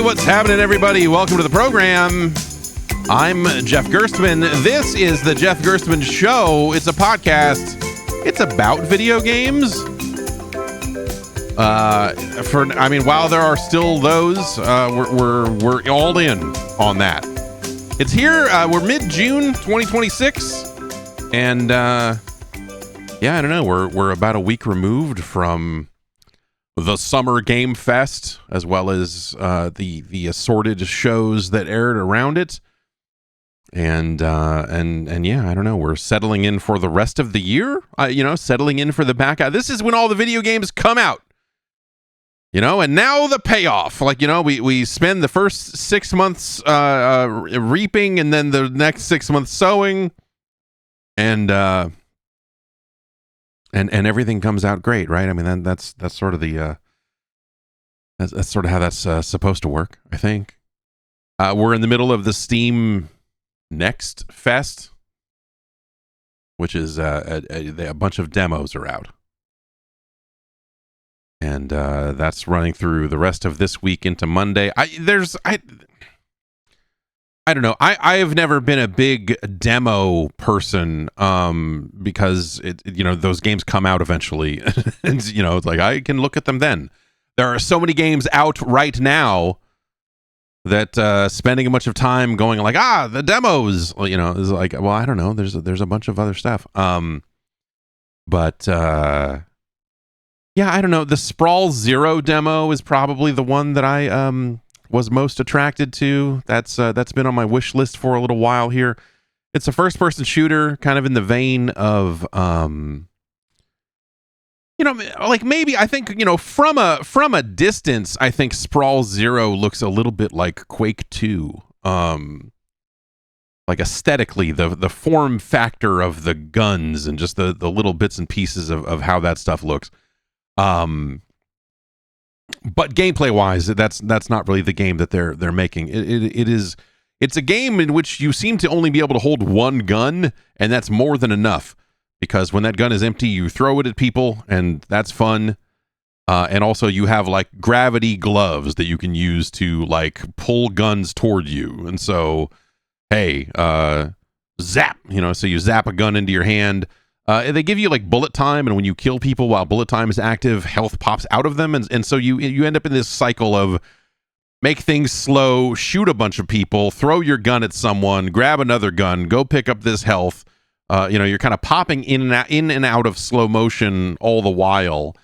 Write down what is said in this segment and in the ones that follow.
what's happening, everybody? Welcome to the program. I'm Jeff Gerstmann. This is the Jeff Gerstmann Show. It's a podcast. It's about video games. While there are still those, we're all in on that. It's here. We're mid-June 2026, and I don't know. We're about a week removed from the Summer Game Fest, as well as the assorted shows that aired around it, and I don't know. We're settling in for the rest of the year. Settling in for the back out. This is when all the video games come out. And now the payoff. We spend the first 6 months reaping, and then the next 6 months sowing, and everything comes out great, right? I mean, that's sort of the that's sort of how that's supposed to work, I think. We're in the middle of the Steam Next Fest, which is a bunch of demos are out. And that's running through the rest of this week into Monday. I don't know. I have never been a big demo person because those games come out eventually, and it's like I can look at them then. There are so many games out right now that spending a bunch of time going like the demos, is like, well, I don't know. There's a bunch of other stuff. I don't know. The Sprawl Zero demo is probably the one that I was most attracted to. That's been on my wish list for a little while here. It's a first-person shooter, kind of in the vein of, maybe I think from a distance, I think Sprawl Zero looks a little bit like Quake 2. Like aesthetically, the form factor of the guns and just the little bits and pieces of how that stuff looks. But gameplay wise, that's not really the game that they're making. It's a game in which you seem to only be able to hold one gun, and that's more than enough, because when that gun is empty, you throw it at people, and that's fun. And also you have like gravity gloves that you can use to like pull guns toward you. And so, hey, zap, so you zap a gun into your hand. They give you like bullet time, and when you kill people while bullet time is active, health pops out of them, and so you end up in this cycle of make things slow, shoot a bunch of people, throw your gun at someone, grab another gun, go pick up this health. You're kind of popping in and out of slow motion all the while,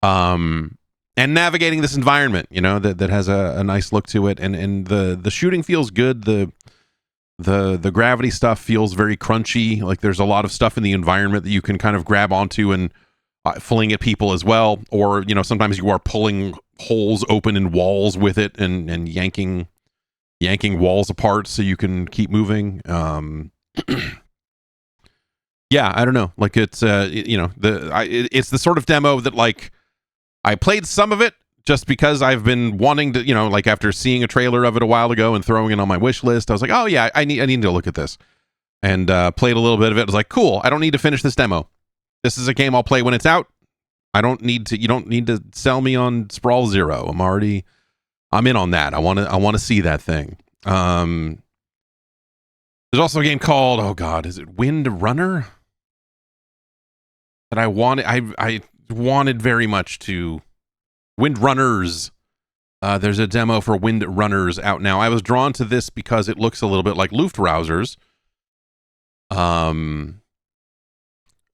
and navigating this environment, that has a nice look to it, and the shooting feels good. The gravity stuff feels very crunchy. Like there's a lot of stuff in the environment that you can kind of grab onto and fling at people as well. Or, sometimes you are pulling holes open in walls with it and yanking walls apart so you can keep moving. I don't know. Like it's, it's the sort of demo that like I played some of it just because I've been wanting to, like after seeing a trailer of it a while ago and throwing it on my wish list, I was like, oh yeah, I need to look at this, and played a little bit of it. I was like, cool, I don't need to finish this demo. This is a game I'll play when it's out. You don't need to sell me on Sprawl Zero. I'm in on that. I want to see that thing. There's also a game called, oh god, is it Wind Runner? That I wanted very much to. Wind Runners. There's a demo for Wind Runners out now. I was drawn to this because it looks a little bit like Luftrausers,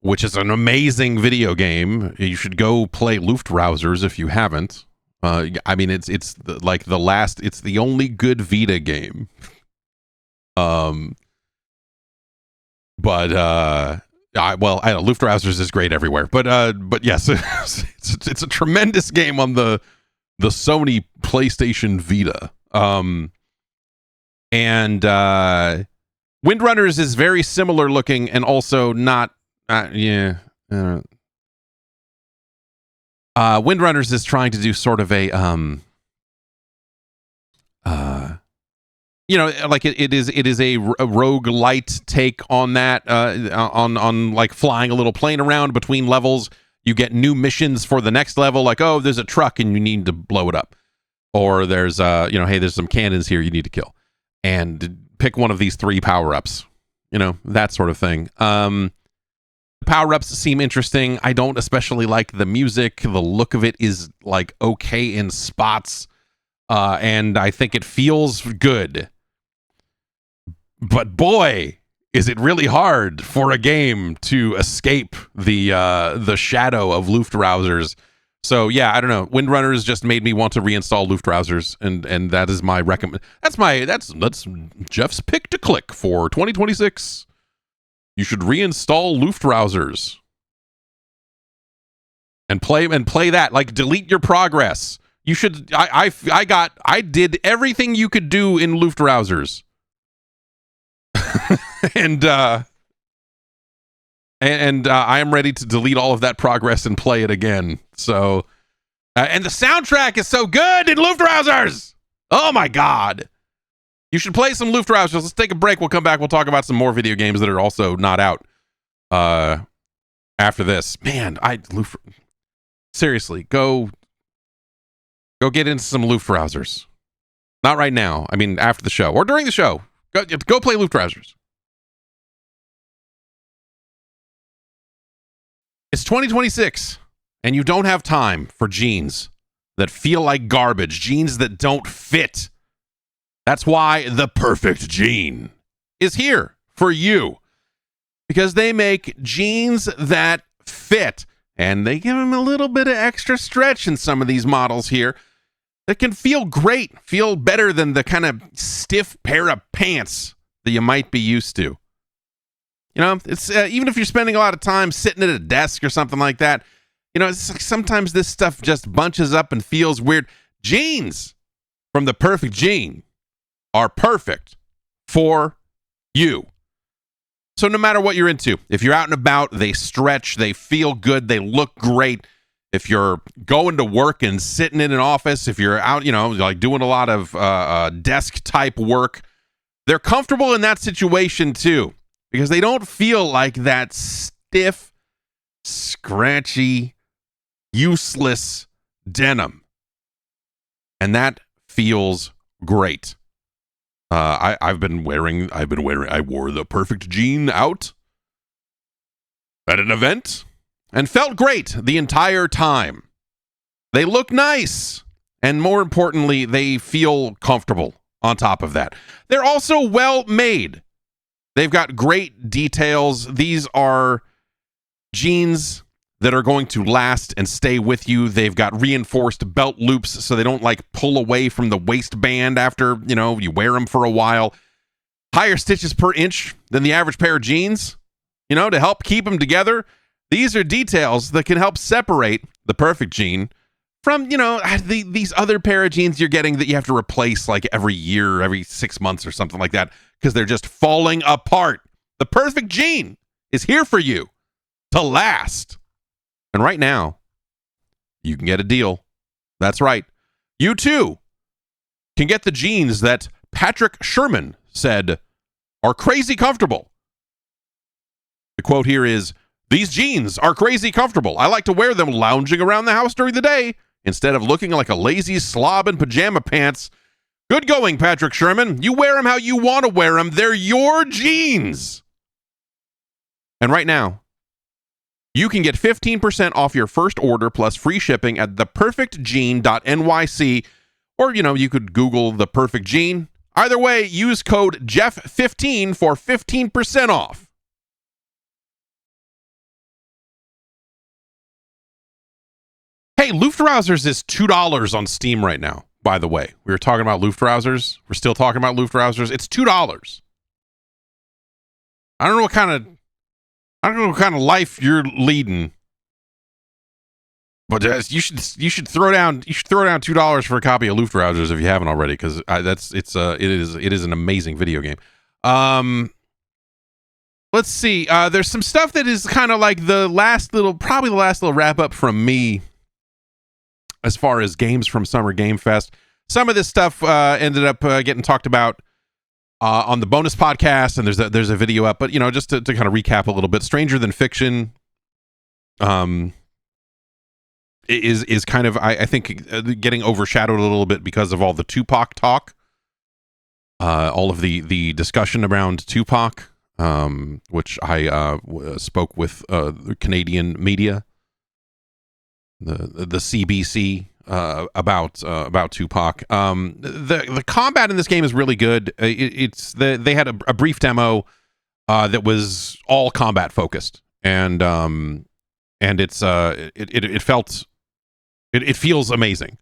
which is an amazing video game. You should go play Luftrausers if you haven't. It's the only good Vita game. Luftrausers is great everywhere, but yes, it's a tremendous game on the Sony PlayStation Vita. Wind Runners is very similar looking and also not. Wind Runners is trying to do sort of a it is a roguelite take on that, on like flying a little plane around between levels. You get new missions for the next level, like, oh, there's a truck and you need to blow it up. or there's hey, there's some cannons here you need to kill, and pick one of these 3 power-ups, that sort of thing. Power-ups seem interesting. I don't especially like the music. The look of it is like okay in spots, and I think it feels good. But boy, is it really hard for a game to escape the shadow of Luftrausers. So yeah, I don't know. Windrunners just made me want to reinstall Luftrausers, and that is my recommend. That's Jeff's pick to click for 2026. You should reinstall Luftrausers and play that. Like, delete your progress. You should. I did everything you could do in Luftrausers. and I am ready to delete all of that progress and play it again. So, and the soundtrack is so good in Luftrausers. Oh my god, you should play some Luftrausers. Let's take a break. We'll come back. We'll talk about some more video games that are also not out. After this, man, seriously, go get into some Luftrausers. Not right now. I mean, after the show or during the show. Go play Luftrausers. It's 2026, and you don't have time for jeans that feel like garbage, jeans that don't fit. That's why the perfect jean is here for you, because they make jeans that fit, and they give them a little bit of extra stretch in some of these models here that can feel great, feel better than the kind of stiff pair of pants that you might be used to. It's even if you're spending a lot of time sitting at a desk or something like that, it's like sometimes this stuff just bunches up and feels weird. Jeans from the Perfect Jean are perfect for you. So no matter what you're into, if you're out and about, they stretch, they feel good, they look great. If you're going to work and sitting in an office, if you're out, like doing a lot of desk type work, they're comfortable in that situation too, because they don't feel like that stiff, scratchy, useless denim. And that feels great. I wore the Perfect Jean out at an event and felt great the entire time. They look nice, and more importantly, they feel comfortable on top of that. They're also well made. They've got great details. These are jeans that are going to last and stay with you. They've got reinforced belt loops so they don't like pull away from the waistband after, you wear them for a while. Higher stitches per inch than the average pair of jeans, to help keep them together. These are details that can help separate the Perfect Jean from, these other pair of jeans you're getting that you have to replace like every year, every 6 months or something like that, because they're just falling apart. The Perfect Jean is here for you to last. And right now, you can get a deal. That's right. You too can get the jeans that Patrick Sherman said are crazy comfortable. The quote here is, "These jeans are crazy comfortable. I like to wear them lounging around the house during the day instead of looking like a lazy slob in pajama pants." Good going, Patrick Sherman. You wear them how you want to wear them. They're your jeans. And right now, you can get 15% off your first order plus free shipping at theperfectjean.nyc, or, you could Google The Perfect Jean. Either way, use code Jeff15 for 15% off. Hey, Luftrausers is $2 on Steam right now, by the way. We were talking about Luftrausers. We're still talking about Luftrausers. It's $2. I don't know what kind of life you're leading, but you should throw down $2 for a copy of Luftrausers if you haven't already, because it is an amazing video game. Let's see. There's some stuff that is kind of like the last little wrap up from me as far as games from Summer Game Fest. Some of this stuff ended up getting talked about on the bonus podcast, and there's a video up, but just to kind of recap a little bit. Stranger Than Fiction is kind of I think getting overshadowed a little bit because of all the Tupac talk, all of the discussion around Tupac, which I spoke with the Canadian media, the CBC, about Tupac. The combat in this game is really good. They had a brief demo that was all combat focused, and it's it feels amazing.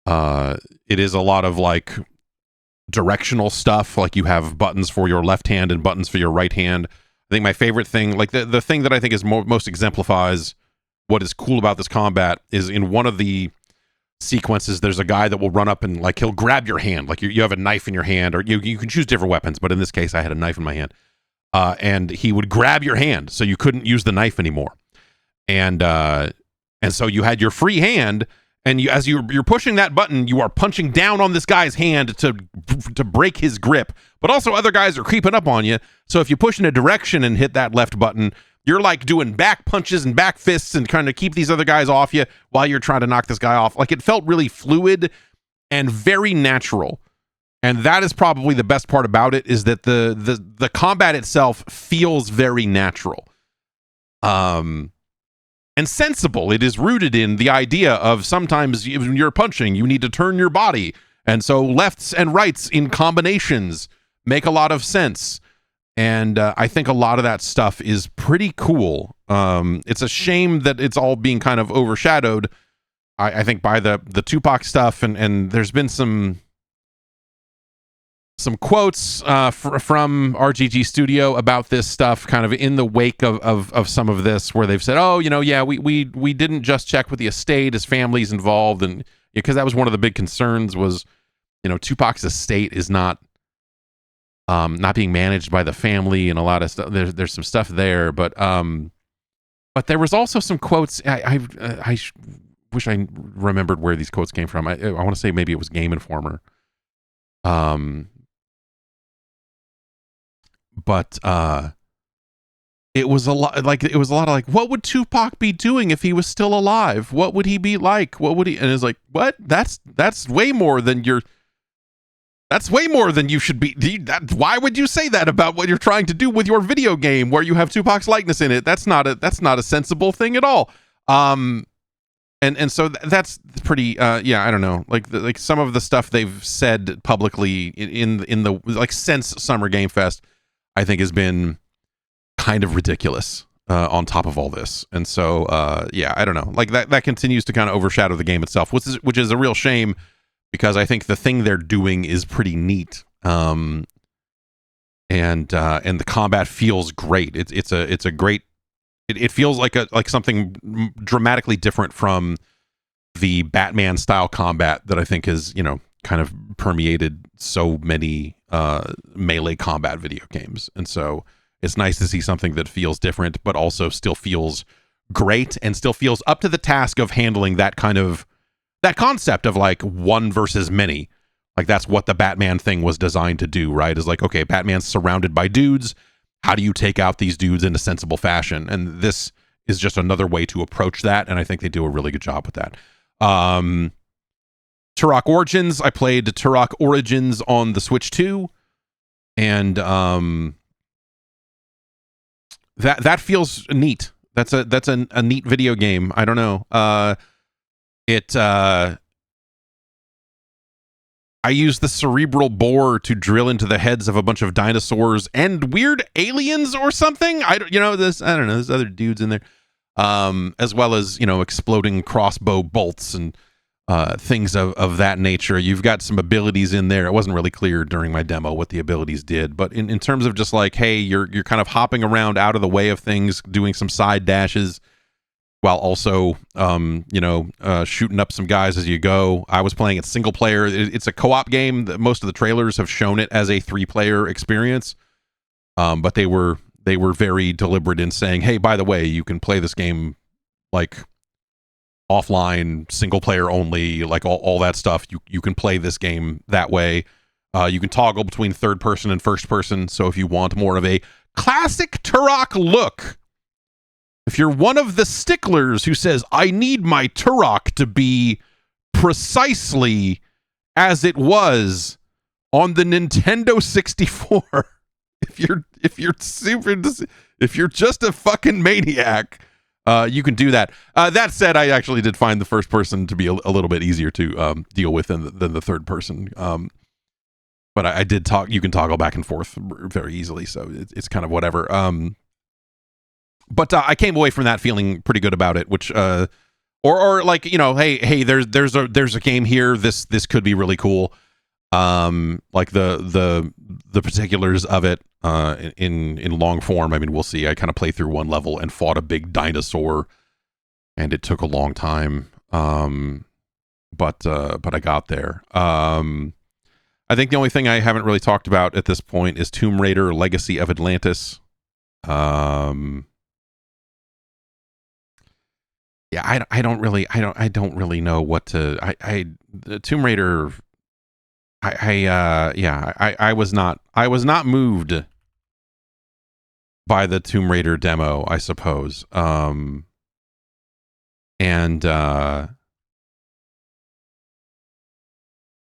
It is a lot of like directional stuff, like you have buttons for your left hand and buttons for your right hand. I think my favorite thing, like the thing that I think is most exemplifies what is cool about this combat, is in one of the sequences there's a guy that will run up and like he'll grab your hand, like you have a knife in your hand, or you can choose different weapons, but in this case I had a knife in my hand, and he would grab your hand so you couldn't use the knife anymore, and so you had your free hand, and as you're pushing that button, you are punching down on this guy's hand to break his grip, but also other guys are creeping up on you, so if you push in a direction and hit that left button, you're like doing back punches and back fists and trying to keep these other guys off you while you're trying to knock this guy off. Like, it felt really fluid and very natural. And that is probably the best part about it, is that the combat itself feels very natural. And sensible. It is rooted in the idea of sometimes when you're punching, you need to turn your body. And so lefts and rights in combinations make a lot of sense. And I think a lot of that stuff is pretty cool. It's a shame that it's all being kind of overshadowed, I think, by the Tupac stuff. And there's been some quotes from RGG Studio about this stuff, kind of in the wake of some of this, where they've said, oh, yeah, we didn't just check with the estate, his family's involved. And because that was one of the big concerns was, Tupac's estate is not being managed by the family, and a lot of stuff. There's some stuff there, but there was also some quotes. I wish I remembered where these quotes came from. I want to say maybe it was Game Informer. But it was a lot of what would Tupac be doing if he was still alive? What would he be like? What would he? And it's like, what? That's way more than you're. That's way more than you should be. Why would you say that about what you're trying to do with your video game where you have Tupac's likeness in it? That's not a sensible thing at all. And so that's pretty. I don't know. Like some of the stuff they've said publicly in the like since Summer Game Fest, I think has been kind of ridiculous. On top of all this, and so I don't know. Like that continues to kind of overshadow the game itself, which is a real shame. Because I think the thing they're doing is pretty neat, and the combat feels great. It's a great. It feels like something dramatically different from the Batman style combat that I think is kind of permeated so many melee combat video games, and so it's nice to see something that feels different, but also still feels great and still feels up to the task of handling that concept of like one versus many. Like that's what the Batman thing was designed to do, right? Is like, okay, Batman's surrounded by dudes. How do you take out these dudes in a sensible fashion? And this is just another way to approach that. And I think they do a really good job with that. Turok Origins. I played Turok Origins on the Switch 2. And that feels neat. That's a neat video game. I don't know. I use the cerebral bore to drill into the heads of a bunch of dinosaurs and weird aliens or something. There's other dudes in there, as well as exploding crossbow bolts and things of that nature. You've got some abilities in there. It wasn't really clear during my demo what the abilities did, but in terms of just like, hey, you're kind of hopping around out of the way of things, doing some side dashes, while also, shooting up some guys as you go. I was playing it single player. It's a co-op game. Most of the trailers have shown it as a 3-player experience, but they were very deliberate in saying, hey, by the way, you can play this game like offline, single player only, like all that stuff. You can play this game that way. You can toggle between third person and first person. So if you want more of a classic Turok look, if you're one of the sticklers who says, I need my Turok to be precisely as it was on the Nintendo 64, if you're just a fucking maniac, you can do that. That said, I actually did find the first person to be a little bit easier to deal with than the third person. But I did talk. You can toggle back and forth very easily, so it's kind of whatever. But I came away from that feeling pretty good about it. Which, or like, you know, hey, there's a game here. This could be really cool. Like the particulars of it in long form. I mean, we'll see. I kind of played through one level and fought a big dinosaur, and it took a long time. But I got there. I think the only thing I haven't really talked about at this point is Tomb Raider: Legacy of Atlantis. Yeah, I don't really know what to. The Tomb Raider. I was not moved by the Tomb Raider demo, I suppose.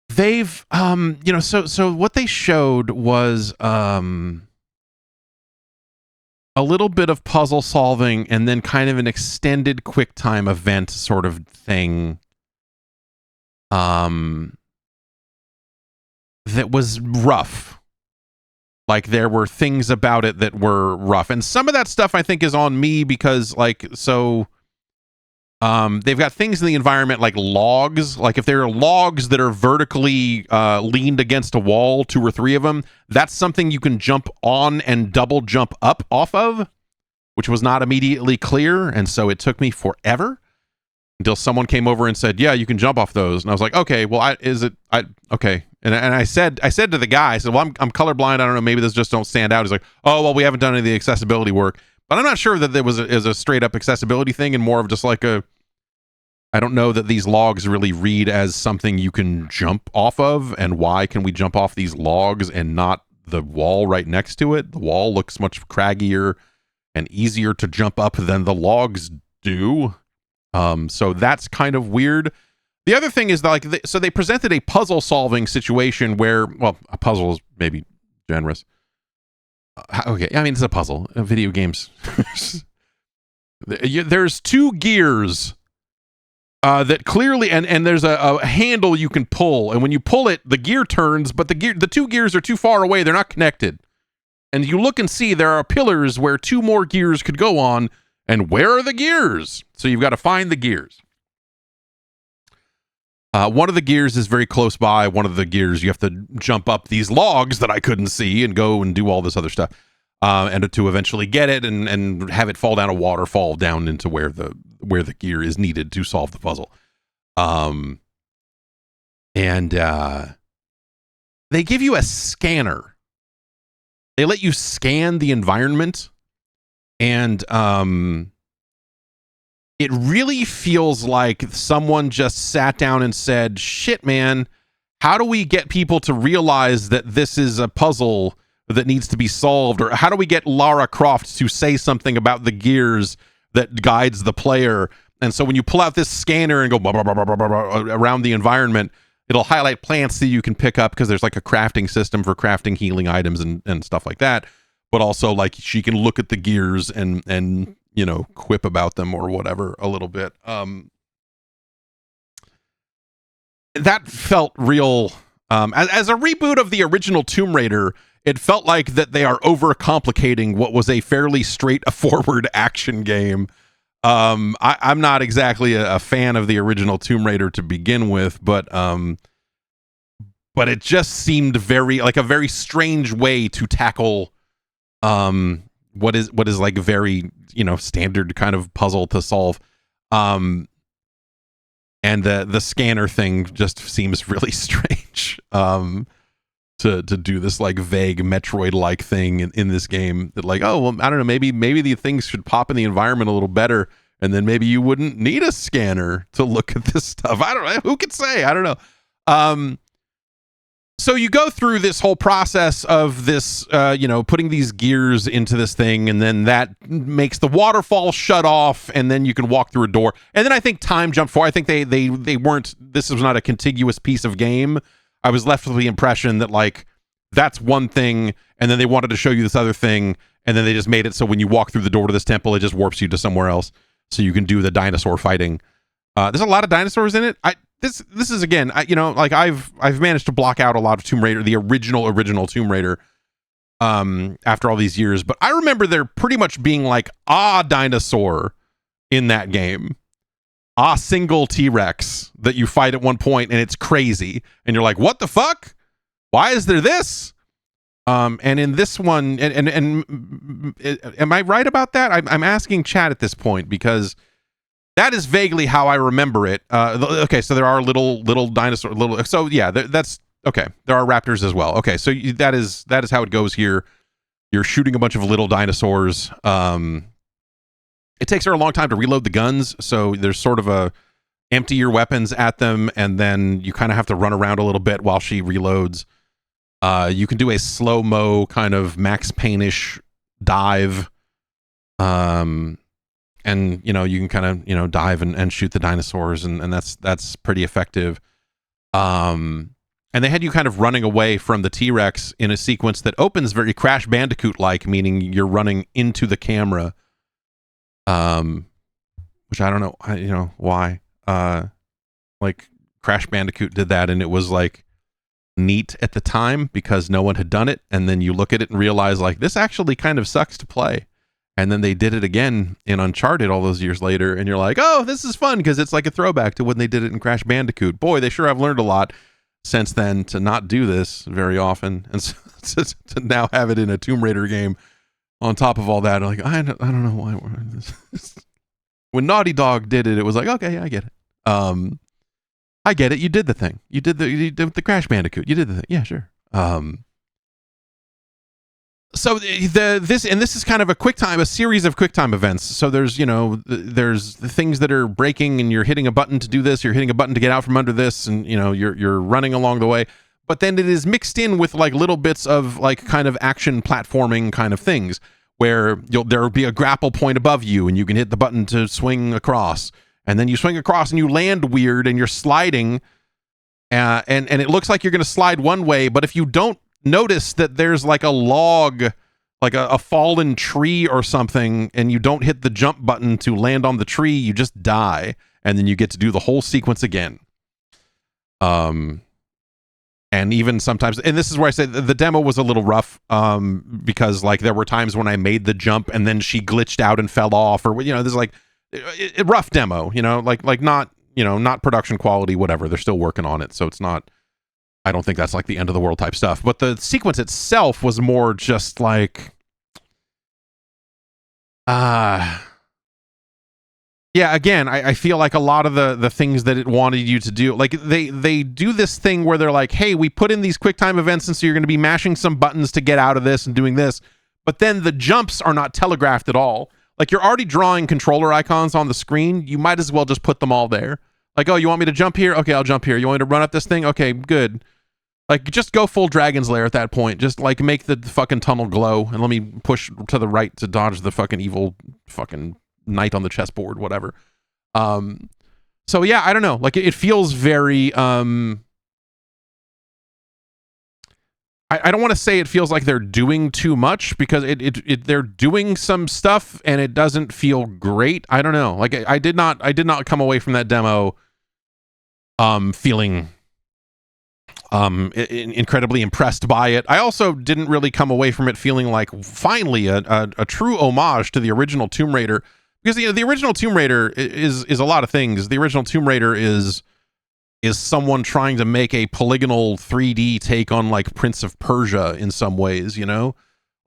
They've you know, so what they showed was a little bit of puzzle solving and then kind of an extended QuickTime event sort of thing that was rough. Like, there were things about it that were rough, and some of that stuff I think is on me because, like, so they've got things in the environment like logs. Like, if there are logs that are vertically leaned against a wall, 2 or 3 of them, that's something you can jump on and double jump up off of, which was not immediately clear, and so it took me forever until someone came over and said, yeah, you can jump off those. And I was like, okay, well, okay. And I said to the guy, I said, well, I'm colorblind. I don't know. Maybe this just don't stand out. He's like, oh, well, we haven't done any of the accessibility work. But I'm not sure that there was a straight up accessibility thing, and more of just like I don't know that these logs really read as something you can jump off of. And why can we jump off these logs and not the wall right next to it? The wall looks much craggier and easier to jump up than the logs do. So that's kind of weird. The other thing is, like, so they presented a puzzle solving situation where, well, a puzzle is maybe generous. Okay, I mean, it's a puzzle. Video games. There's 2 gears that clearly, and there's a handle you can pull, and when you pull it, the gear turns, but the 2 gears are too far away. They're not connected. And you look and see there are pillars where 2 more gears could go on, and where are the gears? So you've got to find the gears. One of the gears is very close by. One of the gears, you have to jump up these logs that I couldn't see and go and do all this other stuff. And to eventually get it and have it fall down a waterfall down into where the gear is needed to solve the puzzle. And they give you a scanner. They let you scan the environment, and it really feels like someone just sat down and said, shit, man, how do we get people to realize that this is a puzzle that needs to be solved? Or how do we get Lara Croft to say something about the gears that guides the player? And so when you pull out this scanner and go blah, blah, blah, blah, blah, blah, around the environment, it'll highlight plants that you can pick up because there's like a crafting system for crafting healing items and stuff like that. But also, like, she can look at the gears and you know, quip about them or whatever a little bit. That felt real. As a reboot of the original Tomb Raider, it felt like that they are overcomplicating what was a fairly straightforward action game. I'm not exactly a fan of the original Tomb Raider to begin with, but it just seemed like a very strange way to tackle what is like a very, you know, standard kind of puzzle to solve. And the scanner thing just seems really strange. To do this like vague Metroid-like thing in this game that, like, oh, well, I don't know, maybe the things should pop in the environment a little better, and then maybe you wouldn't need a scanner to look at this stuff. I don't know. Who could say? I don't know. So you go through this whole process of this, putting these gears into this thing, and then that makes the waterfall shut off, and then you can walk through a door. And then I think time jumped forward. I think they weren't. This was not a contiguous piece of game. I was left with the impression that like that's one thing, and then they wanted to show you this other thing, and then they just made it so when you walk through the door to this temple, it just warps you to somewhere else, so you can do the dinosaur fighting. There's a lot of dinosaurs in it. This is again, I've managed to block out a lot of Tomb Raider, the original Tomb Raider, after all these years. But I remember there pretty much being like a dinosaur in that game, a single T-Rex that you fight at one point, and it's crazy, and you're like, what the fuck? Why is there this? And in this one, and am I right about that? I'm asking chat at this point because that is vaguely how I remember it. Okay, so there are little dinosaur, So yeah, that's okay. There are raptors as well. Okay, so that is how it goes here. You're shooting a bunch of little dinosaurs. It takes her a long time to reload the guns, so there's sort of a empty your weapons at them, and then you kind of have to run around a little bit while she reloads. You can do a slow-mo kind of Max Payne-ish dive. And you can kind of dive and shoot the dinosaurs, and that's pretty effective. And they had you kind of running away from the T-Rex in a sequence that opens very Crash Bandicoot-like, meaning you're running into the camera. Which I don't know, why. Like Crash Bandicoot did that, and it was like neat at the time because no one had done it, and then you look at it and realize like this actually kind of sucks to play. And then they did it again in Uncharted all those years later, and you're like, oh, this is fun because it's like a throwback to when they did it in Crash Bandicoot. Boy, they sure have learned a lot since then to not do this very often, and so, to now have it in a Tomb Raider game on top of all that. Like, I don't know why we're in this. When Naughty Dog did it, it was like, okay, yeah, I get it. I get it. You did the thing. You did the Crash Bandicoot. You did the thing. Yeah, sure. So this is kind of a series of QuickTime events. So there's there's the things that are breaking, and you're hitting a button to do this. You're hitting a button to get out from under this, and you're running along the way. But then it is mixed in with like little bits of like kind of action platforming kind of things where there will be a grapple point above you, and you can hit the button to swing across, and then you swing across and you land weird, and you're sliding, and it looks like you're going to slide one way, but if you don't notice that there's like a log, like a fallen tree or something, and you don't hit the jump button to land on the tree, you just die, and then you get to do the whole sequence again. And even sometimes, and this is where I say the demo was a little rough, because like there were times when I made the jump and then she glitched out and fell off, or there's like a rough demo, like not not production quality, whatever. They're still working on it, so it's not. I don't think that's like the end of the world type stuff, but the sequence itself was more just like, yeah, again, I feel like a lot of the things that it wanted you to do, like they do this thing where they're like, hey, we put in these QuickTime events, and so you're going to be mashing some buttons to get out of this and doing this, but then the jumps are not telegraphed at all. Like you're already drawing controller icons on the screen, you might as well just put them all there. Like, oh, you want me to jump here? Okay, I'll jump here. You want me to run up this thing? Okay, good. Like, just go full Dragon's Lair at that point. Just, like, make the fucking tunnel glow, and let me push to the right to dodge the fucking evil fucking knight on the chessboard, whatever. So, yeah, I don't know. Like, it feels very... I don't want to say it feels like they're doing too much, because they're doing some stuff, and it doesn't feel great. I don't know. Like, I did not come away from that demo feeling... incredibly impressed by it. I also didn't really come away from it feeling like finally a true homage to the original Tomb Raider, because the original Tomb Raider is a lot of things. The original Tomb Raider is someone trying to make a polygonal 3D take on like Prince of Persia in some ways,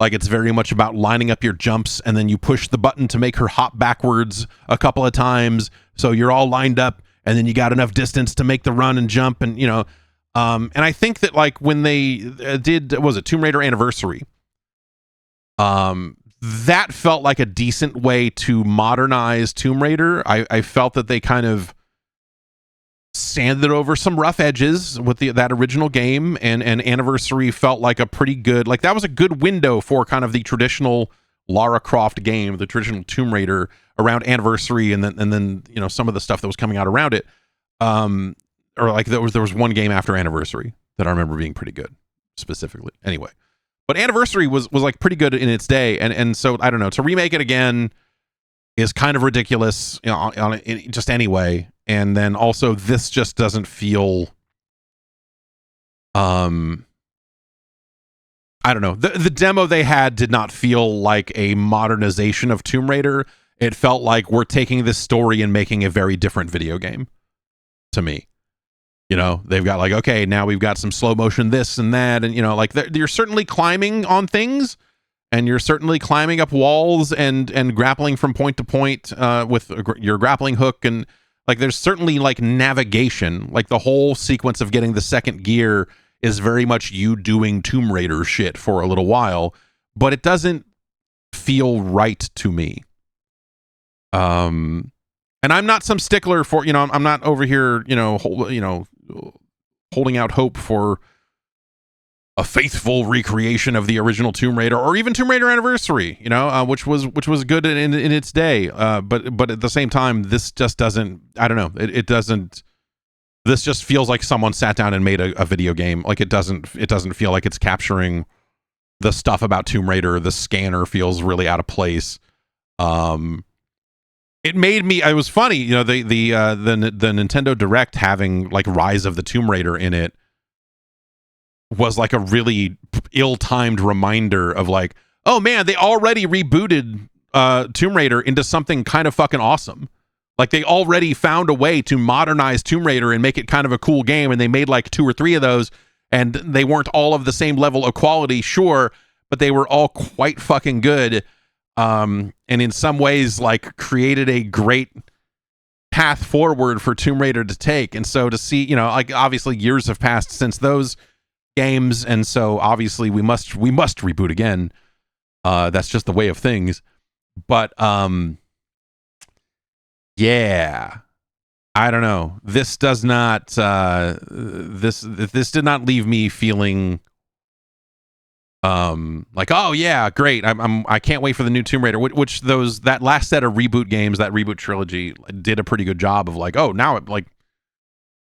like it's very much about lining up your jumps, and then you push the button to make her hop backwards a couple of times, so you're all lined up, and then you got enough distance to make the run and jump, and and I think that like when they did, was it Tomb Raider Anniversary? That felt like a decent way to modernize Tomb Raider. I felt that they kind of sanded over some rough edges with that original game, and Anniversary felt like a pretty good, like that was a good window for kind of the traditional Lara Croft game, the traditional Tomb Raider around Anniversary, and then you know, some of the stuff that was coming out around it. Or like there was one game after Anniversary that I remember being pretty good specifically. Anyway, but Anniversary was like pretty good in its day, and so I don't know, to remake it again is kind of ridiculous, you know, just anyway. And then also this just doesn't feel, I don't know. The demo they had did not feel like a modernization of Tomb Raider. It felt like we're taking this story and making a very different video game to me. You know, they've got like, okay, now we've got some slow motion this and that. And, you know, like you're certainly climbing on things, and you're certainly climbing up walls and grappling from point to point with your grappling hook. And like, there's certainly like navigation, like the whole sequence of getting the second gear is very much you doing Tomb Raider shit for a little while, but it doesn't feel right to me. And I'm not some stickler for, you know, I'm not over here, holding out hope for a faithful recreation of the original Tomb Raider, or even Tomb Raider Anniversary, you know, which was good in its day. But at the same time, this just doesn't, I don't know. It doesn't, this just feels like someone sat down and made a video game. Like it doesn't feel like it's capturing the stuff about Tomb Raider. The scanner feels really out of place. It made me, it was funny, you know, the Nintendo Direct having like Rise of the Tomb Raider in it was like a really ill-timed reminder of like, oh man, they already rebooted Tomb Raider into something kind of fucking awesome. Like they already found a way to modernize Tomb Raider and make it kind of a cool game, and they made like 2 or 3 of those, and they weren't all of the same level of quality, sure, but they were all quite fucking good. And in some ways like created a great path forward for Tomb Raider to take. And so to see, you know, like obviously years have passed since those games, and so obviously we must reboot again. That's just the way of things. But yeah, I don't know. This does not this did not leave me feeling like, oh yeah, great, I can't wait for the new Tomb Raider, which that last set of reboot games, that reboot trilogy, did a pretty good job of like, oh, now it, like,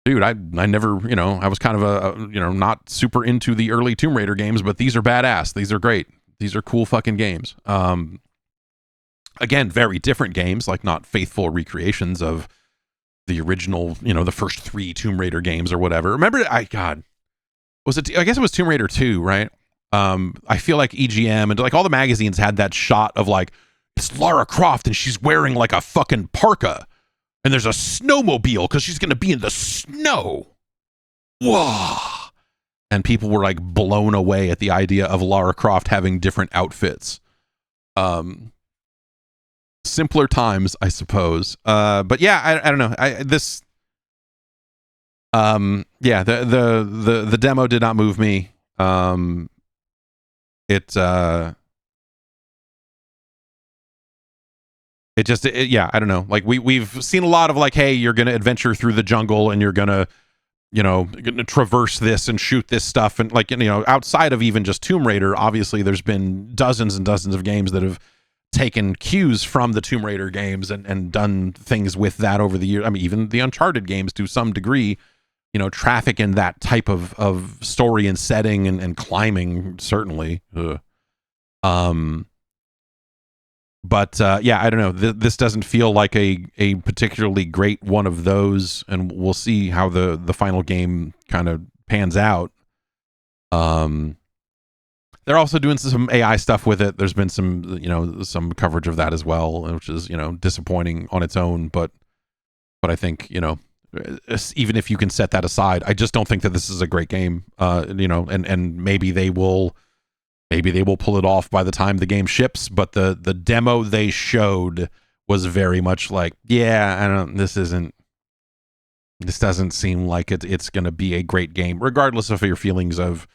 dude, I never, you know, I was kind of a you know, not super into the early Tomb Raider games, but these are badass, these are great, these are cool fucking games. Again, very different games, like not faithful recreations of the original, you know, the first 3 Tomb Raider games or whatever. Remember, I guess it was Tomb Raider 2, right? I feel like EGM and like all the magazines had that shot of like, it's Lara Croft and she's wearing like a fucking parka, and there's a snowmobile because she's going to be in the snow. Whoa. And people were like blown away at the idea of Lara Croft having different outfits. Simpler times, I suppose. But yeah, I don't know. The demo did not move me. It just, yeah, I don't know. Like we've seen a lot of like, hey, you're going to adventure through the jungle and you're going to, you know, gonna traverse this and shoot this stuff. And like, you know, outside of even just Tomb Raider, obviously there's been dozens and dozens of games that have taken cues from the Tomb Raider games and done things with that over the years. I mean, even the Uncharted games to some degree, you know, traffic in that type of story and setting and climbing, certainly. But yeah, I don't know. This doesn't feel like a particularly great one of those, and we'll see how the final game kind of pans out. They're also doing some AI stuff with it. There's been some, you know, some coverage of that as well, which is, you know, disappointing on its own. But I think, you know, even if you can set that aside, I just don't think that this is a great game. You know, and maybe they will pull it off by the time the game ships. But the demo they showed was very much like, yeah, this doesn't seem like it's going to be a great game, regardless of your feelings of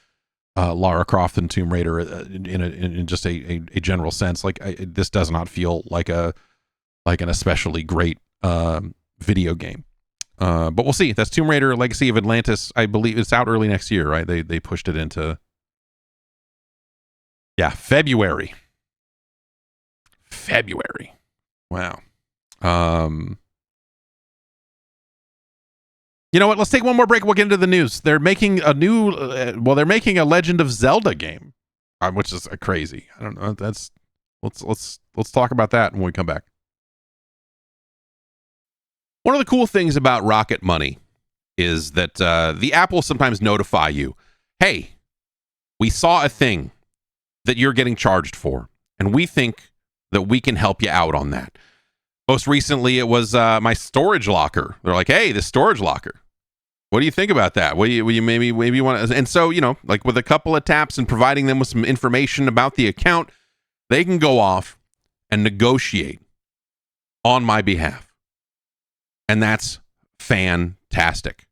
Lara Croft and Tomb Raider in just a general sense. Like this does not feel like an especially great video game. But we'll see. That's Tomb Raider: Legacy of Atlantis. I believe it's out early next year, right? They pushed it into February. Wow. You know what? Let's take one more break. We'll get into the news. They're making a new, they're making a Legend of Zelda game, which is crazy. I don't know. Let's talk about that when we come back. One of the cool things about Rocket Money is that the app will sometimes notify you, hey, we saw a thing that you're getting charged for, and we think that we can help you out on that. Most recently, it was my storage locker. They're like, hey, this storage locker, what do you think about that? What do you maybe want to? And so, like with a couple of taps and providing them with some information about the account, they can go off and negotiate on my behalf. And that's fantastic.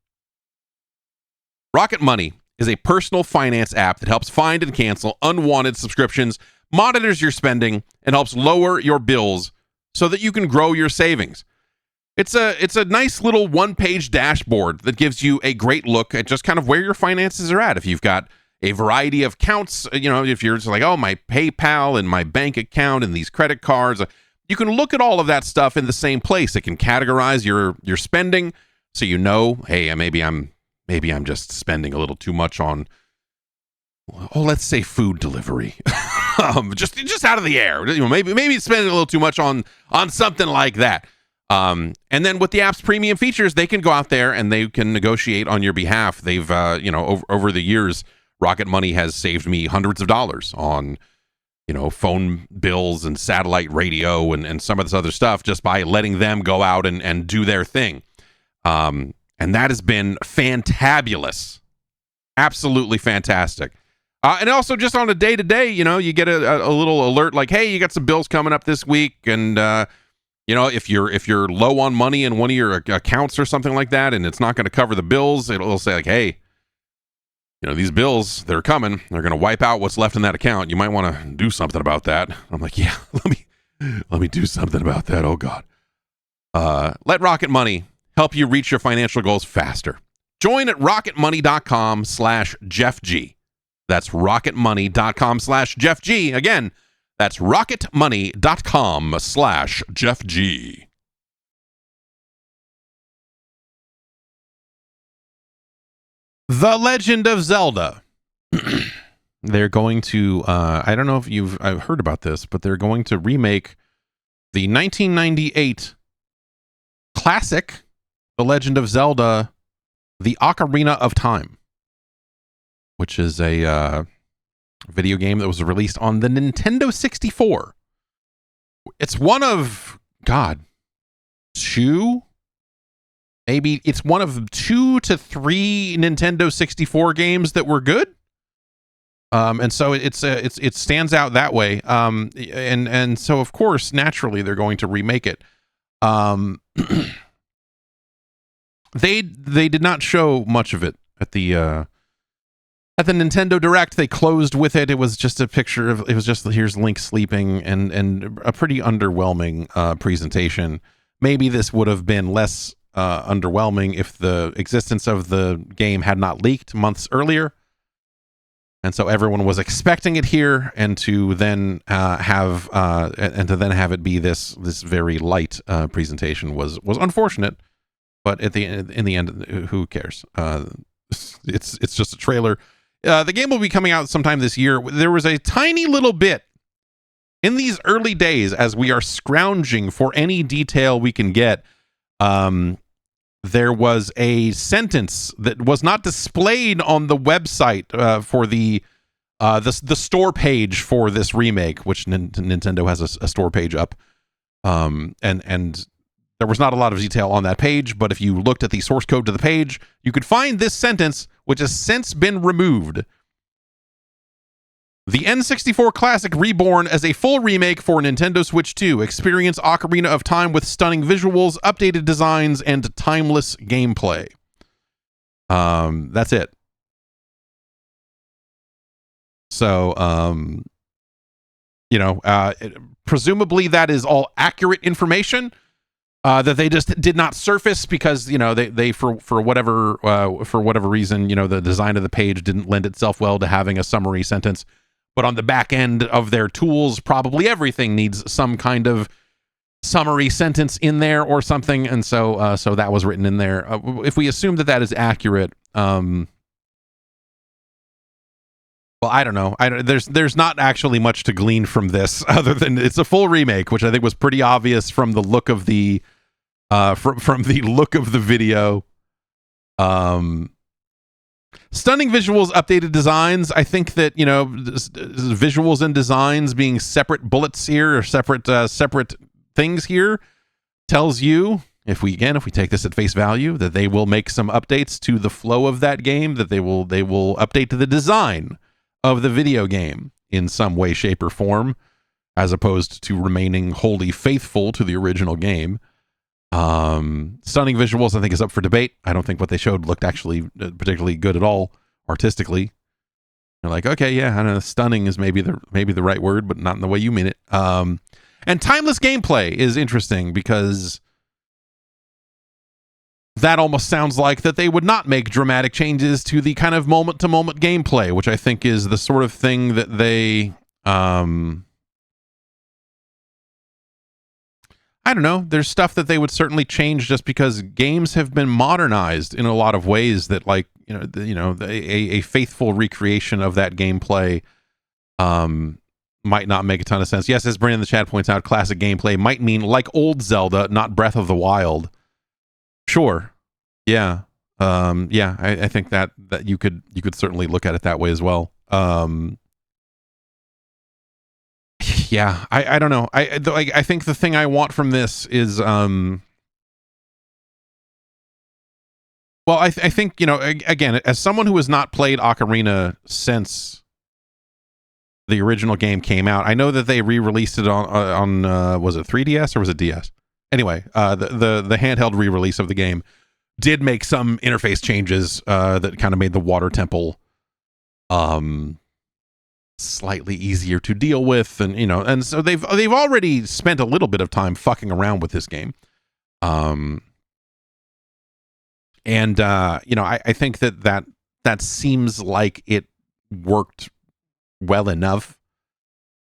Rocket Money is a personal finance app that helps find and cancel unwanted subscriptions, monitors your spending, and helps lower your bills so that you can grow your savings. It's a nice little one-page dashboard that gives you a great look at just kind of where your finances are at. If you've got a variety of accounts, if you're just like, oh, my PayPal and my bank account and these credit cards, you can look at all of that stuff in the same place. It can categorize your spending, so hey, maybe I'm just spending a little too much on, let's say food delivery, just out of the air. Maybe spending a little too much on something like that. And then with the app's premium features, they can go out there and they can negotiate on your behalf. They've over the years, Rocket Money has saved me hundreds of dollars on phone bills and satellite radio and some of this other stuff just by letting them go out and do their thing. And that has been fantabulous. Absolutely fantastic. And also just on a day-to-day, you get a little alert like, hey, you got some bills coming up this week. And, if you're low on money in one of your accounts or something like that, and it's not going to cover the bills, it'll say like, hey, these bills, they're coming. They're going to wipe out what's left in that account. You might want to do something about that. I'm like, yeah, let me do something about that. Oh, God. Let Rocket Money help you reach your financial goals faster. Join at rocketmoney.com/JeffG. That's rocketmoney.com/JeffG. Again, that's rocketmoney.com/JeffG. The Legend of Zelda. They're going to, I don't know if I've heard about this, but they're going to remake the 1998 classic, The Legend of Zelda, The Ocarina of Time, which is a video game that was released on the Nintendo 64. It's one of, it's one of 2 to 3 Nintendo 64 games that were good. And so it stands out that way. And so of course, naturally, they're going to remake it. They did not show much of it at the Nintendo Direct. They closed with it. It was just a picture of, here's Link sleeping and a pretty underwhelming presentation. Maybe this would have been less underwhelming if the existence of the game had not leaked months earlier. And so everyone was expecting it here, and to then have it be this very light presentation was unfortunate. But in the end, who cares? It's just a trailer. The game will be coming out sometime this year. There was a tiny little bit in these early days as we are scrounging for any detail we can get. There was a sentence that was not displayed on the website for the store page for this remake, which Nintendo has a store page up, and there was not a lot of detail on that page. But if you looked at the source code to the page, you could find this sentence, which has since been removed. The N64 Classic reborn as a full remake for Nintendo Switch 2. Experience Ocarina of Time with stunning visuals, updated designs, and timeless gameplay. That's it. So, presumably that is all accurate information. that they just did not surface because, you know, they for whatever reason, you know, the design of the page didn't lend itself well to having a summary sentence. But on the back end of their tools, probably everything needs some kind of summary sentence in there or something, and so that was written in there. If we assume that is accurate, well, I don't know. There's not actually much to glean from this other than it's a full remake, which I think was pretty obvious from the look of the from the look of the video. Stunning visuals, updated designs. I think that, you know, visuals and designs being separate bullets here, or separate things here, tells you, if we take this at face value, that they will make some updates to the flow of that game, that they will update to the design of the video game in some way, shape, or form, as opposed to remaining wholly faithful to the original game. Stunning visuals, I think, is up for debate. I don't think what they showed looked actually particularly good at all artistically. They're like, okay, yeah, I don't know, stunning is maybe the right word, but not in the way you mean it. And timeless gameplay is interesting because that almost sounds like that they would not make dramatic changes to the kind of moment-to-moment gameplay, which I think is the sort of thing that they I don't know. There's stuff that they would certainly change just because games have been modernized in a lot of ways that, like, a faithful recreation of that gameplay might not make a ton of sense. Yes, as Brandon in the chat points out, classic gameplay might mean like old Zelda, not Breath of the Wild. Sure. Yeah. I think that you could certainly look at it that way as well. Yeah, I don't know. I think the thing I want from this is, well, I think, you know, again, as someone who has not played Ocarina since the original game came out, I know that they re-released it on was it 3DS or was it DS? Anyway, the handheld re-release of the game did make some interface changes that kind of made the water temple slightly easier to deal with, and, you know, and so they've already spent a little bit of time fucking around with this game, and you know, I think that seems like it worked well enough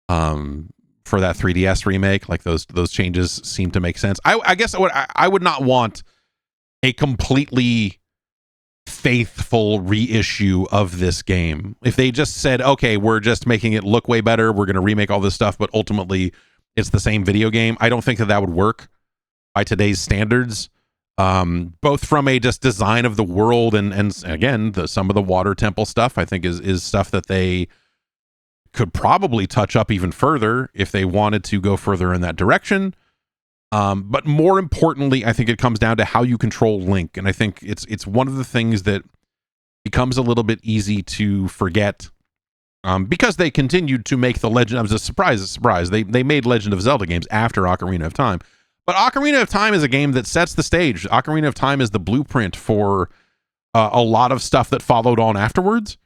for that 3DS remake. Like those changes seem to make sense. I guess I would not want a completely faithful reissue of this game. If they just said, okay, we're just making it look way better, we're going to remake all this stuff, but ultimately it's the same video game, I don't think that would work by today's standards, both from a just design of the world and again, some of the water temple stuff I think is stuff that they could probably touch up even further if they wanted to go further in that direction. But more importantly, I think it comes down to how you control Link, and I think it's one of the things that becomes a little bit easy to forget, because they continued to make the Legend. I was a surprise. They made Legend of Zelda games after Ocarina of Time, but Ocarina of Time is a game that sets the stage. Ocarina of Time is the blueprint for a lot of stuff that followed on afterwards.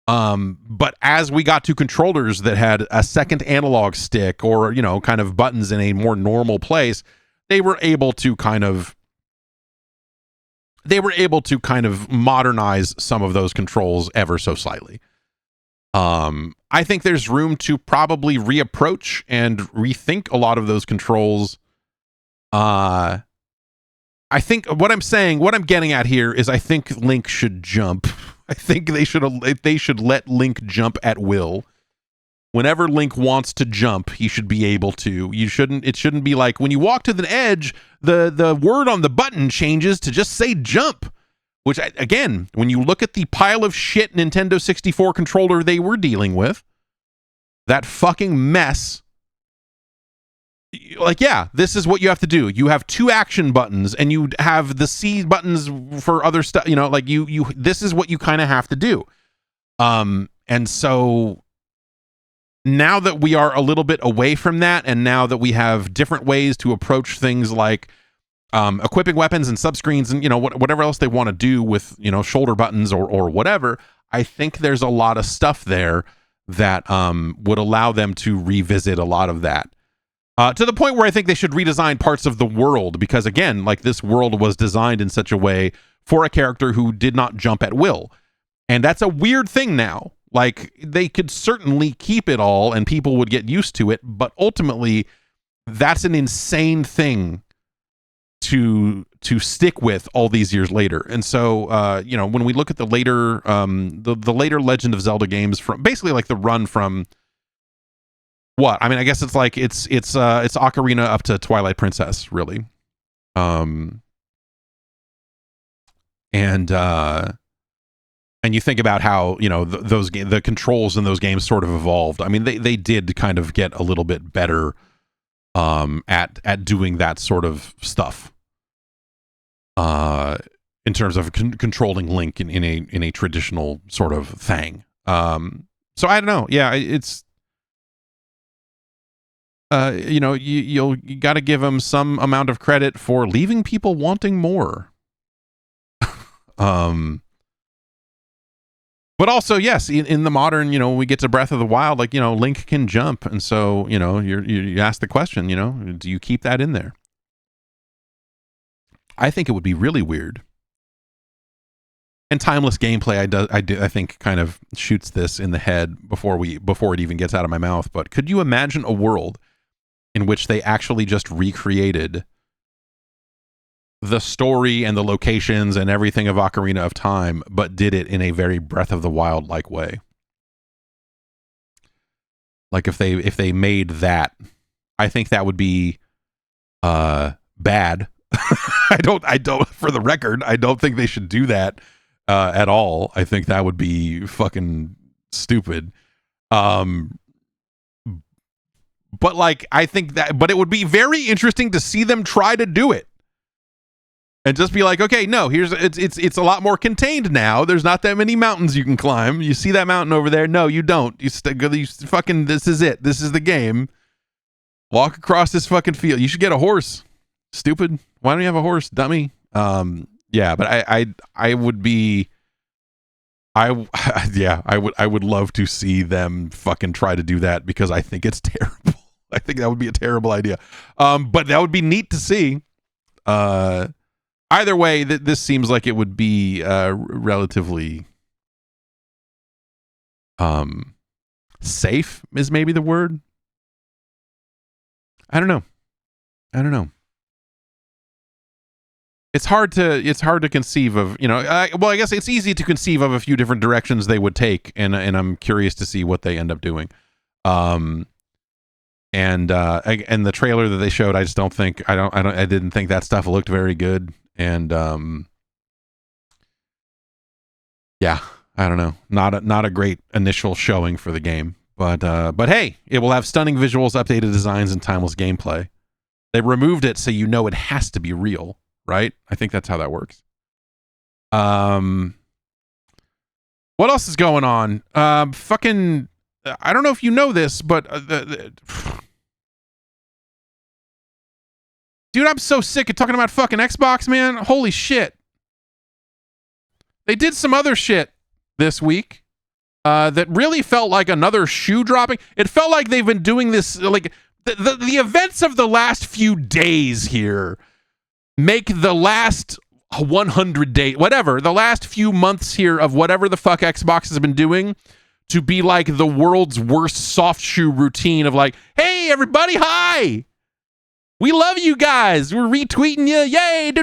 But as we got to controllers that had a second analog stick, or, you know, kind of buttons in a more normal place, they were able to kind of modernize some of those controls ever so slightly. I think there's room to probably reapproach and rethink a lot of those controls. I think what I'm getting at here is I think Link should jump. I think they should let Link jump at will. Whenever Link wants to jump, he should be able to. It shouldn't be like when you walk to the edge, the word on the button changes to just say jump. Which, again, when you look at the pile of shit Nintendo 64 controller they were dealing with, that fucking mess, like, yeah, this is what you have to do. You have two action buttons, and you have the C buttons for other stuff. You know, like this is what you kind of have to do. And so now that we are a little bit away from that, and now that we have different ways to approach things like equipping weapons and subscreens, and, you know, whatever else they want to do with, you know, shoulder buttons or whatever, I think there's a lot of stuff there that would allow them to revisit a lot of that. To the point where I think they should redesign parts of the world, because again, like, this world was designed in such a way for a character who did not jump at will. And that's a weird thing now. Like, they could certainly keep it all and people would get used to it, but ultimately that's an insane thing to stick with all these years later. And so you know, when we look at the later the later Legend of Zelda games, from basically like the run from what? I mean, I guess it's like it's Ocarina up to Twilight Princess, really. And you think about how, you know, the controls in those games sort of evolved. I mean, they did kind of get a little bit better at doing that sort of stuff. In terms of controlling Link in a traditional sort of thing. So I don't know. Yeah, it's you know, you got to give them some amount of credit for leaving people wanting more. But also, yes, in the modern, you know, when we get to Breath of the Wild, like, you know, Link can jump, and so, you know, you ask the question, you know, do you keep that in there? I think it would be really weird. And timeless gameplay, I think, kind of shoots this in the head before it even gets out of my mouth. But could you imagine a world in which they actually just recreated the story and the locations and everything of Ocarina of Time, but did it in a very Breath of the Wild like way? Like, if they made that, I think that would be bad. I don't, for the record, I don't think they should do that at all. I think that would be fucking stupid. But like, I think but it would be very interesting to see them try to do it. And just be like, okay, no, it's a lot more contained now. There's not that many mountains you can climb. You see that mountain over there? No, you don't. You fucking, this is it. This is the game. Walk across this fucking field. You should get a horse. Stupid. Why don't you have a horse, dummy? Yeah, but I would be, yeah, I would love to see them fucking try to do that, because I think it's terrible. I think that would be a terrible idea. But that would be neat to see. Either way, this seems like it would be relatively safe is maybe the word. I don't know. It's hard to conceive of, you know, well, I guess it's easy to conceive of a few different directions they would take, and I'm curious to see what they end up doing. And the trailer that they showed, I just don't think, I didn't think that stuff looked very good. And yeah, I don't know, not a great initial showing for the game, but hey, it will have stunning visuals, updated designs, and timeless gameplay. They removed it so you know it has to be real, right? I think that's how that works. What else is going on? Fucking, I don't know if you know this, but dude, I'm so sick of talking about fucking Xbox, man. Holy shit. They did some other shit this week that really felt like another shoe dropping. It felt like they've been doing this, like, the events of the last few days here make the last 100 days, whatever, the last few months here of whatever the fuck Xbox has been doing, to be like the world's worst soft shoe routine of like, hey, everybody, hi. We love you guys. We're retweeting you. Yay.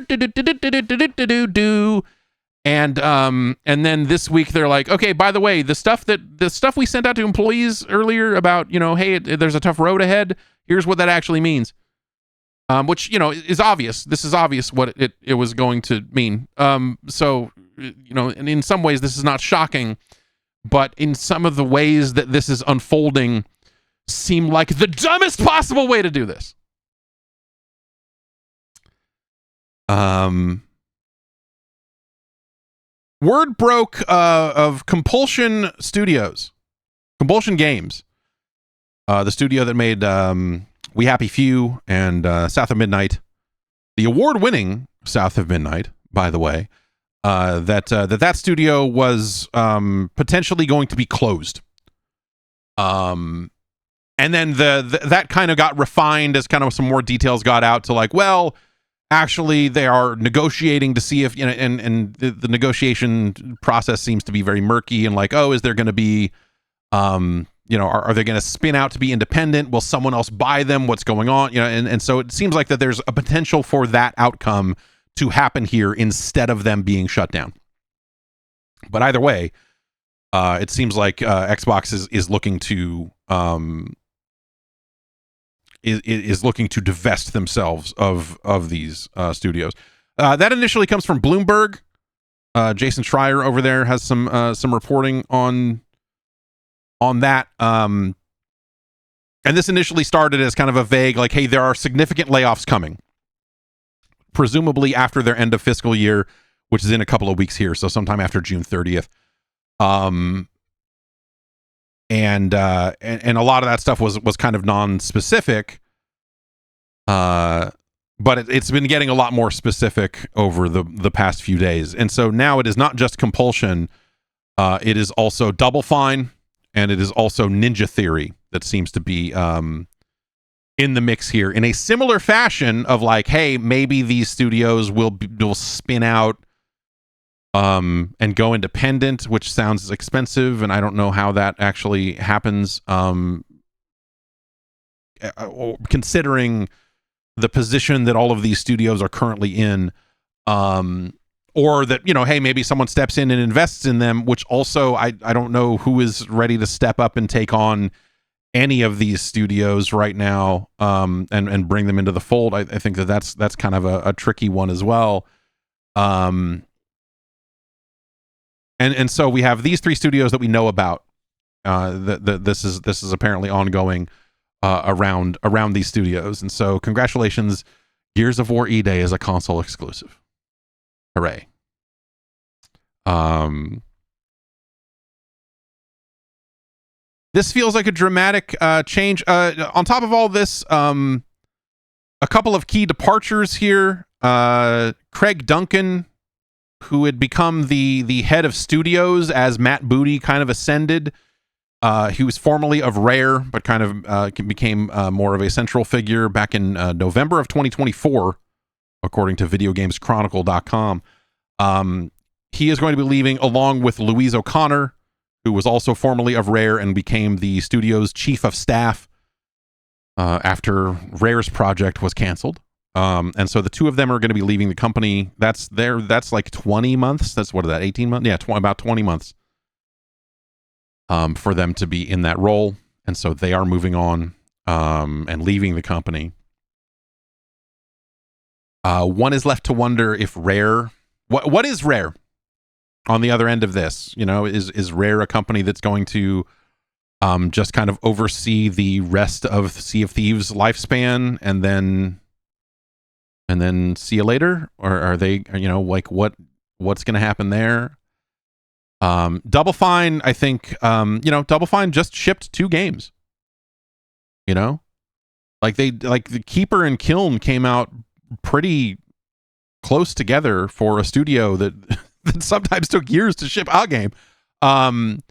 And then this week they're like, okay, by the way, the stuff we sent out to employees earlier about, you know, hey, there's a tough road ahead. Here's what that actually means. Which, you know, is obvious. This is obvious what it was going to mean. So, you know, and in some ways this is not shocking, but in some of the ways that this is unfolding seem like the dumbest possible way to do this. Word broke of Compulsion Games, the studio that made We Happy Few and South of Midnight, the award-winning South of Midnight, by the way, that studio was potentially going to be closed. And then that kind of got refined as kind of some more details got out to like, well, actually they are negotiating to see if, you know, and the negotiation process seems to be very murky and like, oh, is there going to be, you know, are they going to spin out to be independent? Will someone else buy them? What's going on? You know, and so it seems like that there's a potential for that outcome to happen here instead of them being shut down. But either way, it seems like Xbox is looking to is looking to divest themselves of these studios. That initially comes from Bloomberg. Jason Schreier over there has some reporting on that. And this initially started as kind of a vague, like, hey, there are significant layoffs coming, presumably after their end of fiscal year, which is in a couple of weeks here, so sometime after June 30th. And a lot of that stuff was kind of non-specific, but it's been getting a lot more specific over the past few days. And so now it is not just Compulsion, it is also Double Fine, and it is also Ninja Theory that seems to be in the mix here in a similar fashion of like, hey, maybe these studios will spin out and go independent, which sounds expensive, and I don't know how that actually happens, considering the position that all of these studios are currently in, or that, you know, hey, maybe someone steps in and invests in them, which also I don't know who is ready to step up and take on any of these studios right now, and bring them into the fold. I think that's kind of a tricky one as well. And so we have these three studios that we know about. This is apparently ongoing around these studios. And so congratulations, Gears of War E-Day is a console exclusive. Hooray. This feels like a dramatic change. On top of all this, a couple of key departures here. Craig Duncan, who had become the head of studios as Matt Booty kind of ascended. He was formerly of Rare, but kind of became more of a central figure back in November of 2024, according to VideoGamesChronicle.com. He is going to be leaving along with Louise O'Connor, who was also formerly of Rare and became the studio's chief of staff after Rare's project was canceled. And so the two of them are going to be leaving the company. That's like 20 months. That's what is that, 18 months? Yeah, about 20 months for them to be in that role. And so they are moving on and leaving the company. One is left to wonder if Rare, what is Rare on the other end of this? You know, is Rare a company that's going to just kind of oversee the rest of Sea of Thieves' lifespan and then see you later? Or are they, you know, like what's going to happen there? Double Fine, I think, you know, Double Fine just shipped 2 games, you know, like the Keeper and Kiln came out pretty close together for a studio that sometimes took years to ship a game. And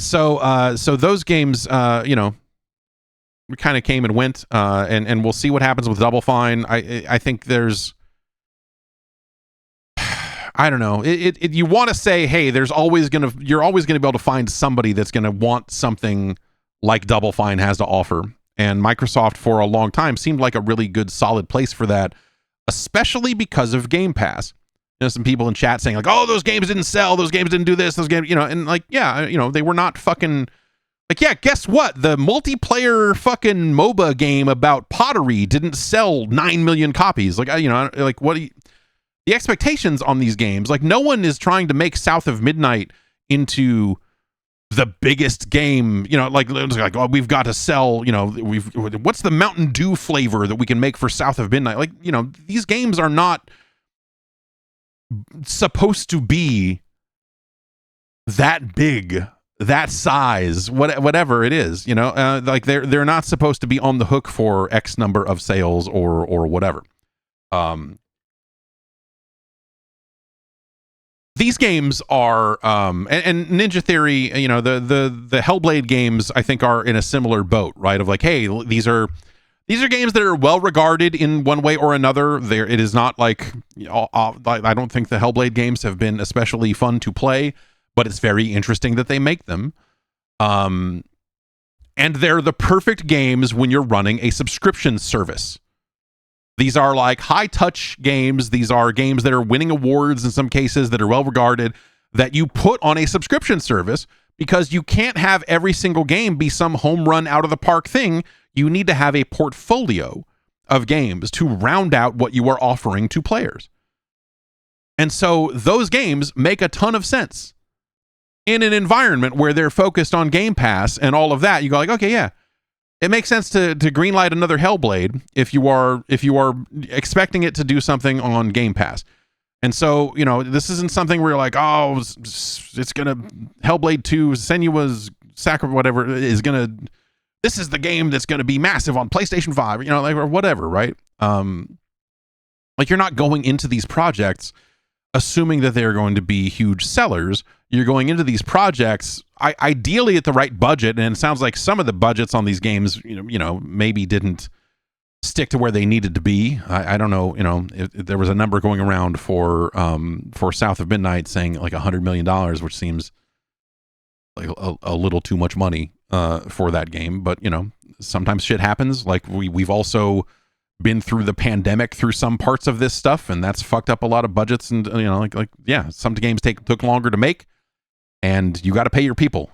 so those games, you know, kind of came and went, and we'll see what happens with Double Fine. I think there's, I don't know. You want to say, hey, you're always gonna be able to find somebody that's gonna want something like Double Fine has to offer. And Microsoft for a long time seemed like a really good, solid place for that, especially because of Game Pass. You know, some people in chat saying like, oh, those games didn't sell, those games didn't do this, those games, you know, and like, yeah, you know, they were not fucking. Like, yeah, guess what? The multiplayer fucking MOBA game about pottery didn't sell 9 million copies. Like, you know, like what? The expectations on these games, like, no one is trying to make South of Midnight into the biggest game. You know, like oh, we've got to sell. You know, what's the Mountain Dew flavor that we can make for South of Midnight? Like, you know, these games are not supposed to be that big, that size, whatever it is, you know, like they're not supposed to be on the hook for X number of sales or these games are and Ninja Theory, you know, the Hellblade games I think are in a similar boat, right? Of like, hey, these are games that are well regarded in one way or another. It is not like, I don't think the Hellblade games have been especially fun to play, but it's very interesting that they make them. And they're the perfect games when you're running a subscription service. These are like high touch games. These are games that are winning awards in some cases, that are well regarded, that you put on a subscription service, because you can't have every single game be some home run out of the park thing. You need to have a portfolio of games to round out what you are offering to players. And so those games make a ton of sense in an environment where they're focused on Game Pass and all of that. You go like, okay, yeah, it makes sense to greenlight another Hellblade if you are expecting it to do something on Game Pass. And so, you know, this isn't something where you're like, oh, it's gonna Hellblade 2, Senua's Sacrifice, whatever is gonna. This is the game that's going to be massive on PlayStation 5, you know, like, or whatever, right? Like, you're not going into these projects assuming that they're going to be huge sellers. You're going into these projects ideally at the right budget, and it sounds like some of the budgets on these games, you know, maybe didn't stick to where they needed to be. I don't know, you know, if there was a number going around for South of Midnight saying like $100 million, which seems like a little too much money for that game. But, you know, sometimes shit happens. Like we've also been through the pandemic through some parts of this stuff, and that's fucked up a lot of budgets. And, you know, like yeah, some games took longer to make, and you got to pay your people.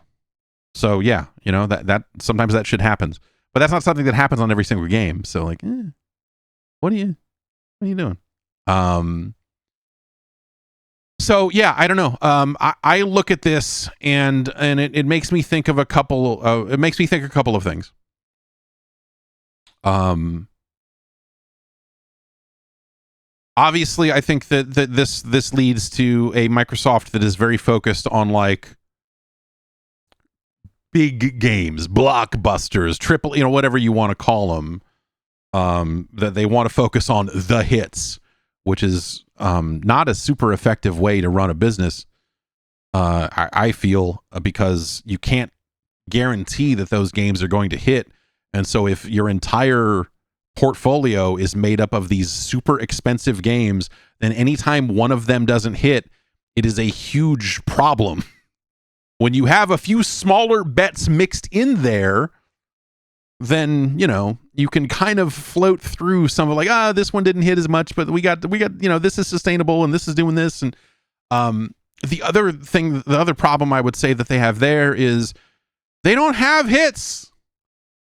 So yeah, you know, that sometimes that shit happens, but that's not something that happens on every single game. So like, what are you doing? So yeah, I don't know. I look at this and it makes me think of a couple of things. Obviously, I think that this leads to a Microsoft that is very focused on like big games, blockbusters, triple, you know, whatever you want to call them. That they want to focus on the hits, which is not a super effective way to run a business. I feel, because you can't guarantee that those games are going to hit, and so if your entire portfolio is made up of these super expensive games, then anytime one of them doesn't hit, it is a huge problem. When you have a few smaller bets mixed in there, then, you know, you can kind of float through some of like, this one didn't hit as much, but we got, you know, this is sustainable and this is doing this. And the other problem I would say that they have there is they don't have hits.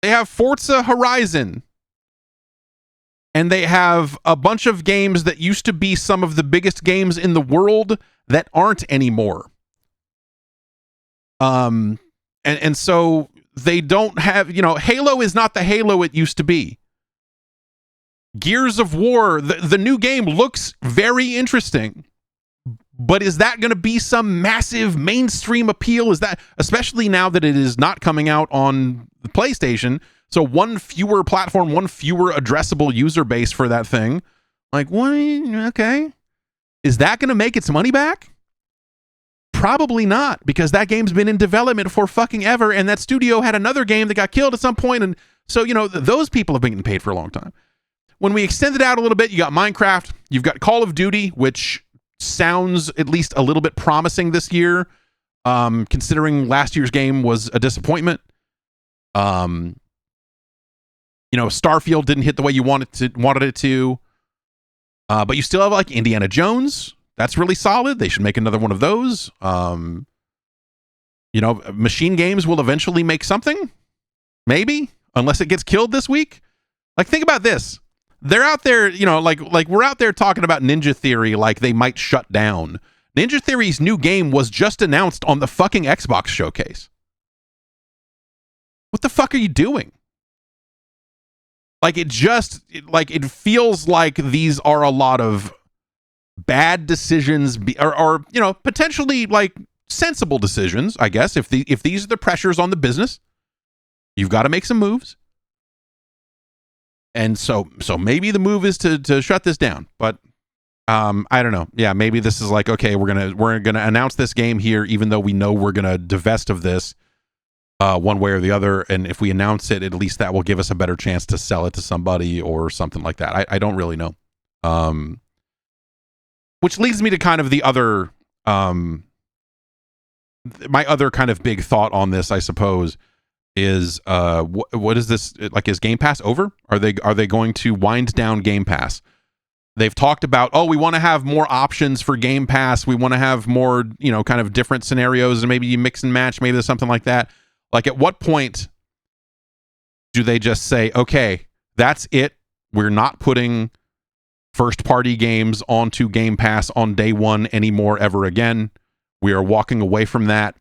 They have Forza Horizon. And they have a bunch of games that used to be some of the biggest games in the world that aren't anymore. And so they don't have, you know, Halo is not the Halo it used to be. Gears of War, the new game looks very interesting, but is that going to be some massive mainstream appeal? Is that, especially now that it is not coming out on the PlayStation, so one fewer platform, one fewer addressable user base for that thing. Like, what? Okay. Is that going to make its money back? Probably not, because that game's been in development for fucking ever, and that studio had another game that got killed at some point, and so, you know, those people have been getting paid for a long time. When we extend it out a little bit, you got Minecraft, you've got Call of Duty, which sounds at least a little bit promising this year, considering last year's game was a disappointment. You know, Starfield didn't hit the way you wanted it to, but you still have like Indiana Jones. That's really solid. They should make another one of those. You know, Machine Games will eventually make something, maybe, unless it gets killed this week. Like, think about this. They're out there, you know, like we're out there talking about Ninja Theory like they might shut down. Ninja Theory's new game was just announced on the fucking Xbox showcase. What the fuck are you doing? Like, it feels like these are a lot of bad decisions, or you know, potentially like sensible decisions, I guess. If these are the pressures on the business, you've got to make some moves. And so maybe the move is to shut this down. But I don't know. Yeah, maybe this is like, okay, we're gonna announce this game here, even though we know we're gonna divest of this one way or the other. And if we announce it, at least that will give us a better chance to sell it to somebody or something like that. I don't really know. Which leads me to kind of the other, my other kind of big thought on this, I suppose, is what is this like? Is Game Pass over? Are they going to wind down Game Pass? They've talked about, we want to have more options for Game Pass. We want to have more, kind of different scenarios, and maybe you mix and match. Maybe there's something like that. Like, at what point do they just say, okay, that's it? We're not putting first-party games onto Game Pass on day one anymore ever again. We are walking away from that.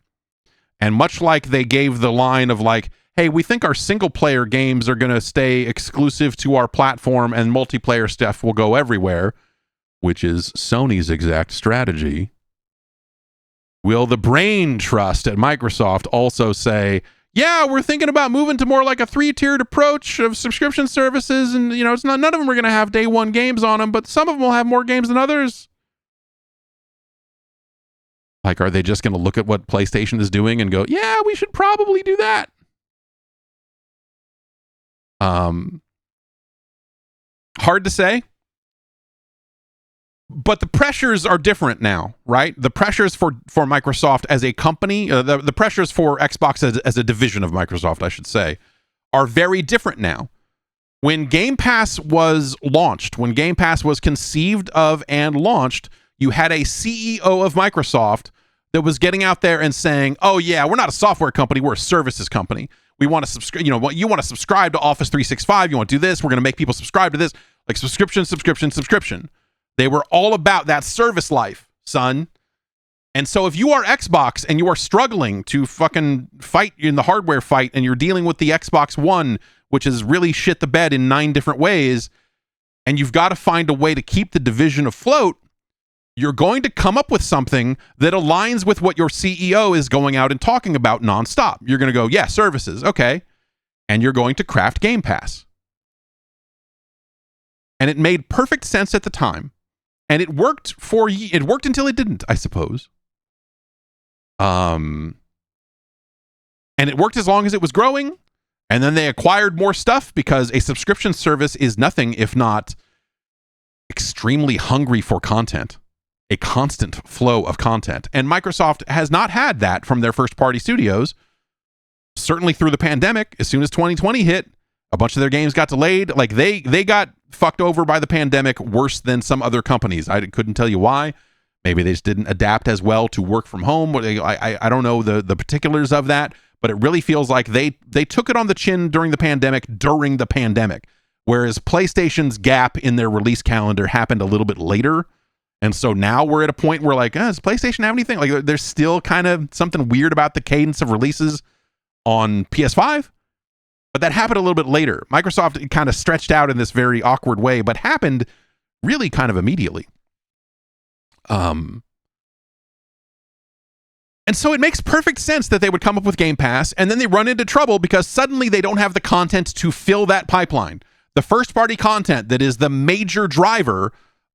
And much like they gave the line of like, hey, we think our single-player games are going to stay exclusive to our platform and multiplayer stuff will go everywhere, which is Sony's exact strategy. Will the brain trust at Microsoft also say, yeah, we're thinking about moving to more like a 3-tiered approach of subscription services, and, it's not, none of them are going to have day one games on them, but some of them will have more games than others? Like, are they just going to look at what PlayStation is doing and go, yeah, we should probably do that? Hard to say, but the pressures are different now, right? The pressures for Microsoft as a company, the pressures for Xbox as a division of Microsoft, I should say, are very different now. When Game Pass was launched, when Game Pass was conceived of and launched, you had a CEO of Microsoft that was getting out there and saying, oh yeah, we're not a software company, we're a services company. We want to subscribe, you want to subscribe to Office 365, you want to do this, we're going to make people subscribe to this, like subscription. They were all about that service life, son. And so if you are Xbox and you are struggling to fucking fight in the hardware fight and you're dealing with the Xbox One, which is really shit the bed in 9 different ways, and you've got to find a way to keep the division afloat, you're going to come up with something that aligns with what your CEO is going out and talking about nonstop. You're going to go, yeah, services, okay. And you're going to craft Game Pass. And it made perfect sense at the time. And it worked until it didn't, I suppose. And it worked as long as it was growing. And then they acquired more stuff because a subscription service is nothing if not extremely hungry for content. A constant flow of content. And Microsoft has not had that from their first-party studios. Certainly through the pandemic, as soon as 2020 hit, a bunch of their games got delayed. Like, they got fucked over by the pandemic worse than some other companies. I couldn't tell you why. Maybe they just didn't adapt as well to work from home. I don't know the particulars of that, but it really feels like they took it on the chin during the pandemic, whereas PlayStation's gap in their release calendar happened a little bit later. And so now we're at a point where, like, does PlayStation have anything? Like, there's still kind of something weird about the cadence of releases on PS5. But that happened a little bit later. Microsoft kind of stretched out in this very awkward way, but happened really kind of immediately. And so it makes perfect sense that they would come up with Game Pass, and then they run into trouble because suddenly they don't have the content to fill that pipeline. The first-party content that is the major driver,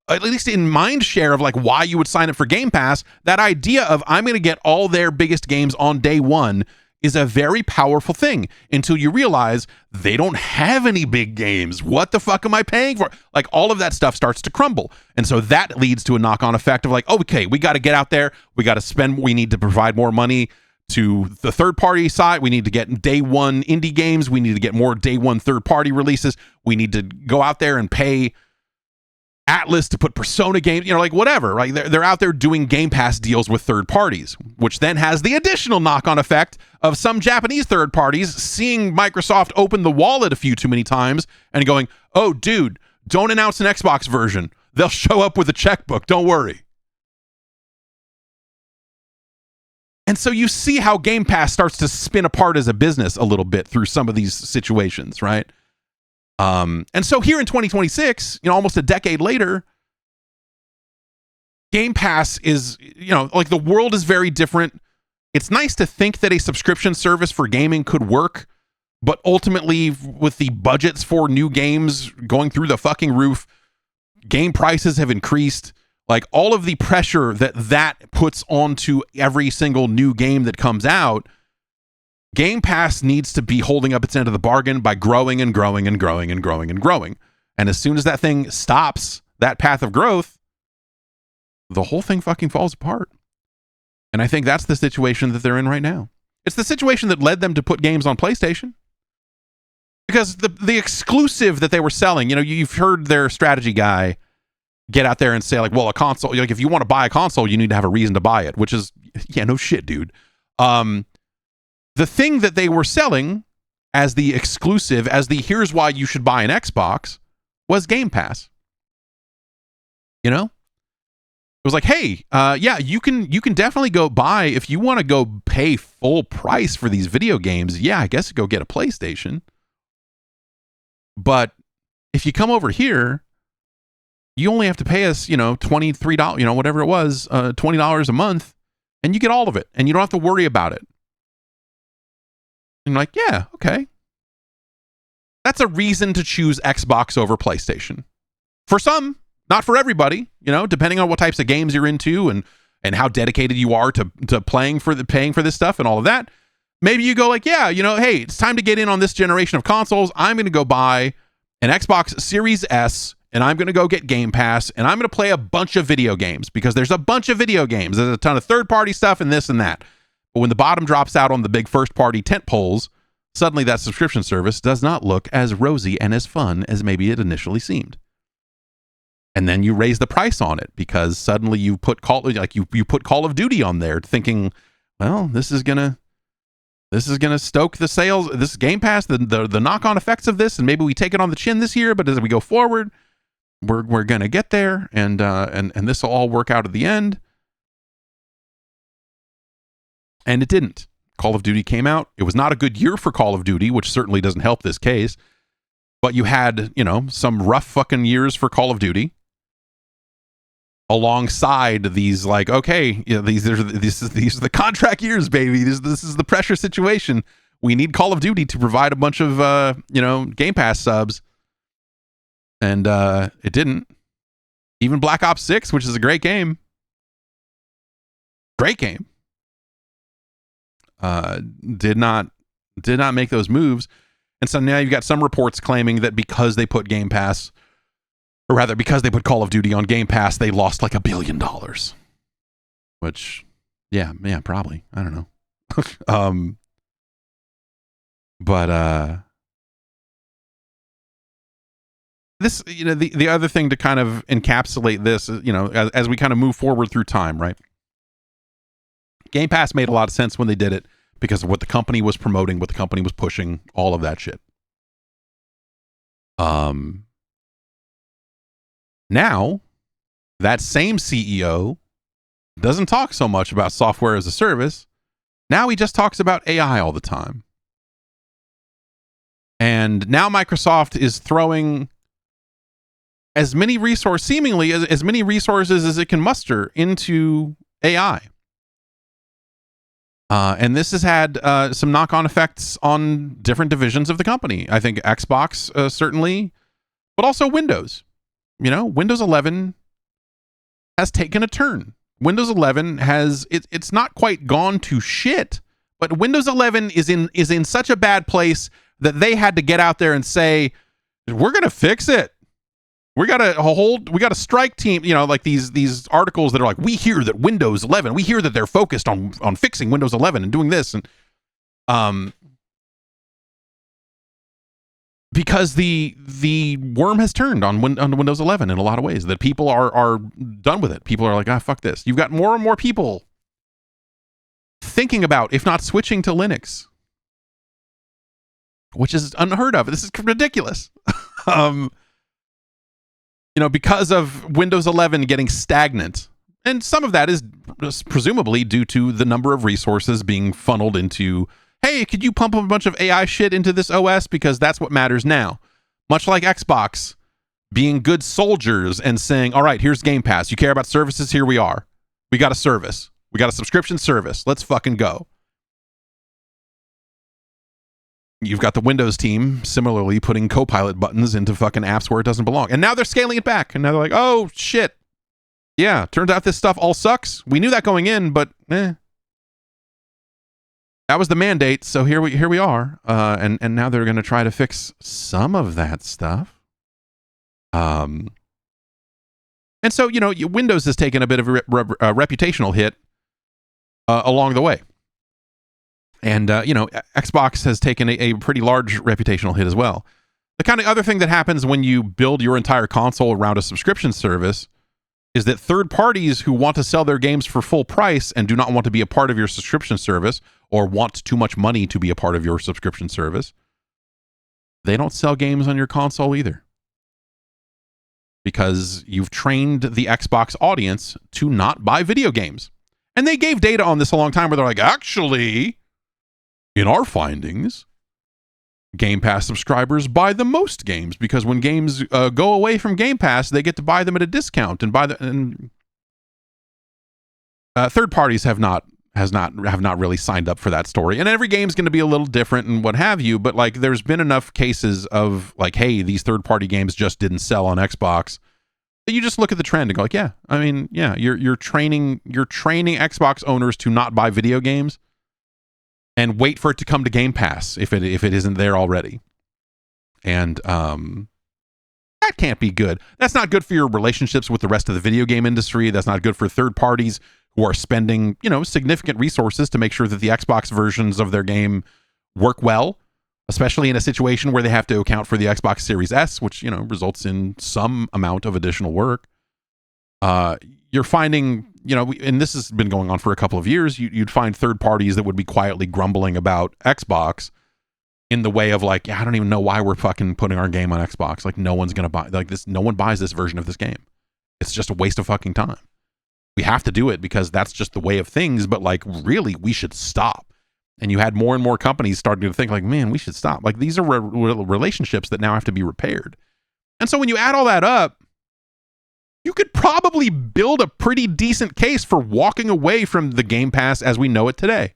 at least in mind share of like why you would sign up for Game Pass, that idea of I'm going to get all their biggest games on day one is a very powerful thing until you realize they don't have any big games. What the fuck am I paying for? Like, all of that stuff starts to crumble. And so that leads to a knock-on effect of like, okay, we got to get out there. We got to spend, we need to provide more money to the third-party side. We need to get day one indie games. We need to get more day one third-party releases. We need to go out there and pay Atlas to put Persona games, like whatever, right? They're out there doing Game Pass deals with third parties, which then has the additional knock-on effect of some Japanese third parties seeing Microsoft open the wallet a few too many times and going, oh, dude, don't announce an Xbox version. They'll show up with a checkbook. Don't worry. And so you see how Game Pass starts to spin apart as a business a little bit through some of these situations, right? And so here in 2026, almost a decade later, Game Pass is, like, the world is very different. It's nice to think that a subscription service for gaming could work, but ultimately, with the budgets for new games going through the fucking roof, game prices have increased. Like all of the pressure that puts onto every single new game that comes out, Game Pass needs to be holding up its end of the bargain by growing and growing and growing and growing and growing. And as soon as that thing stops that path of growth, the whole thing fucking falls apart. And I think that's the situation that they're in right now. It's the situation that led them to put games on PlayStation. Because the exclusive that they were selling, you know, you've heard their strategy guy get out there and say like, well, a console, like if you want to buy a console, you need to have a reason to buy it, which is, yeah, no shit, dude. The thing that they were selling as the exclusive, as the here's why you should buy an Xbox, was Game Pass. You know? It was like, hey, yeah, you can definitely go buy, if you want to go pay full price for these video games, yeah, I guess go get a PlayStation. But if you come over here, you only have to pay us, you know, $23, you know, whatever it was, $20 a month, and you get all of it, and you don't have to worry about it. And I'm like, yeah, okay. That's a reason to choose Xbox over PlayStation. For some, not for everybody, you know, depending on what types of games you're into and how dedicated you are to paying for this stuff and all of that. Maybe you go like, yeah, you know, hey, it's time to get in on this generation of consoles. I'm going to go buy an Xbox Series S, and I'm going to go get Game Pass, and I'm going to play a bunch of video games because there's a bunch of video games. There's a ton of third-party stuff and this and that. But when the bottom drops out on the big first-party tent poles, suddenly that subscription service does not look as rosy and as fun as maybe it initially seemed. And then you raise the price on it because suddenly you put Call of Duty on there thinking, well, this is gonna stoke the sales, this Game Pass, the knock-on effects of this, and maybe we take it on the chin this year, but as we go forward, we're gonna get there, and this will all work out at the end. And it didn't. Call of Duty came out. It was not a good year for Call of Duty, which certainly doesn't help this case. But you had, you know, some rough fucking years for Call of Duty. Alongside these, like, okay, you know, these are the contract years, baby. This is the pressure situation. We need Call of Duty to provide a bunch of Game Pass subs, and it didn't. Even Black Ops 6, which is a great game, did not make those moves. And so now you've got some reports claiming that because they put Game Pass, or rather because they put Call of Duty on Game Pass, they lost like $1 billion. Which, yeah, probably. I don't know. But this, you know, the other thing to kind of encapsulate this, you know, as we kind of move forward through time, right? Game Pass made a lot of sense when they did it because of what the company was promoting, what the company was pushing, all of that shit. Now, that same CEO doesn't talk so much about software as a service. Now he just talks about AI all the time. And now Microsoft is throwing as many resources, seemingly as many resources as it can muster into AI. And this has had some knock-on effects on different divisions of the company. I think Xbox, certainly, but also Windows. You know, Windows 11 has taken a turn. Windows 11 has, it's not quite gone to shit, but Windows 11 is in such a bad place that they had to get out there and say, we're going to fix it. We got a strike team, you know, like these articles that are like, we hear that Windows 11, we hear that they're focused on fixing Windows 11 and doing this. And because the worm has turned on Windows 11 in a lot of ways, that people are done with it. People are like, fuck this. You've got more and more people thinking about, if not switching to Linux, which is unheard of. This is ridiculous. You know, because of Windows 11 getting stagnant. And some of that is presumably due to the number of resources being funneled into, hey, could you pump a bunch of AI shit into this OS? Because that's what matters now. Much like Xbox being good soldiers and saying, all right, here's Game Pass. You care about services? Here we are. We got a service. We got a subscription service. Let's fucking go. You've got the Windows team similarly putting Copilot buttons into fucking apps where it doesn't belong. And now they're scaling it back. And now they're like, oh, shit. Yeah, turns out this stuff all sucks. We knew that going in, but that was the mandate. So here we are, and now they're going to try to fix some of that stuff. And so Windows has taken a bit of a reputational hit along the way, and Xbox has taken a pretty large reputational hit as well. The kind of other thing that happens when you build your entire console around a subscription service is that third parties who want to sell their games for full price and do not want to be a part of your subscription service or want too much money to be a part of your subscription service, they don't sell games on your console either. Because you've trained the Xbox audience to not buy video games. And they gave data on this a long time where they're like, actually, in our findings, Game Pass subscribers buy the most games because when games go away from Game Pass, they get to buy them at a discount. And third parties have not really signed up for that story. And every game's going to be a little different and what have you. But like, there's been enough cases of like, hey, these third party games just didn't sell on Xbox. That you just look at the trend and go like, yeah, I mean, yeah, you're training Xbox owners to not buy video games. And wait for it to come to Game Pass if it isn't there already. And that can't be good. That's not good for your relationships with the rest of the video game industry. That's not good for third parties who are spending, significant resources to make sure that the Xbox versions of their game work well, especially in a situation where they have to account for the Xbox Series S, which, results in some amount of additional work. You're finding, and this has been going on for a couple of years, you'd find third parties that would be quietly grumbling about Xbox in the way of like, I don't even know why we're fucking putting our game on Xbox. Like, no one's going to buy like this. No one buys this version of this game. It's just a waste of fucking time. We have to do it because that's just the way of things. But like, really, we should stop. And you had more and more companies starting to think like, man, we should stop. Like, these are relationships that now have to be repaired. And so when you add all that up, you could probably build a pretty decent case for walking away from the Game Pass as we know it today.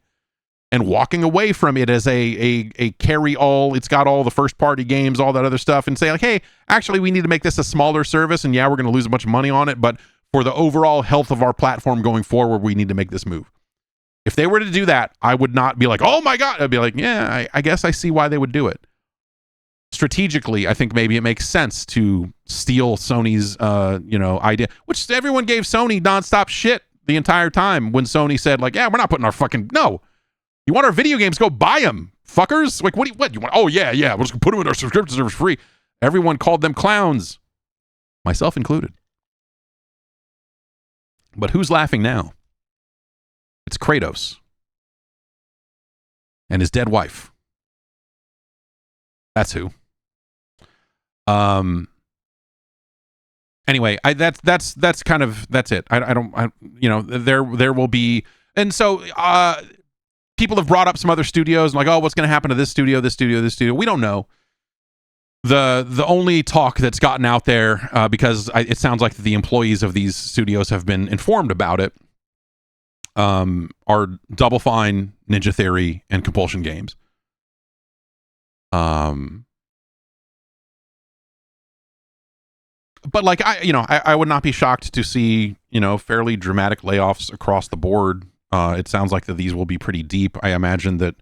And walking away from it as a carry-all, it's got all the first-party games, all that other stuff, and say, like, hey, actually, we need to make this a smaller service, and yeah, we're going to lose a bunch of money on it, but for the overall health of our platform going forward, we need to make this move. If they were to do that, I would not be like, oh my God. I'd be like, yeah, I guess I see why they would do it. Strategically, I think maybe it makes sense to steal Sony's, idea, which everyone gave Sony nonstop shit the entire time when Sony said, like, yeah, we're not putting our fucking, no. You want our video games, go buy them, fuckers. Like, what you want? Oh, yeah, we'll just put them in our subscription service free. Everyone called them clowns, myself included. But who's laughing now? It's Kratos and his dead wife. That's who. Anyway, that's kind of, that's it. There will be, and so people have brought up some other studios and like, oh, what's going to happen to this studio? We don't know. The only talk that's gotten out there, because it sounds like the employees of these studios have been informed about it, are Double Fine, Ninja Theory, and Compulsion Games. But like, I would not be shocked to see, fairly dramatic layoffs across the board. It sounds like that these will be pretty deep. I imagine that,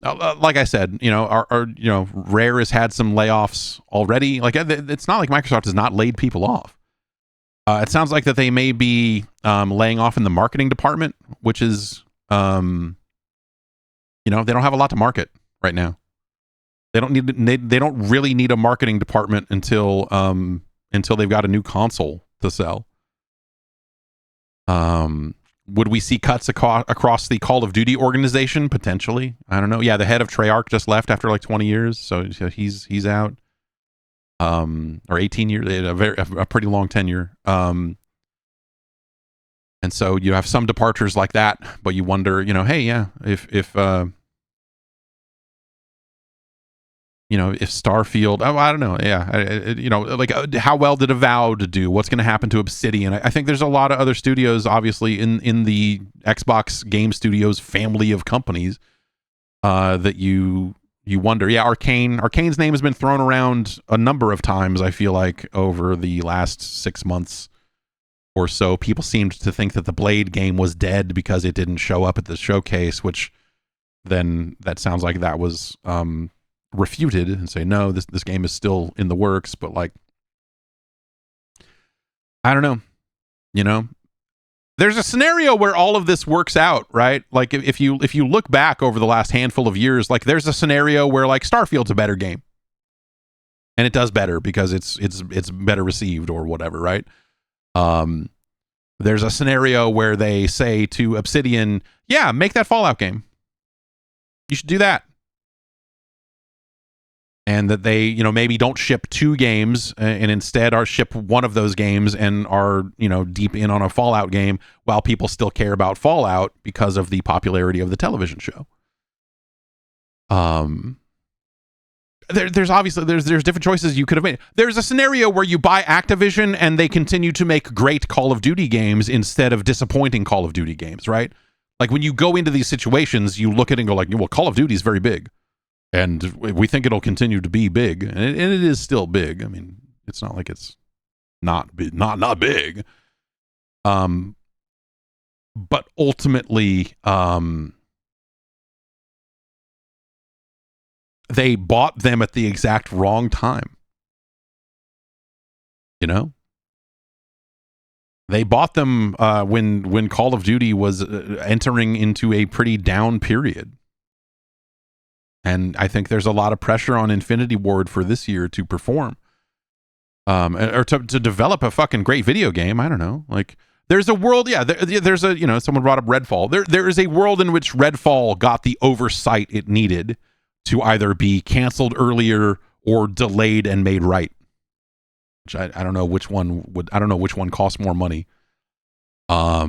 like I said, Rare has had some layoffs already. Like, it's not like Microsoft has not laid people off. It sounds like that they may be laying off in the marketing department, which is, they don't have a lot to market right now. They don't really need a marketing department until they've got a new console to sell. Would we see cuts across the Call of Duty organization? Potentially. I don't know. Yeah, the head of Treyarch just left after like 20 years, so he's out. Or 18 years, a pretty long tenure. And so you have some departures like that, but you wonder, hey, yeah, if Starfield, I don't know. Yeah. How well did Avowed do? What's going to happen to Obsidian? I think there's a lot of other studios, obviously, in the Xbox Game Studios family of companies that you wonder. Yeah, Arcane's name has been thrown around a number of times, I feel like, over the last 6 months. or so. People seemed to think that the Blade game was dead because it didn't show up at the showcase, which then that sounds like that was refuted, and say, no, this game is still in the works. But like, I don't know, you know, there's a scenario where all of this works out, right? Like if you look back over the last handful of years, like there's a scenario where like Starfield's a better game, and it does better because it's better received or whatever, right? There's a scenario where they say to Obsidian, yeah, make that Fallout game. You should do that. And that they, you know, maybe don't ship 2 games and instead are ship one of those games and are, you know, deep in on a Fallout game while people still care about Fallout because of the popularity of the television show. There's obviously there's different choices you could have made. There's a scenario where you buy Activision and they continue to make great Call of Duty games instead of disappointing Call of Duty games, right? Like when you go into these situations, you look at it and go like, well, Call of Duty is very big. And we think it'll continue to be big, and it is still big. I mean, it's not like it's not big. But ultimately, they bought them at the exact wrong time. You know, they bought them when Call of Duty was entering into a pretty down period. And I think there's a lot of pressure on Infinity Ward for this year to perform, or to develop a fucking great video game. I don't know. Like, there's a world, there's a, you know, someone brought up Redfall. There is a world in which Redfall got the oversight it needed to either be canceled earlier or delayed and made right. Which I don't know which one would. I don't know which one costs more money. Yeah,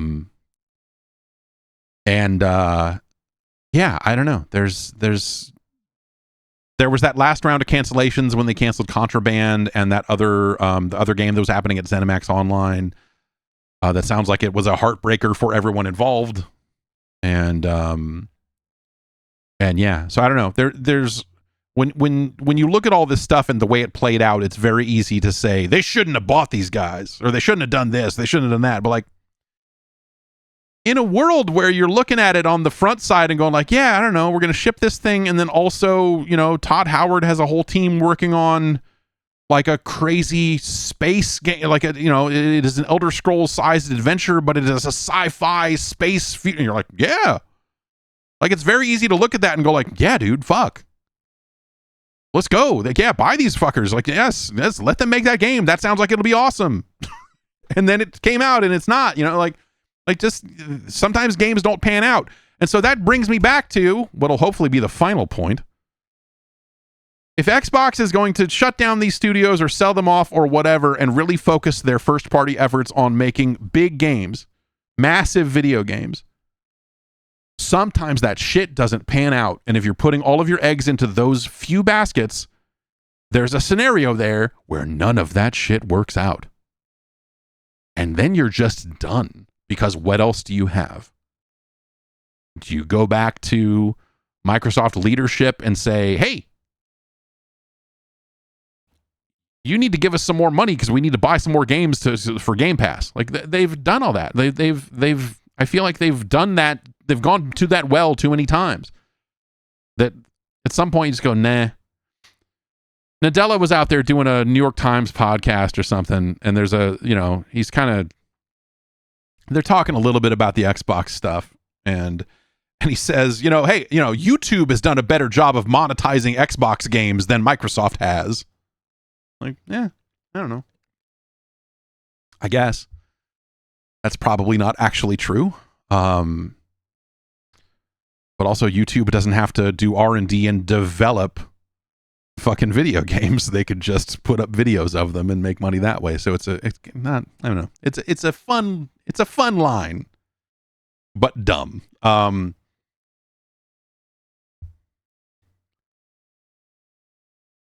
I don't know. There was that last round of cancellations when they canceled Contraband and that other the other game that was happening at ZeniMax Online. That sounds like it was a heartbreaker for everyone involved. And yeah, so I don't know. There's when you look at all this stuff and the way it played out, it's very easy to say they shouldn't have bought these guys, or they shouldn't have done this, they shouldn't have done that. But like, in a world where you're looking at it on the front side and going like, yeah, I don't know, we're going to ship this thing. And then also, you know, Todd Howard has a whole team working on like a crazy space game, like a, you know, it is an Elder Scrolls sized adventure, but it is a sci-fi space. And you're like, yeah, like, it's very easy to look at that and go like, yeah, dude, fuck. Let's go. Like, yeah, buy these fuckers. Like, yes, let them make that game. That sounds like it'll be awesome. And then it came out and it's not, you know, like just sometimes games don't pan out. And so that brings me back to what'll hopefully be the final point. If Xbox is going to shut down these studios or sell them off or whatever and really focus their first party efforts on making big games, massive video games, sometimes that shit doesn't pan out. And if you're putting all of your eggs into those few baskets, there's a scenario there where none of that shit works out. And then you're just done. Because what else do you have? Do you go back to Microsoft leadership and say, hey, you need to give us some more money because we need to buy some more games for Game Pass? Like, they've done all that. They've I feel like they've done that. They've gone to that well too many times that at some point you just go, nah. Nadella was out there doing a New York Times podcast or something, and there's a, you know, he's kind of, they're talking a little bit about the Xbox stuff, and he says, you know, hey, you know, YouTube has done a better job of monetizing Xbox games than Microsoft has. Like, yeah, I don't know. I guess that's probably not actually true. But also YouTube doesn't have to do R&D and develop fucking video games. They could just put up videos of them and make money that way. So it's not, I don't know. It's a fun line, but dumb. And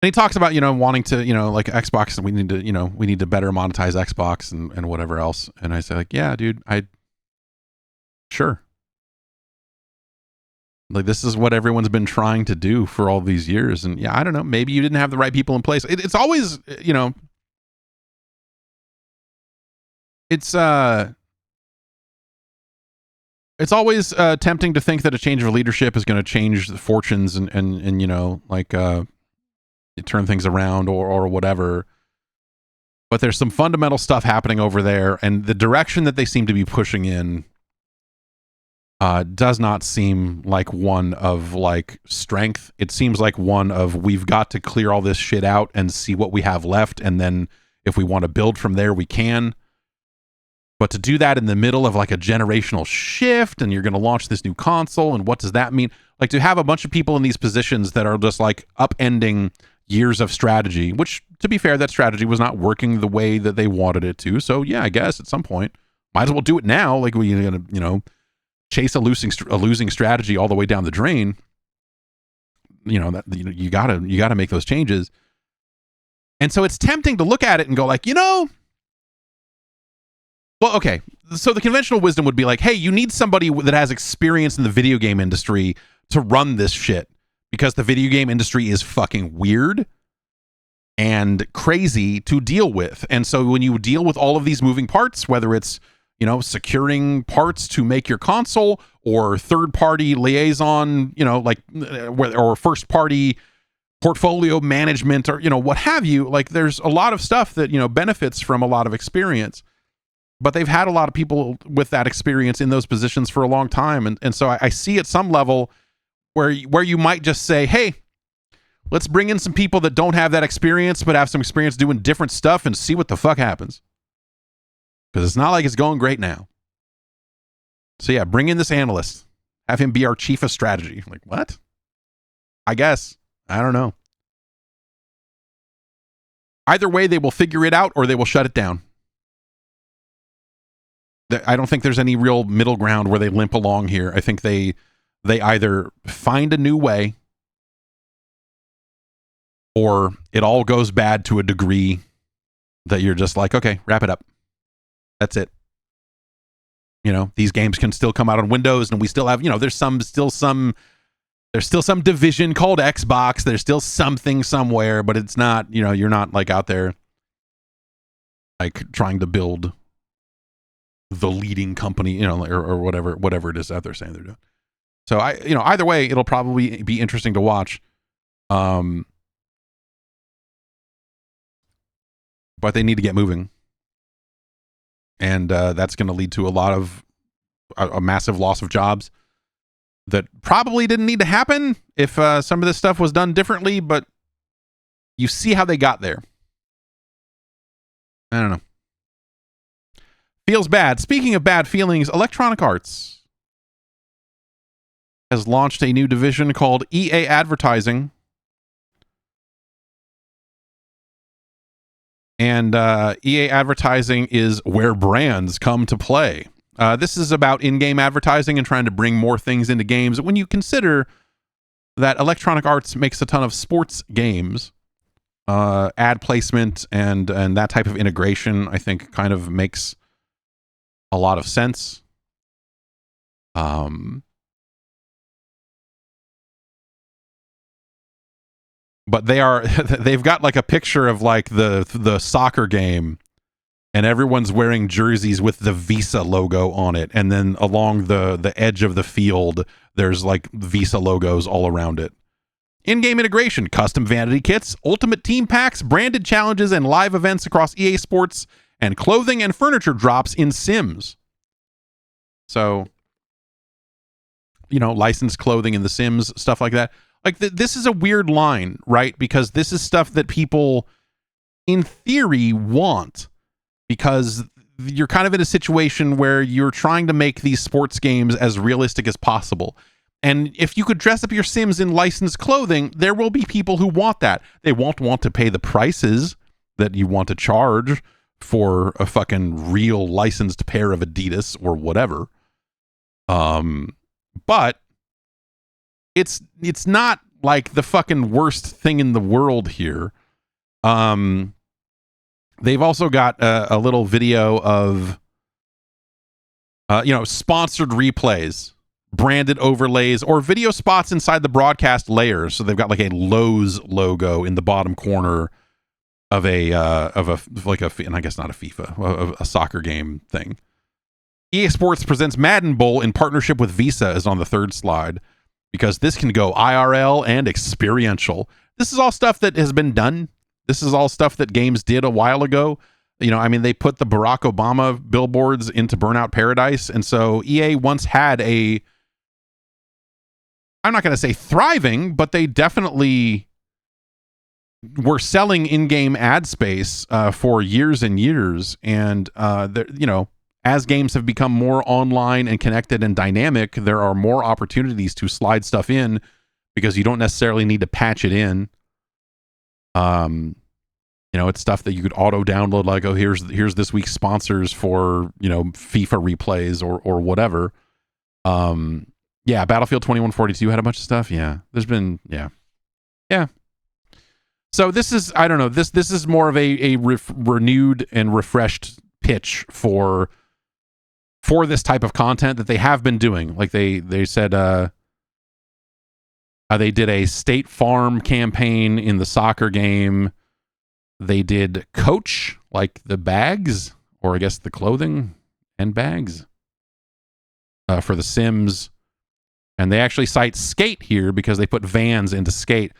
he talks about, you know, wanting to, you know, like Xbox, and we need to better monetize Xbox and whatever else. And I say like, yeah, dude, sure. Like, this is what everyone's been trying to do for all these years. And yeah, I don't know, maybe you didn't have the right people in place. It's always, you know, it's always tempting to think that a change of leadership is going to change the fortunes and you know, like turn things around or whatever. But there's some fundamental stuff happening over there, and the direction that they seem to be pushing in does not seem like one of like strength. It seems like one of, we've got to clear all this shit out and see what we have left, and then if we want to build from there, we can. But to do that in the middle of like a generational shift, and you're going to launch this new console, and what does that mean? Like, to have a bunch of people in these positions that are just like upending years of strategy, which, to be fair, that strategy was not working the way that they wanted it to. So yeah, I guess at some point, might as well do it now. Like, we're going to, you know, chase a losing strategy all the way down the drain. You know, that you gotta make those changes. And so it's tempting to look at it and go like, you know, well, okay, so the conventional wisdom would be like, hey, you need somebody that has experience in the video game industry to run this shit, because the video game industry is fucking weird and crazy to deal with. And so when you deal with all of these moving parts, whether it's, you know, securing parts to make your console, or third-party liaison, you know, like, or first-party portfolio management, or, you know, what have you, like, there's a lot of stuff that, you know, benefits from a lot of experience. But they've had a lot of people with that experience in those positions for a long time. And so I see at some level where you might just say, hey, let's bring in some people that don't have that experience, but have some experience doing different stuff, and see what the fuck happens. Because it's not like it's going great now. So yeah, bring in this analyst. Have him be our chief of strategy. I'm like, what? I guess. I don't know. Either way, they will figure it out, or they will shut it down. I don't think there's any real middle ground where they limp along here. I think they either find a new way, or it all goes bad to a degree that you're just like, okay, wrap it up. That's it. You know, these games can still come out on Windows, and we still have, you know, there's still some division called Xbox. There's still something somewhere, but it's not, you know, you're not like out there like trying to build the leading company, you know, or whatever it is that they're saying they're doing. So you know, either way, it'll probably be interesting to watch. But they need to get moving. And that's going to lead to a massive loss of jobs that probably didn't need to happen if some of this stuff was done differently, but you see how they got there. I don't know. Feels bad. Speaking of bad feelings, Electronic Arts has launched a new division called EA Advertising. And EA Advertising is where brands come to play. This is about in-game advertising and trying to bring more things into games. When you consider that Electronic Arts makes a ton of sports games, ad placement and that type of integration, I think, kind of makes a lot of sense. But they've got like a picture of like the soccer game, and everyone's wearing jerseys with the Visa logo on it, and then along the edge of the field there's like Visa logos all around it. In-game integration, custom vanity kits, ultimate team packs, branded challenges, and live events across EA Sports, and clothing and furniture drops in Sims. So, you know, licensed clothing in the Sims, stuff like that. Like, this is a weird line, right? Because this is stuff that people, in theory, want. Because you're kind of in a situation where you're trying to make these sports games as realistic as possible. And if you could dress up your Sims in licensed clothing, there will be people who want that. They won't want to pay the prices that you want to charge for a fucking real licensed pair of Adidas or whatever. But it's not like the fucking worst thing in the world here. They've also got a little video of sponsored replays, branded overlays, or video spots inside the broadcast layers. So they've got like a Lowe's logo in the bottom corner and I guess not a FIFA, a soccer game thing. EA Sports presents Madden Bowl in partnership with Visa is on the third slide, because this can go IRL and experiential. This is all stuff that has been done. This is all stuff that games did a while ago. You know, I mean, they put the Barack Obama billboards into Burnout Paradise. And so EA once had I'm not going to say thriving, but they definitely were selling in-game ad space for years and years. And, you know, as games have become more online and connected and dynamic, there are more opportunities to slide stuff in because you don't necessarily need to patch it in. You know, it's stuff that you could auto download, like, oh, here's this week's sponsors for, you know, FIFA replays or whatever. Yeah, Battlefield 2142 had a bunch of stuff. Yeah, there's been, yeah. So this is, I don't know, this is more of a renewed and refreshed pitch for this type of content that they have been doing. Like they said, they did a State Farm campaign in the soccer game. They did Coach, like the bags, or I guess the clothing and bags for The Sims. And they actually cite Skate here because they put Vans into Skate.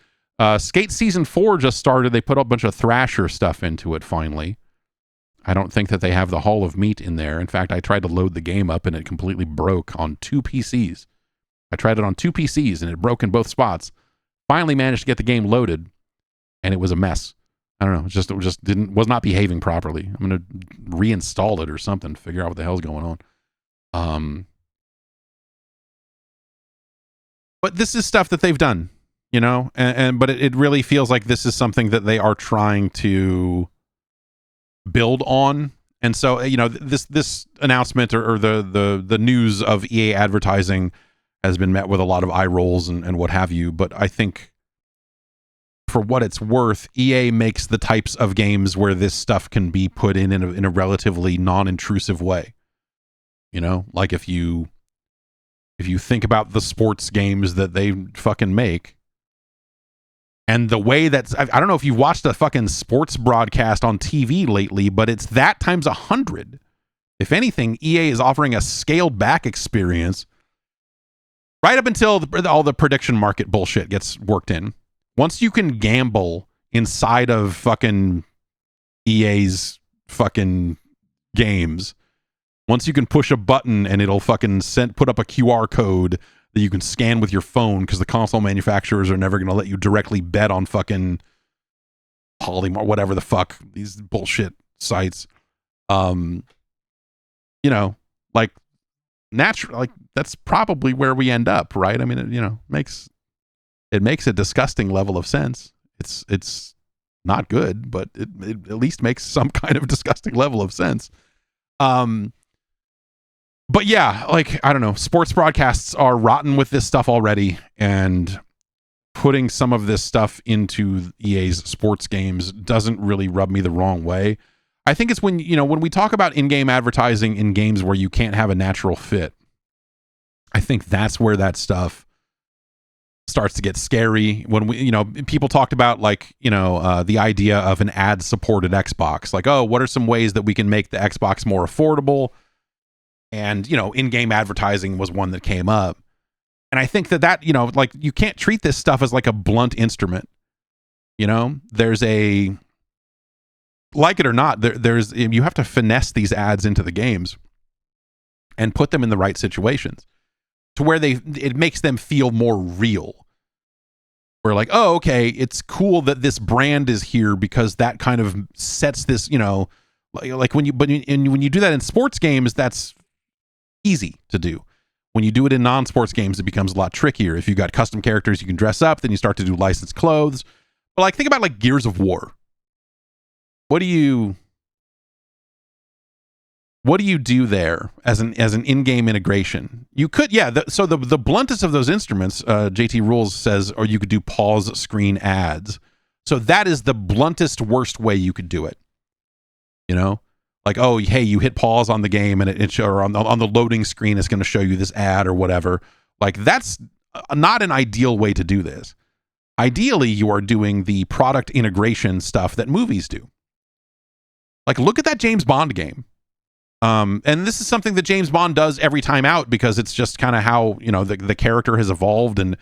Skate Season 4 just started. They put a bunch of Thrasher stuff into it finally. I don't think that they have the Hall of Meat in there. In fact, I tried to load the game up and it completely broke on 2 PCs. I tried it on 2 PCs and it broke in both spots. Finally managed to get the game loaded and it was a mess. I don't know. It just was not behaving properly. I'm going to reinstall it or something, figure out what the hell's going on. But this is stuff that they've done, you know, but it really feels like this is something that they are trying to build on. And so, you know, this announcement or the news of EA advertising has been met with a lot of eye rolls and what have you. But I think for what it's worth, EA makes the types of games where this stuff can be put in a relatively non-intrusive way. You know, like if you think about the sports games that they fucking make, and the way that's, I don't know if you've watched a fucking sports broadcast on TV lately, but it's that times 100. If anything, EA is offering a scaled back experience right up until all the prediction market bullshit gets worked in. Once you can gamble inside of fucking EA's fucking games, once you can push a button and it'll fucking put up a QR code that you can scan with your phone, because the console manufacturers are never going to let you directly bet on fucking Polymar, whatever the fuck, these bullshit sites. You know, like natural, like that's probably where we end up, right? I mean, it, you know, makes a disgusting level of sense. It's not good, but it at least makes some kind of disgusting level of sense. But yeah, like, I don't know, sports broadcasts are rotten with this stuff already, and putting some of this stuff into EA's sports games doesn't really rub me the wrong way. I think it's when we talk about in-game advertising in games where you can't have a natural fit, I think that's where that stuff starts to get scary. When people talked about, like, the idea of an ad-supported Xbox, like, oh, what are some ways that we can make the Xbox more affordable? And, in-game advertising was one that came up. And I think that, like, you can't treat this stuff as like a blunt instrument. There's a, like it or not, you have to finesse these ads into the games and put them in the right situations to where it makes them feel more real. Where, like, oh, okay, it's cool that this brand is here because that kind of sets this, like when you do that in sports games, that's easy to do. When you do it in non-sports games, it becomes a lot trickier. If you got custom characters you can dress up, then you start to do licensed clothes. But, like, think about, like, Gears of War. What do you do there as an in-game integration? You could, so the bluntest of those instruments, JT Rules says, or you could do pause screen ads. So that is the bluntest, worst way you could do it. Like, oh, hey, you hit pause on the game and or on the loading screen, it's going to show you this ad or whatever. Like, that's not an ideal way to do this. Ideally, you are doing the product integration stuff that movies do. Like, look at that James Bond game. And this is something that James Bond does every time out because it's just kind of how, you know, the character has evolved and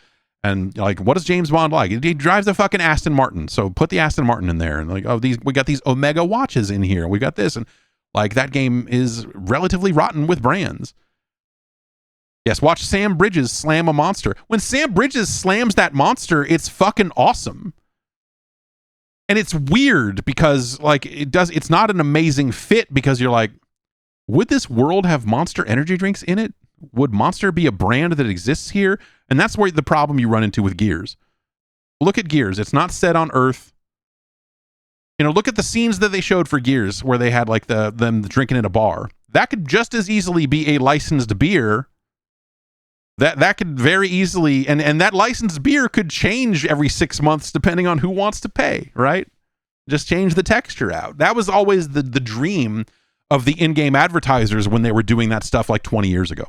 like, what is James Bond like? He drives a fucking Aston Martin. So put the Aston Martin in there. And like, oh, we got these Omega watches in here. We got this. And like, that game is relatively rotten with brands. Yes, watch Sam Bridges slam a monster. When Sam Bridges slams that monster, it's fucking awesome. And it's weird because like it's not an amazing fit because you're like, would this world have Monster energy drinks in it? Would Monster be a brand that exists here? And that's where the problem you run into with Gears. Look at Gears. It's not set on Earth. You know, look at the scenes that they showed for Gears where they had like them drinking in a bar. That could just as easily be a licensed beer. That could very easily, and that licensed beer could change every 6 months depending on who wants to pay, right? Just change the texture out. That was always the dream of the in-game advertisers when they were doing that stuff like 20 years ago.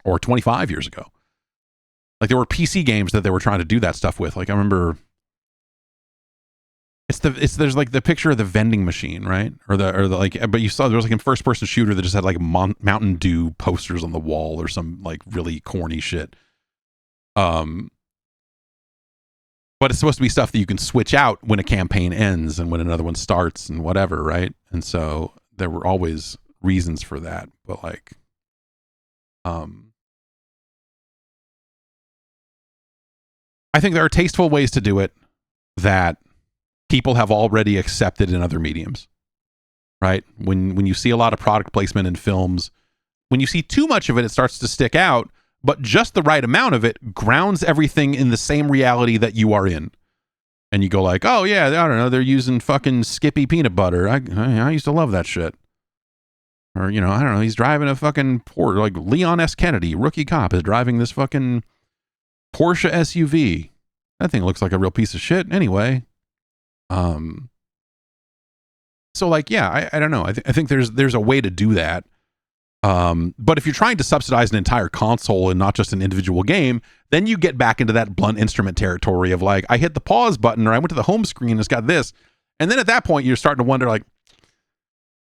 Or 25 years ago. Like there were PC games that they were trying to do that stuff with. Like I remember there's like the picture of the vending machine, right? Or the like, but you saw there was like a first person shooter that just had like Mountain Dew posters on the wall or some like really corny shit. But it's supposed to be stuff that you can switch out when a campaign ends and when another one starts and whatever, right? And so there were always reasons for that, but like, I think there are tasteful ways to do it that people have already accepted in other mediums, right? When you see a lot of product placement in films, when you see too much of it, it starts to stick out, but just the right amount of it grounds everything in the same reality that you are in. And you go like, oh yeah, I don't know, they're using fucking Skippy peanut butter. I used to love that shit. Or, you know, I don't know, he's driving a fucking Porsche, like Leon S. Kennedy, rookie cop, is driving this fucking Porsche SUV. That thing looks like a real piece of shit anyway. So like, yeah, I don't know. I think there's a way to do that. But if you're trying to subsidize an entire console and not just an individual game, then you get back into that blunt instrument territory of like, I hit the pause button or I went to the home screen and it's got this. And then at that point, you're starting to wonder like,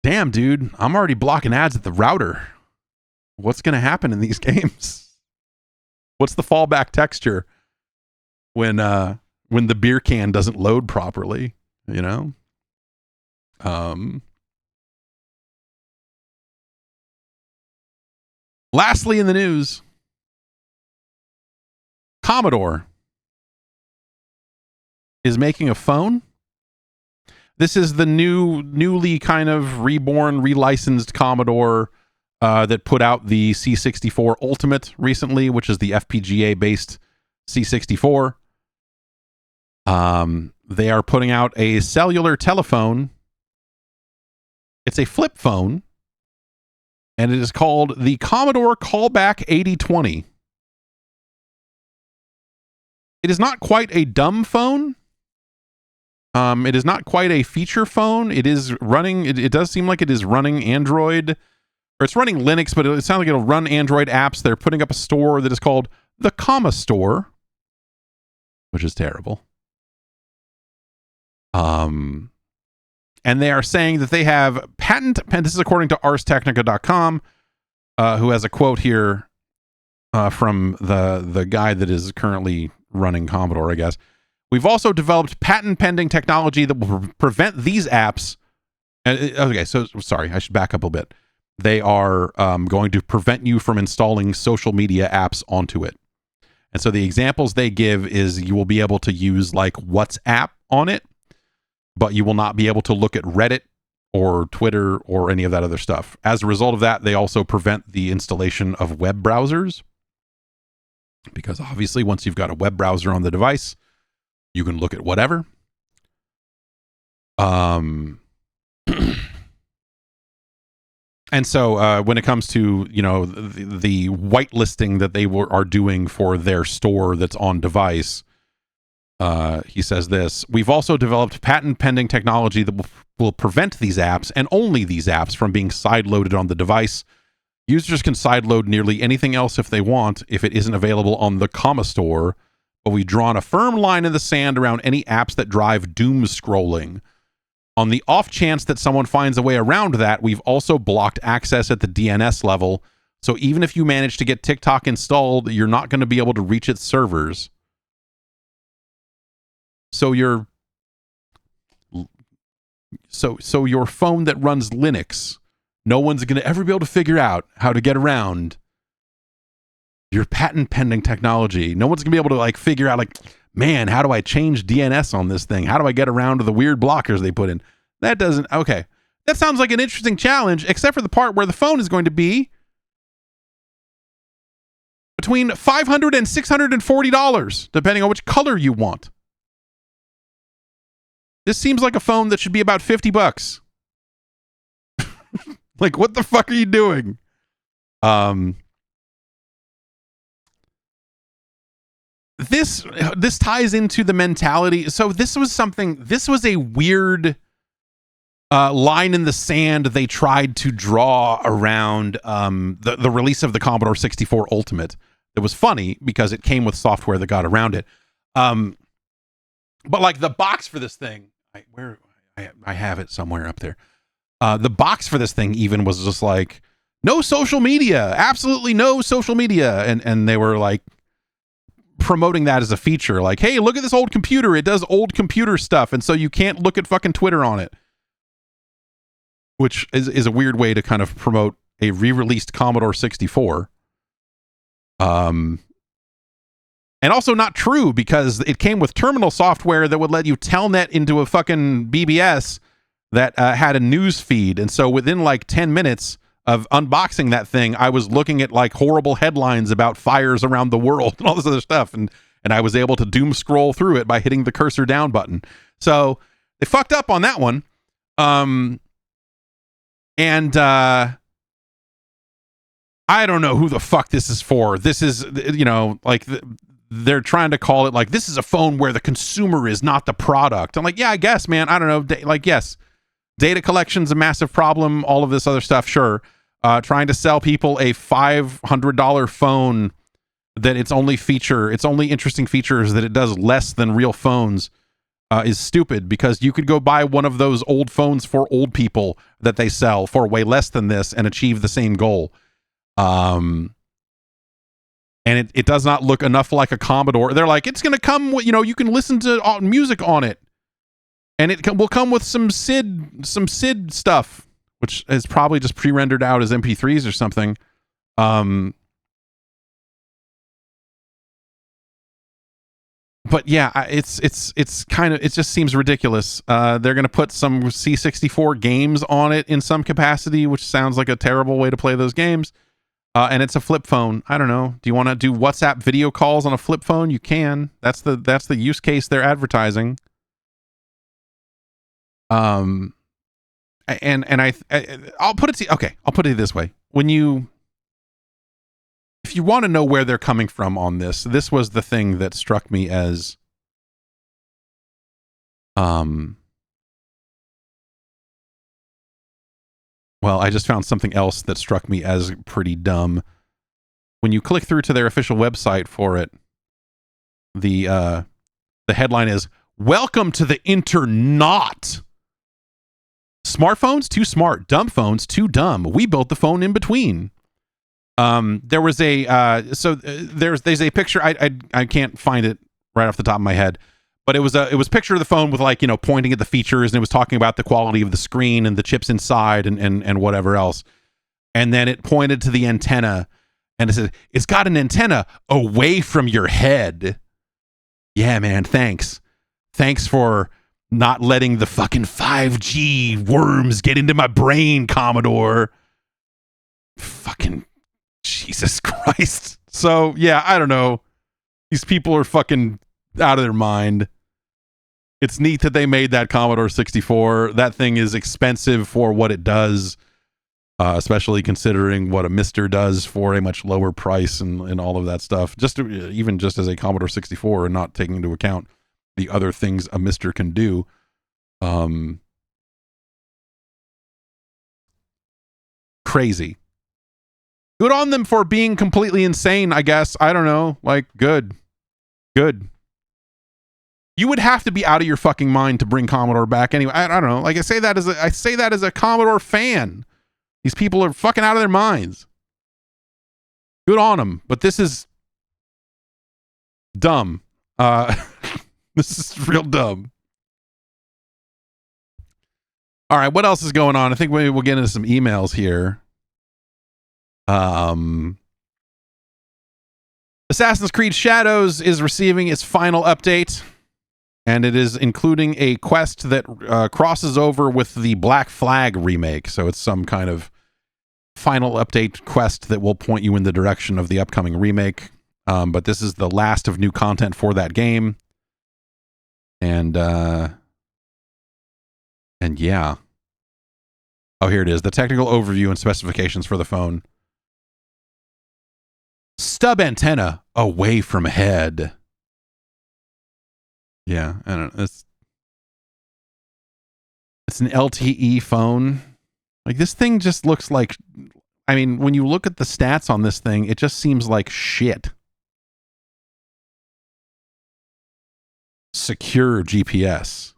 damn, dude, I'm already blocking ads at the router. What's going to happen in these games? What's the fallback texture when the beer can doesn't load properly, you know? Lastly in the news, Commodore is making a phone. This is the newly kind of reborn, relicensed Commodore that put out the C64 Ultimate recently, which is the FPGA-based C64. They are putting out a cellular telephone. It's a flip phone, and it is called the Commodore Callback 8020. It is not quite a dumb phone. It is not quite a feature phone. It is running, it does seem like it is running Android, or it's running Linux, but it sounds like it'll run Android apps. They're putting up a store that is called the Comma Store, which is terrible. And they are saying that they have this is according to ArsTechnica.com, who has a quote here from the guy that is currently running Commodore, I guess. We've also developed patent-pending technology that will prevent these apps. Okay, so sorry, I should back up a bit. They are going to prevent you from installing social media apps onto it. And so the examples they give is you will be able to use like WhatsApp on it, but you will not be able to look at Reddit or Twitter or any of that other stuff. As a result of that, they also prevent the installation of web browsers, because obviously once you've got a web browser on the device, you can look at whatever. And so when it comes to, you know, the whitelisting that they are doing for their store that's on device, he says this: we've also developed patent pending technology that will prevent these apps, and only these apps, from being sideloaded on the device. Users can sideload nearly anything else if they want, if it isn't available on the Comma Store, but we've drawn a firm line in the sand around any apps that drive doom scrolling. On the off chance that someone finds a way around that, we've also blocked access at the DNS level. So even if you manage to get TikTok installed, you're not going to be able to reach its servers. So your phone that runs Linux, no one's going to ever be able to figure out how to get around your patent pending technology. No one's going to be able to like figure out like, man, how do I change DNS on this thing? How do I get around to the weird blockers they put in? That doesn't, okay. That sounds like an interesting challenge, except for the part where the phone is going to be between $500 and $640, depending on which color you want. This seems like a phone that should be about $50. Like, what the fuck are you doing? This ties into the mentality. So this was a weird line in the sand they tried to draw around the release of the Commodore 64 Ultimate. It was funny because it came with software that got around it. But like the box for this thing, I have it somewhere up there. The box for this thing even was just like, no social media, absolutely no social media. And they were like promoting that as a feature. Like, hey, look at this old computer. It does old computer stuff. And so you can't look at fucking Twitter on it. Which is a weird way to kind of promote a re-released Commodore 64. And also not true, because it came with terminal software that would let you telnet into a fucking BBS that had a news feed. And so within like 10 minutes of unboxing that thing, I was looking at like horrible headlines about fires around the world and all this other stuff. And I was able to doom scroll through it by hitting the cursor down button. So they fucked up on that one. And I don't know who the fuck this is for. This is, you know, like they're trying to call it like, this is a phone where the consumer is not the product. I'm like, yeah, I guess, man. I don't know. Like, yes, data collection's a massive problem. All of this other stuff, sure. Trying to sell people a $500 phone that its only interesting feature is that it does less than real phones is stupid, because you could go buy one of those old phones for old people that they sell for way less than this and achieve the same goal. And it does not look enough like a Commodore. They're like, it's going to come with, you know, you can listen to music on it, and it will come with some SID stuff, which is probably just pre-rendered out as MP3s or something. But yeah, it's kind of, it just seems ridiculous. They're going to put some C64 games on it in some capacity, which sounds like a terrible way to play those games. And it's a flip phone. I don't know. Do you want to do WhatsApp video calls on a flip phone? You can. That's the use case they're advertising. And I'll put it this way. If you want to know where they're coming from on this was the thing that struck me as well, I just found something else that struck me as pretty dumb. When you click through to their official website for it, the headline is, "Welcome to the Internet. Smartphones too smart, dumb phones too dumb. We built the phone in between." There was there's a picture. I can't find it right off the top of my head, but it was a picture of the phone with, like, you know, pointing at the features, and it was talking about the quality of the screen and the chips inside and whatever else. And then it pointed to the antenna, and it said, "It's got an antenna away from your head." Yeah, man. Thanks for not letting the fucking 5G worms get into my brain, Commodore. Fucking Jesus Christ. So, yeah, I don't know. These people are fucking out of their mind. It's neat that they made that Commodore 64. That thing is expensive for what it does, especially considering what a Mister does for a much lower price and all of that stuff. Even just as a Commodore 64, and not taking into account the other things a Mister can do. Crazy. Good on them for being completely insane, I guess. I don't know. Like, good. Good. You would have to be out of your fucking mind to bring Commodore back anyway. I don't know. Like I say that as a Commodore fan. These people are fucking out of their minds. Good on them, but this is dumb. This is real dumb. All right, what else is going on? I think maybe we'll get into some emails here. Assassin's Creed Shadows is receiving its final update, and it is including a quest that crosses over with the Black Flag remake. So it's some kind of final update quest that will point you in the direction of the upcoming remake. But this is the last of new content for that game. And yeah. Oh, here it is. The technical overview and specifications for the phone. Stub antenna away from head. Yeah, I don't know. It's an LTE phone. Like, this thing just looks like, I mean, when you look at the stats on this thing, it just seems like shit. Secure GPS.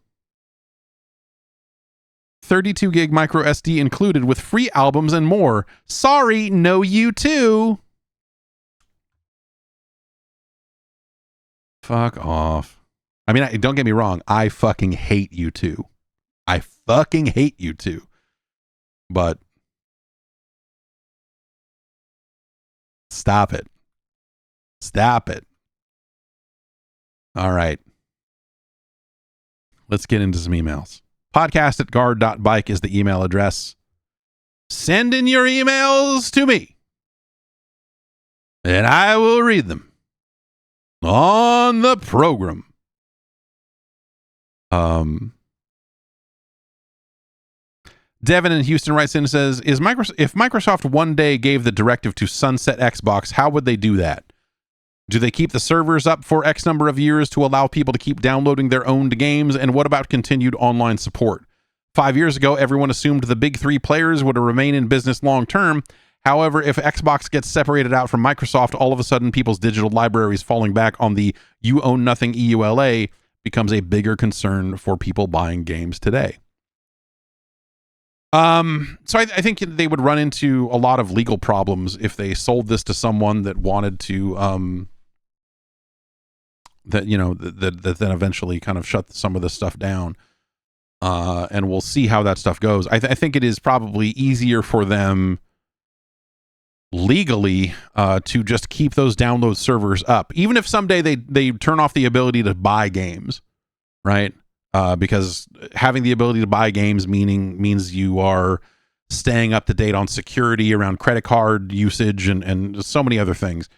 32 gig micro SD included with free albums and more. Sorry, no U2. Fuck off. I mean, don't get me wrong. I fucking hate U2. I fucking hate U2. But stop it. Stop it. All right. Let's get into some emails. Podcast@guard.bike is the email address. Send in your emails to me, and I will read them on the program. Devin in Houston writes in and says, if Microsoft one day gave the directive to sunset Xbox, how would they do that? Do they keep the servers up for X number of years to allow people to keep downloading their owned games? And what about continued online support? 5 years ago, everyone assumed the big three players would remain in business long term. However, if Xbox gets separated out from Microsoft, all of a sudden people's digital libraries falling back on the you own nothing EULA becomes a bigger concern for people buying games today. So I think they would run into a lot of legal problems if they sold this to someone that wanted to, that then eventually kind of shut some of this stuff down. And we'll see how that stuff goes. I think it is probably easier for them legally to just keep those download servers up, even if someday they turn off the ability to buy games, right? Because having the ability to buy games means you are staying up to date on security around credit card usage and so many other things.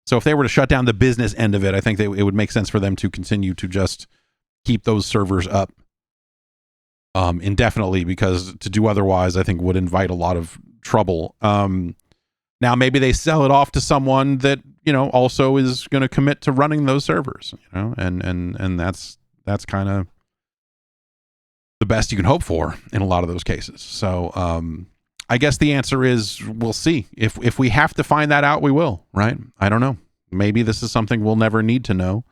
So if they were to shut down the business end of it, I think it would make sense for them to continue to just keep those servers up indefinitely, because to do otherwise, I think would invite a lot of trouble. Now maybe they sell it off to someone that, also is going to commit to running those servers, and that's kind of the best you can hope for in a lot of those cases. So I guess the answer is we'll see. If we have to find that out, we will, right? I don't know. Maybe this is something we'll never need to know.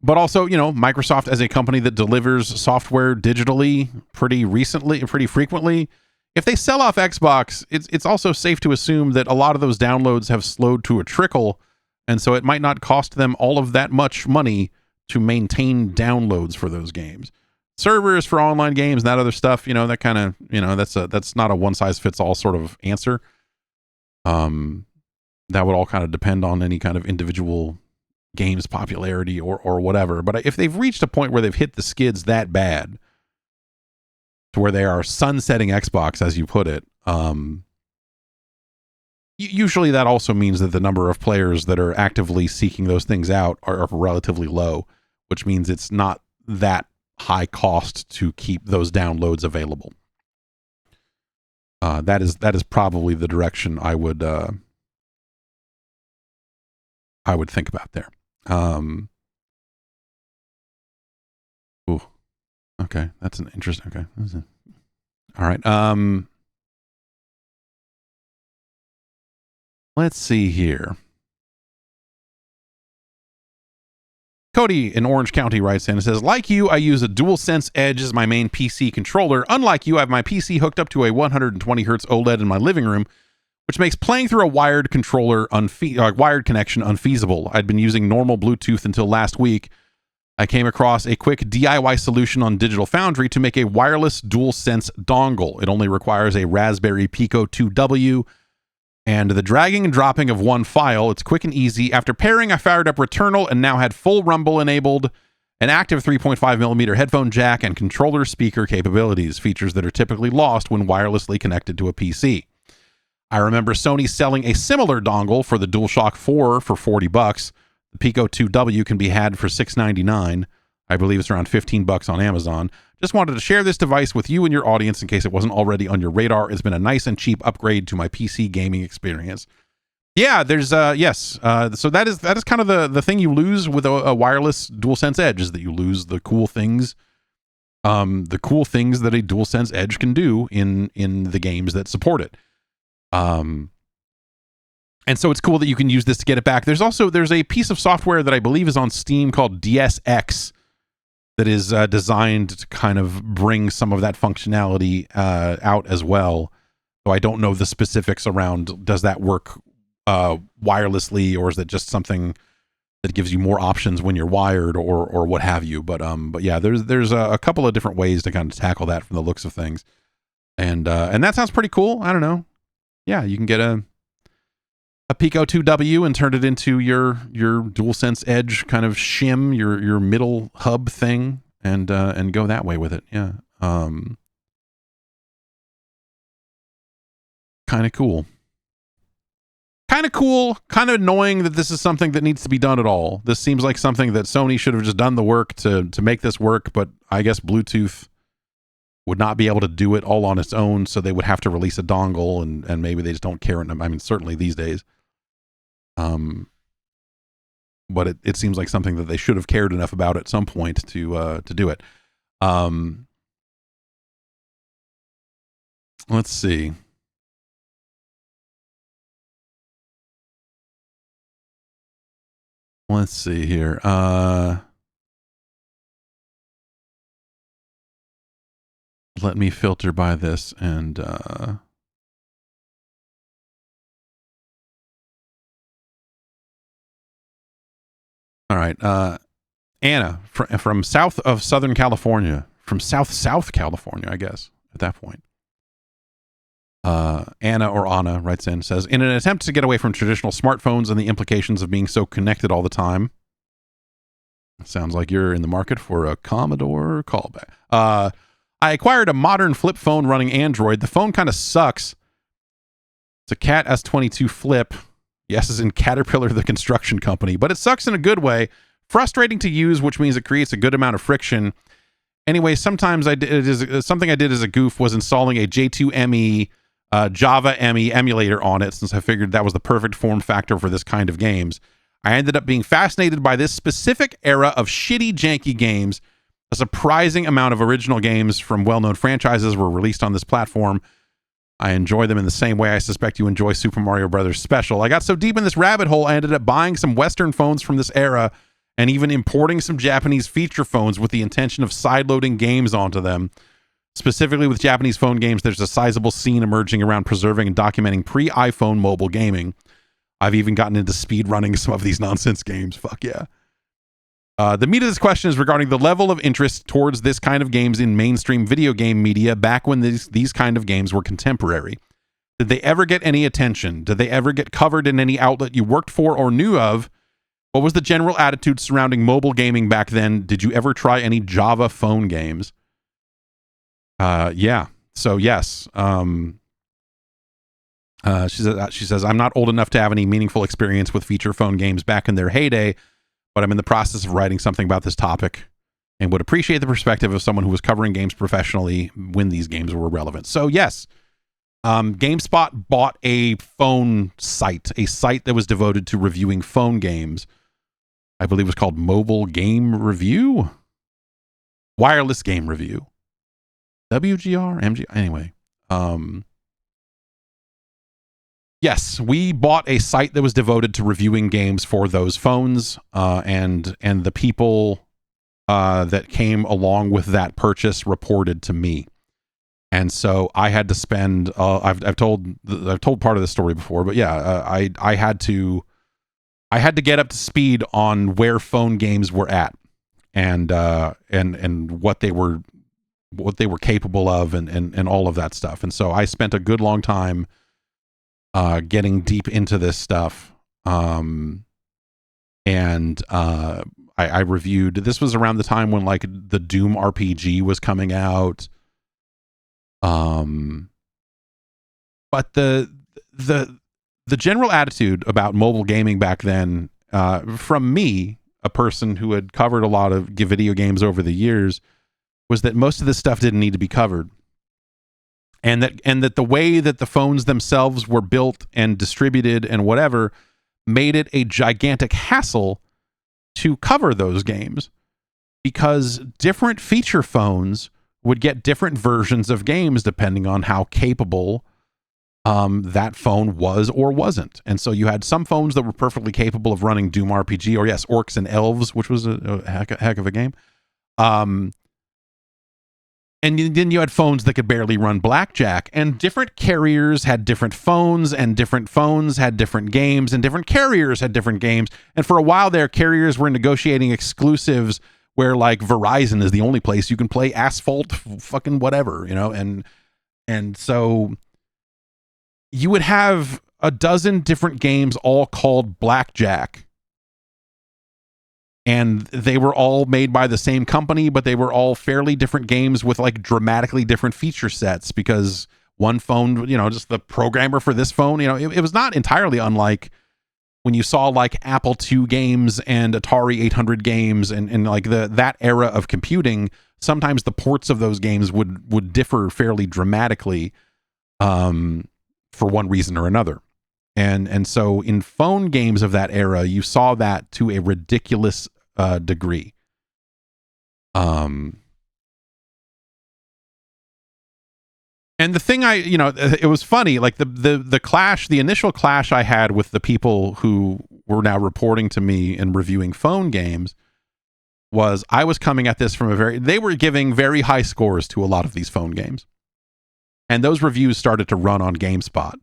But also, Microsoft as a company that delivers software digitally pretty frequently, if they sell off Xbox, it's also safe to assume that a lot of those downloads have slowed to a trickle, and so it might not cost them all of that much money to maintain downloads for those games. Servers for online games and that other stuff, that kind of, that's not a one size fits all sort of answer. That would all kind of depend on any kind of individual game's popularity or whatever. But if they've reached a point where they've hit the skids that bad to where they are sunsetting Xbox, as you put it, usually that also means that the number of players that are actively seeking those things out are relatively low, which means it's not that high cost to keep those downloads available. That is probably the direction I would think about there. Ooh, okay, that's an interesting. Okay, all right. Let's see here. Cody in Orange County writes in and says, like you, I use a DualSense Edge as my main PC controller. Unlike you, I have my PC hooked up to a 120 hertz OLED in my living room, which makes playing through a wired controller wired connection unfeasible. I'd been using normal Bluetooth until last week. I came across a quick DIY solution on Digital Foundry to make a wireless DualSense dongle. It only requires a Raspberry Pico 2W and the dragging and dropping of one file. It's quick and easy. After pairing, I fired up Returnal and now had full rumble enabled, an active 3.5mm headphone jack, and controller speaker capabilities, features that are typically lost when wirelessly connected to a PC. I remember Sony selling a similar dongle for the DualShock 4 for $40. The Pico 2W can be had for $6.99. I believe it's around $15 on Amazon. Just wanted to share this device with you and your audience in case it wasn't already on your radar. It's been a nice and cheap upgrade to my PC gaming experience. Yeah, there's yes. So that is kind of the thing you lose with a wireless DualSense Edge, is that you lose the cool things that a DualSense Edge can do in the games that support it. And so it's cool that you can use this to get it back. There's a piece of software that I believe is on Steam called DSX that is designed to kind of bring some of that functionality out as well. So I don't know the specifics around, does that work wirelessly, or is it just something that gives you more options when you're wired or what have you? But yeah, there's a couple of different ways to kind of tackle that from the looks of things. And that sounds pretty cool. I don't know. Yeah, you can get a Pico 2W and turn it into your DualSense Edge kind of shim, your middle hub thing, and go that way with it. Yeah. Kind of cool. Kind of cool, kind of annoying that this is something that needs to be done at all. This seems like something that Sony should have just done the work to make this work, but I guess Bluetooth would not be able to do it all on its own, so they would have to release a dongle, and maybe they just don't care. I mean, certainly these days. But it seems like something that they should have cared enough about at some point to do it. Let's see. Let's see here. Let me filter by this and all right. Anna from south of Southern California, from South California, I guess, at that point. Anna or Anna writes in, says, in an attempt to get away from traditional smartphones and the implications of being so connected all the time. Sounds like you're in the market for a Commodore callback. I acquired a modern flip phone running Android. The phone kind of sucks. It's a Cat S22 Flip. Yes, as in Caterpillar, the construction company. But it sucks in a good way. Frustrating to use, which means it creates a good amount of friction. Anyway, something I did as a goof was installing a J2ME Java ME emulator on it, since I figured that was the perfect form factor for this kind of games. I ended up being fascinated by this specific era of shitty, janky games. A surprising amount of original games from well-known franchises were released on this platform. I enjoy them in the same way I suspect you enjoy Super Mario Brothers Special. I got so deep in this rabbit hole, I ended up buying some Western phones from this era and even importing some Japanese feature phones with the intention of sideloading games onto them. Specifically with Japanese phone games, there's a sizable scene emerging around preserving and documenting pre-iPhone mobile gaming. I've even gotten into speedrunning some of these nonsense games. Fuck yeah. The meat of this question is regarding the level of interest towards this kind of games in mainstream video game media back when these kind of games were contemporary. Did they ever get any attention? Did they ever get covered in any outlet you worked for or knew of? What was the general attitude surrounding mobile gaming back then? Did you ever try any Java phone games? Yeah. So yes. She says, I'm not old enough to have any meaningful experience with feature phone games back in their heyday, but I'm in the process of writing something about this topic and would appreciate the perspective of someone who was covering games professionally when these games were relevant. So yes, GameSpot bought a phone site, a site that was devoted to reviewing phone games. I believe it was called Mobile Game Review, Wireless Game Review, WGR, MG. Anyway, Yes, we bought a site that was devoted to reviewing games for those phones, and the people that came along with that purchase reported to me, and so I had to spend. I've told part of the story before, but yeah, I had to get up to speed on where phone games were at, and what they were capable of, and all of that stuff. And so I spent a good long time getting deep into this stuff. I reviewed, this was around the time when like the Doom RPG was coming out. But the general attitude about mobile gaming back then, from me, a person who had covered a lot of video games over the years, was that most of this stuff didn't need to be covered. And that the way that the phones themselves were built and distributed and whatever made it a gigantic hassle to cover those games, because different feature phones would get different versions of games depending on how capable that phone was or wasn't. And so you had some phones that were perfectly capable of running Doom RPG, or yes, Orcs and Elves, which was a heck of a game. And then you had phones that could barely run Blackjack, and different carriers had different phones, and different phones had different games, and different carriers had different games. And for a while there, carriers were negotiating exclusives where like Verizon is the only place you can play Asphalt fucking whatever, you know? And so you would have a dozen different games all called Blackjack. And they were all made by the same company, but they were all fairly different games with like dramatically different feature sets, because one phone, you know, just the programmer for this phone, you know, it was not entirely unlike when you saw like Apple II games and Atari 800 games and like that era of computing. Sometimes the ports of those games would differ fairly dramatically for one reason or another. And so in phone games of that era, you saw that to a ridiculous degree. And the thing it was funny, like the clash, the initial clash I had with the people who were now reporting to me and reviewing phone games was I was coming at this from they were giving very high scores to a lot of these phone games. And those reviews started to run on GameSpot.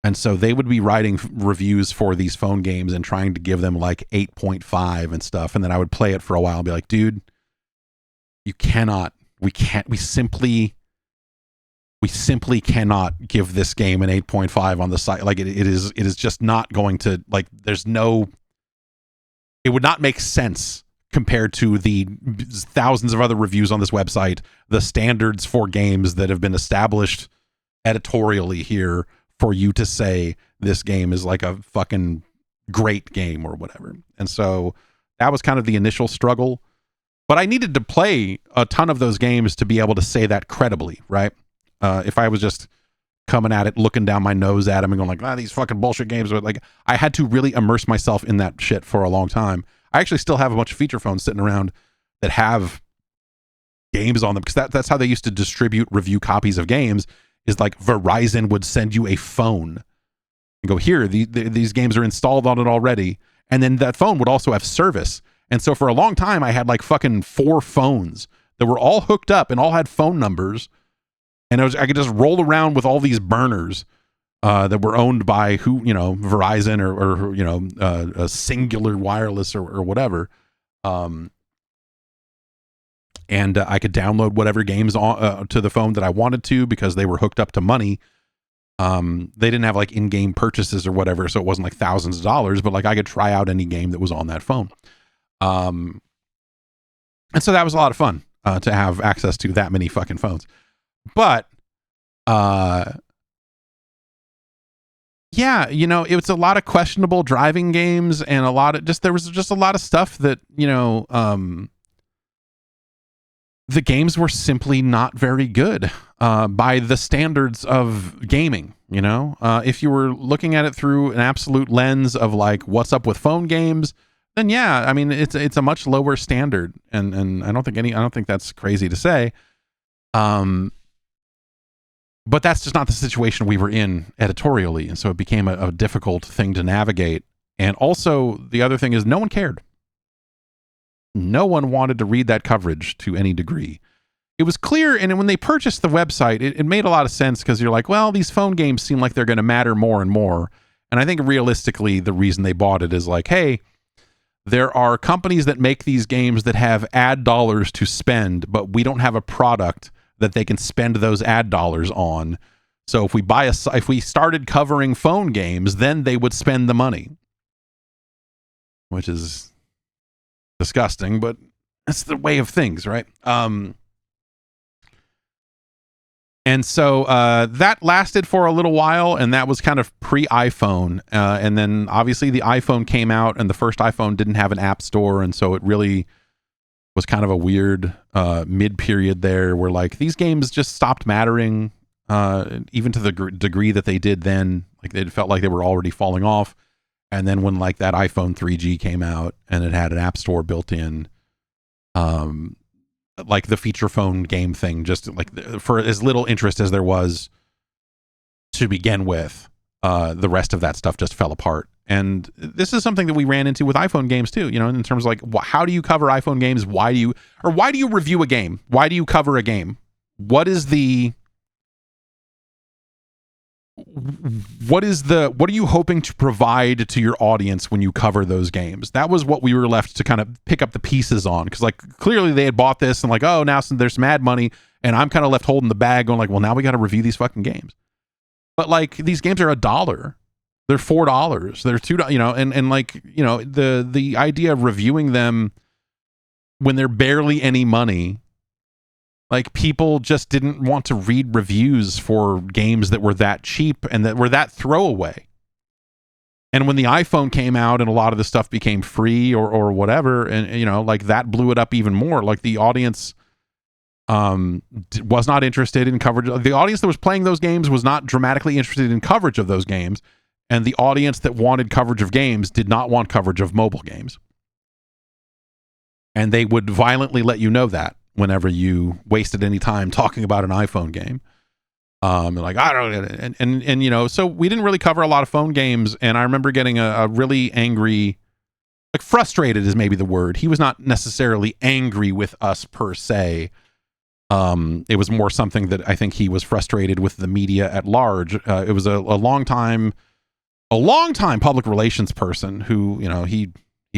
And so they would be writing reviews for these phone games and trying to give them like 8.5 and stuff. And then I would play it for a while and be like, dude, we simply cannot give this game an 8.5 on the site. Like it is just not going to, like, it would not make sense compared to the thousands of other reviews on this website, the standards for games that have been established editorially here, for you to say this game is like a fucking great game or whatever. And so that was kind of the initial struggle. But I needed to play a ton of those games to be able to say that credibly, right? If I was just coming at it, looking down my nose at them and going like, these fucking bullshit games. But like, I had to really immerse myself in that shit for a long time. I actually still have a bunch of feature phones sitting around that have games on them, because that's how they used to distribute review copies of games. Is like Verizon would send you a phone and go, here, these games are installed on it already. And then that phone would also have service. And so for a long time, I had like fucking 4 phones that were all hooked up and all had phone numbers. And I could just roll around with all these burners that were owned by Verizon or a Singular Wireless or whatever. And I could download whatever games to the phone that I wanted to, because they were hooked up to money. They didn't have like in-game purchases or whatever, so it wasn't like thousands of dollars, but like I could try out any game that was on that phone. And so that was a lot of fun to have access to that many fucking phones. But yeah, it was a lot of questionable driving games, and there was just a lot of stuff that the games were simply not very good by the standards of gaming. If you were looking at it through an absolute lens of like what's up with phone games, then yeah, I mean it's a much lower standard, and I don't think that's crazy to say. But that's just not the situation we were in editorially, and so it became a difficult thing to navigate. And also, the other thing is no one cared. No one wanted to read that coverage to any degree. It was clear, and when they purchased the website, it made a lot of sense, because you're like, well, these phone games seem like they're going to matter more and more. And I think realistically, the reason they bought it is like, hey, there are companies that make these games that have ad dollars to spend, but we don't have a product that they can spend those ad dollars on. So if we started covering phone games, then they would spend the money, which is disgusting, but that's the way of things, right? And so that lasted for a little while, and that was kind of pre-iPhone. And then obviously the iPhone came out, and the first iPhone didn't have an app store, and so it really was kind of a weird mid-period there where like these games just stopped mattering, even to the degree that they did then. Like it felt like they were already falling off. And then when like that iPhone 3G came out and it had an app store built in, like the feature phone game thing, just like for as little interest as there was to begin with, the rest of that stuff just fell apart. And this is something that we ran into with iPhone games too, you know, in terms of like, how do you cover iPhone games? Why do you review a game? Why do you cover a game? What are you hoping to provide to your audience when you cover those games? That was what we were left to kind of pick up the pieces on, because like clearly they had bought this and like, oh, now there's some ad money, and I'm kind of left holding the bag going like, well, now we got to review these fucking games. But like these games are $1, they're $4, they're $2, you know, and like, you know, the idea of reviewing them when they're barely any money. Like people just didn't want to read reviews for games that were that cheap and that were that throwaway. And when the iPhone came out and a lot of the stuff became free or whatever, and you know, like that blew it up even more. Like the audience was not interested in coverage. The audience that was playing those games was not dramatically interested in coverage of those games, and the audience that wanted coverage of games did not want coverage of mobile games. And they would violently let you know that whenever you wasted any time talking about an iPhone game. Like, I don't, and you know, so we didn't really cover a lot of phone games, and I remember getting a really angry, like frustrated is maybe the word. He was not necessarily angry with us per se. It was more something that I think he was frustrated with the media at large. It was a long time public relations person who, you know, he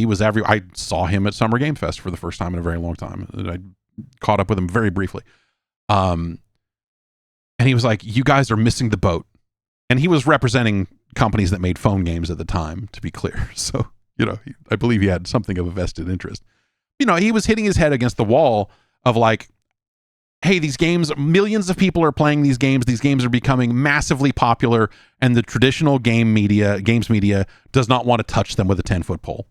was I saw him at Summer Game Fest for the first time in a very long time. I caught up with him very briefly. And he was like, you guys are missing the boat. And he was representing companies that made phone games at the time, to be clear. So, you know, I believe he had something of a vested interest. You know, he was hitting his head against the wall of like, hey, these games, millions of people are playing these games. These games are becoming massively popular, and the traditional games media does not want to touch them with a 10-foot pole.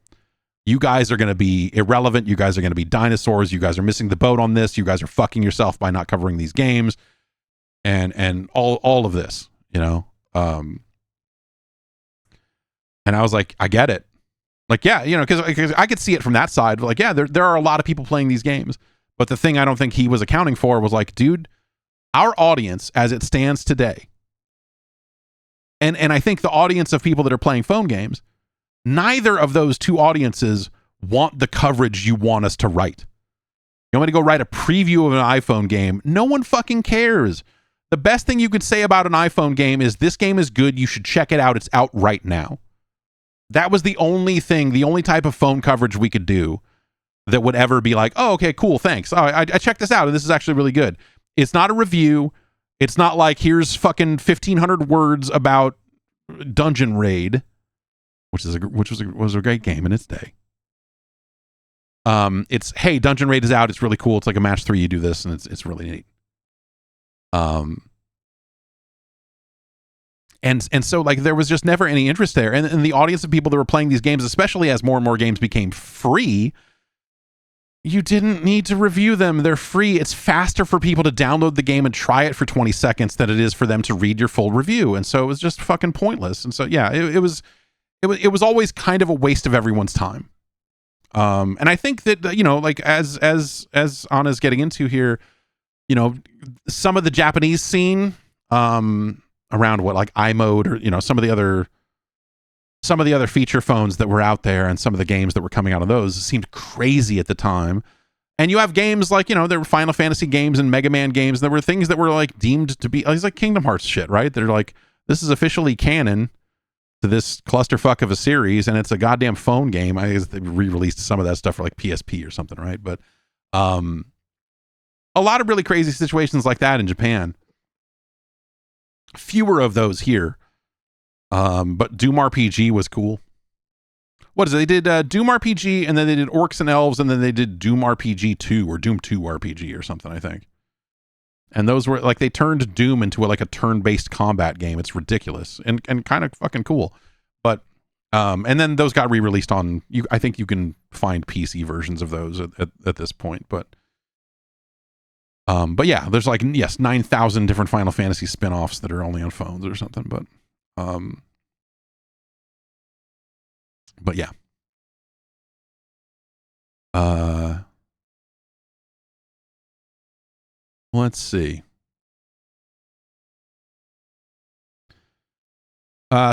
You guys are going to be irrelevant. You guys are going to be dinosaurs. You guys are missing the boat on this. You guys are fucking yourself by not covering these games, and all of this, you know. And I was like, I get it. Like, yeah, you know, because I could see it from that side. Like, yeah, there are a lot of people playing these games. But the thing I don't think he was accounting for was like, dude, our audience as it stands today, and I think the audience of people that are playing phone games, neither of those two audiences want the coverage you want us to write. You want me to go write a preview of an iPhone game? No one fucking cares. The best thing you could say about an iPhone game is this game is good. You should check it out. It's out right now. That was the only type of phone coverage we could do that would ever be like, oh, okay, cool, thanks. Oh, I checked this out, and this is actually really good. It's not a review. It's not like, here's fucking 1,500 words about Dungeon Raid, which was a great game in its day. It's, hey, Dungeon Raid is out. It's really cool. It's like a match 3. You do this, and it's really neat. And so like there was just never any interest there, and the audience of people that were playing these games, especially as more and more games became free. You didn't need to review them. They're free. It's faster for people to download the game and try it for 20 seconds than it is for them to read your full review. And so it was just fucking pointless. And so, yeah, it was always kind of a waste of everyone's time. And I think that, you know, like as Anna's getting into here, you know, some of the Japanese scene around what, like iMode, or some of the other feature phones that were out there, and some of the games that were coming out of those seemed crazy at the time. And you have games like, there were Final Fantasy games and Mega Man games. There were things that were like deemed to be, it's like Kingdom Hearts shit, right? They're like, this is officially canon to this clusterfuck of a series, and it's a goddamn phone game. I guess they re-released some of that stuff for like PSP or something, right? But a lot of really crazy situations like that in Japan. Fewer of those here. But Doom RPG was cool. What is it? They did Doom RPG, and then they did Orcs and Elves, and then they did Doom RPG 2 or Doom 2 RPG or something, I think. And those were like, they turned Doom into a turn-based combat game. It's ridiculous and kind of fucking cool. But and then those got re-released on, I think you can find PC versions of those at this point. But yeah, there's 9,000 different Final Fantasy spin-offs that are only on phones or something. But yeah. Let's see.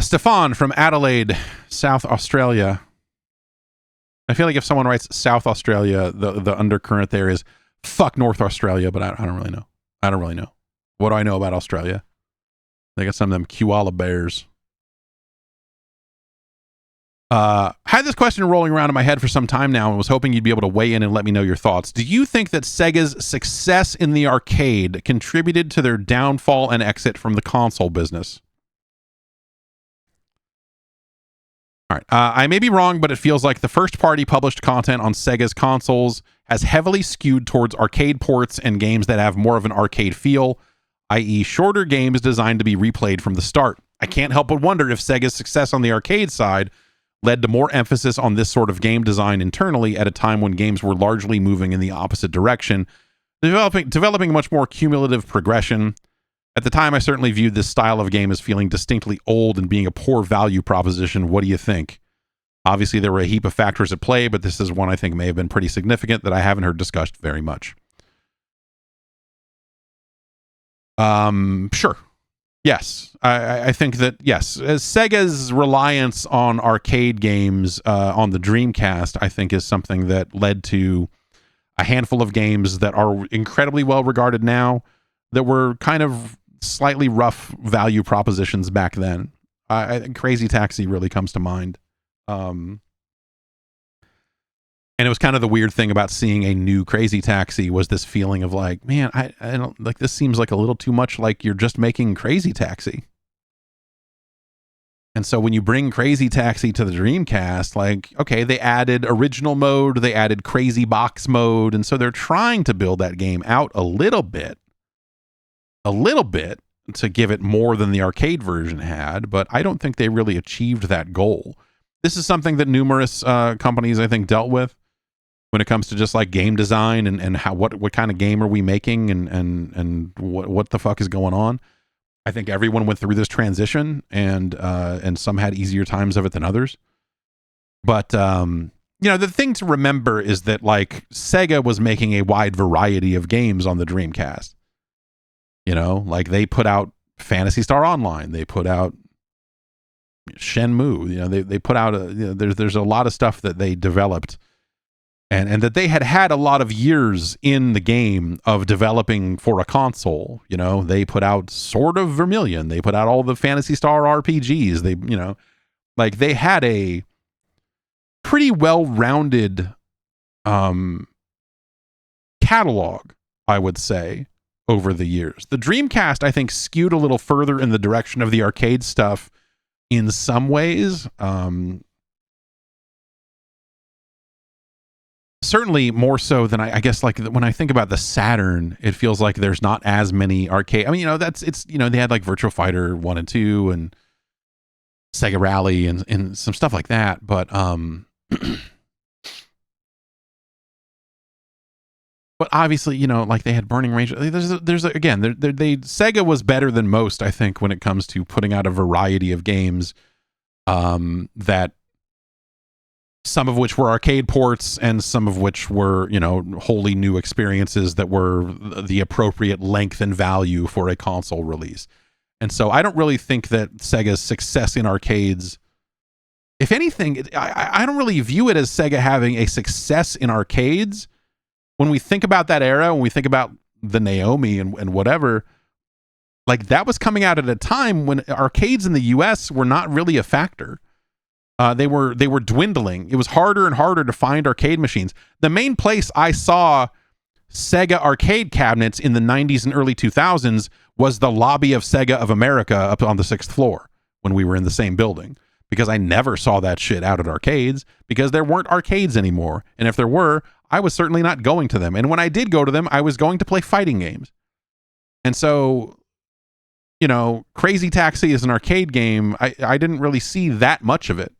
Stefan from Adelaide, South Australia. I feel like if someone writes South Australia, the undercurrent there is fuck North Australia, but I don't really know. I don't really know. What do I know about Australia? They got some of them koala bears. Had this question rolling around in my head for some time now and was hoping you'd be able to weigh in and let me know your thoughts. Do you think that Sega's success in the arcade contributed to their downfall and exit from the console business? All right. I may be wrong, but it feels like the first-party published content on Sega's consoles has heavily skewed towards arcade ports and games that have more of an arcade feel, i.e. shorter games designed to be replayed from the start. I can't help but wonder if Sega's success on the arcade side led to more emphasis on this sort of game design internally at a time when games were largely moving in the opposite direction, developing much more cumulative progression. At the time, I certainly viewed this style of game as feeling distinctly old and being a poor value proposition. What do you think? Obviously, there were a heap of factors at play, but this is one I think may have been pretty significant that I haven't heard discussed very much. Sure. Yes, I think that, yes, Sega's reliance on arcade games on the Dreamcast, I think, is something that led to a handful of games that are incredibly well regarded now that were kind of slightly rough value propositions back then. I think Crazy Taxi really comes to mind. And it was kind of the weird thing about seeing a new Crazy Taxi was this feeling of like, man, I don't like, this seems like a little too much like you're just making Crazy Taxi. And so when you bring Crazy Taxi to the Dreamcast, like, okay, they added original mode, they added Crazy Box mode, and so they're trying to build that game out a little bit to give it more than the arcade version had, but I don't think they really achieved that goal. This is something that numerous companies, I think, dealt with when it comes to just like game design and how what kind of game are we making and what the fuck is going on. I think everyone went through this transition and some had easier times of it than others. But the thing to remember is that like Sega was making a wide variety of games on the Dreamcast. Like they put out Phantasy Star Online, they put out Shenmue, they put out there's a lot of stuff that they developed and that they had a lot of years in the game of developing for a console. They put out Sword of Vermilion, they put out all the Phantasy Star RPGs, they had a pretty well-rounded catalog, I would say, over the years. The Dreamcast, I think, skewed a little further in the direction of the arcade stuff in some ways. Certainly more so than I guess, like when I think about the Saturn, it feels like there's not as many arcade. I mean, they had like Virtua Fighter 1 and 2 and Sega Rally and some stuff like that. But but obviously, like they had Burning Range. Sega was better than most, I think, when it comes to putting out a variety of games that some of which were arcade ports and some of which were, wholly new experiences that were the appropriate length and value for a console release. And so I don't really think that Sega's success in arcades, if anything, I don't really view it as Sega having a success in arcades. When we think about that era, when we think about the Naomi and whatever, like that was coming out at a time when arcades in the US were not really a factor. They were dwindling. It was harder and harder to find arcade machines. The main place I saw Sega arcade cabinets in the 90s and early 2000s was the lobby of Sega of America up on the 6th floor when we were in the same building, because I never saw that shit out at arcades because there weren't arcades anymore. And if there were, I was certainly not going to them. And when I did go to them, I was going to play fighting games. And so, you know, Crazy Taxi is an arcade game. I didn't really see that much of it.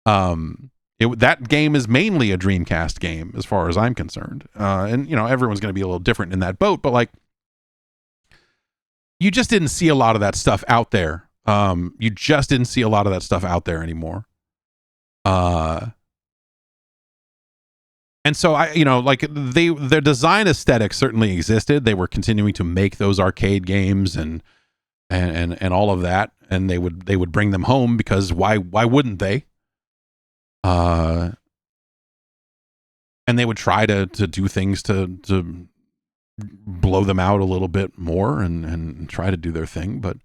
That game is mainly a Dreamcast game as far as I'm concerned. And, you know, everyone's going to be a little different in that boat, but like, you just didn't see a lot of that stuff out there. You just didn't see a lot of that stuff out there anymore. And so like their design aesthetic certainly existed. They were continuing to make those arcade games and all of that. And they would bring them home because why wouldn't they? And they would try to do things to blow them out a little bit more and try to do their thing. But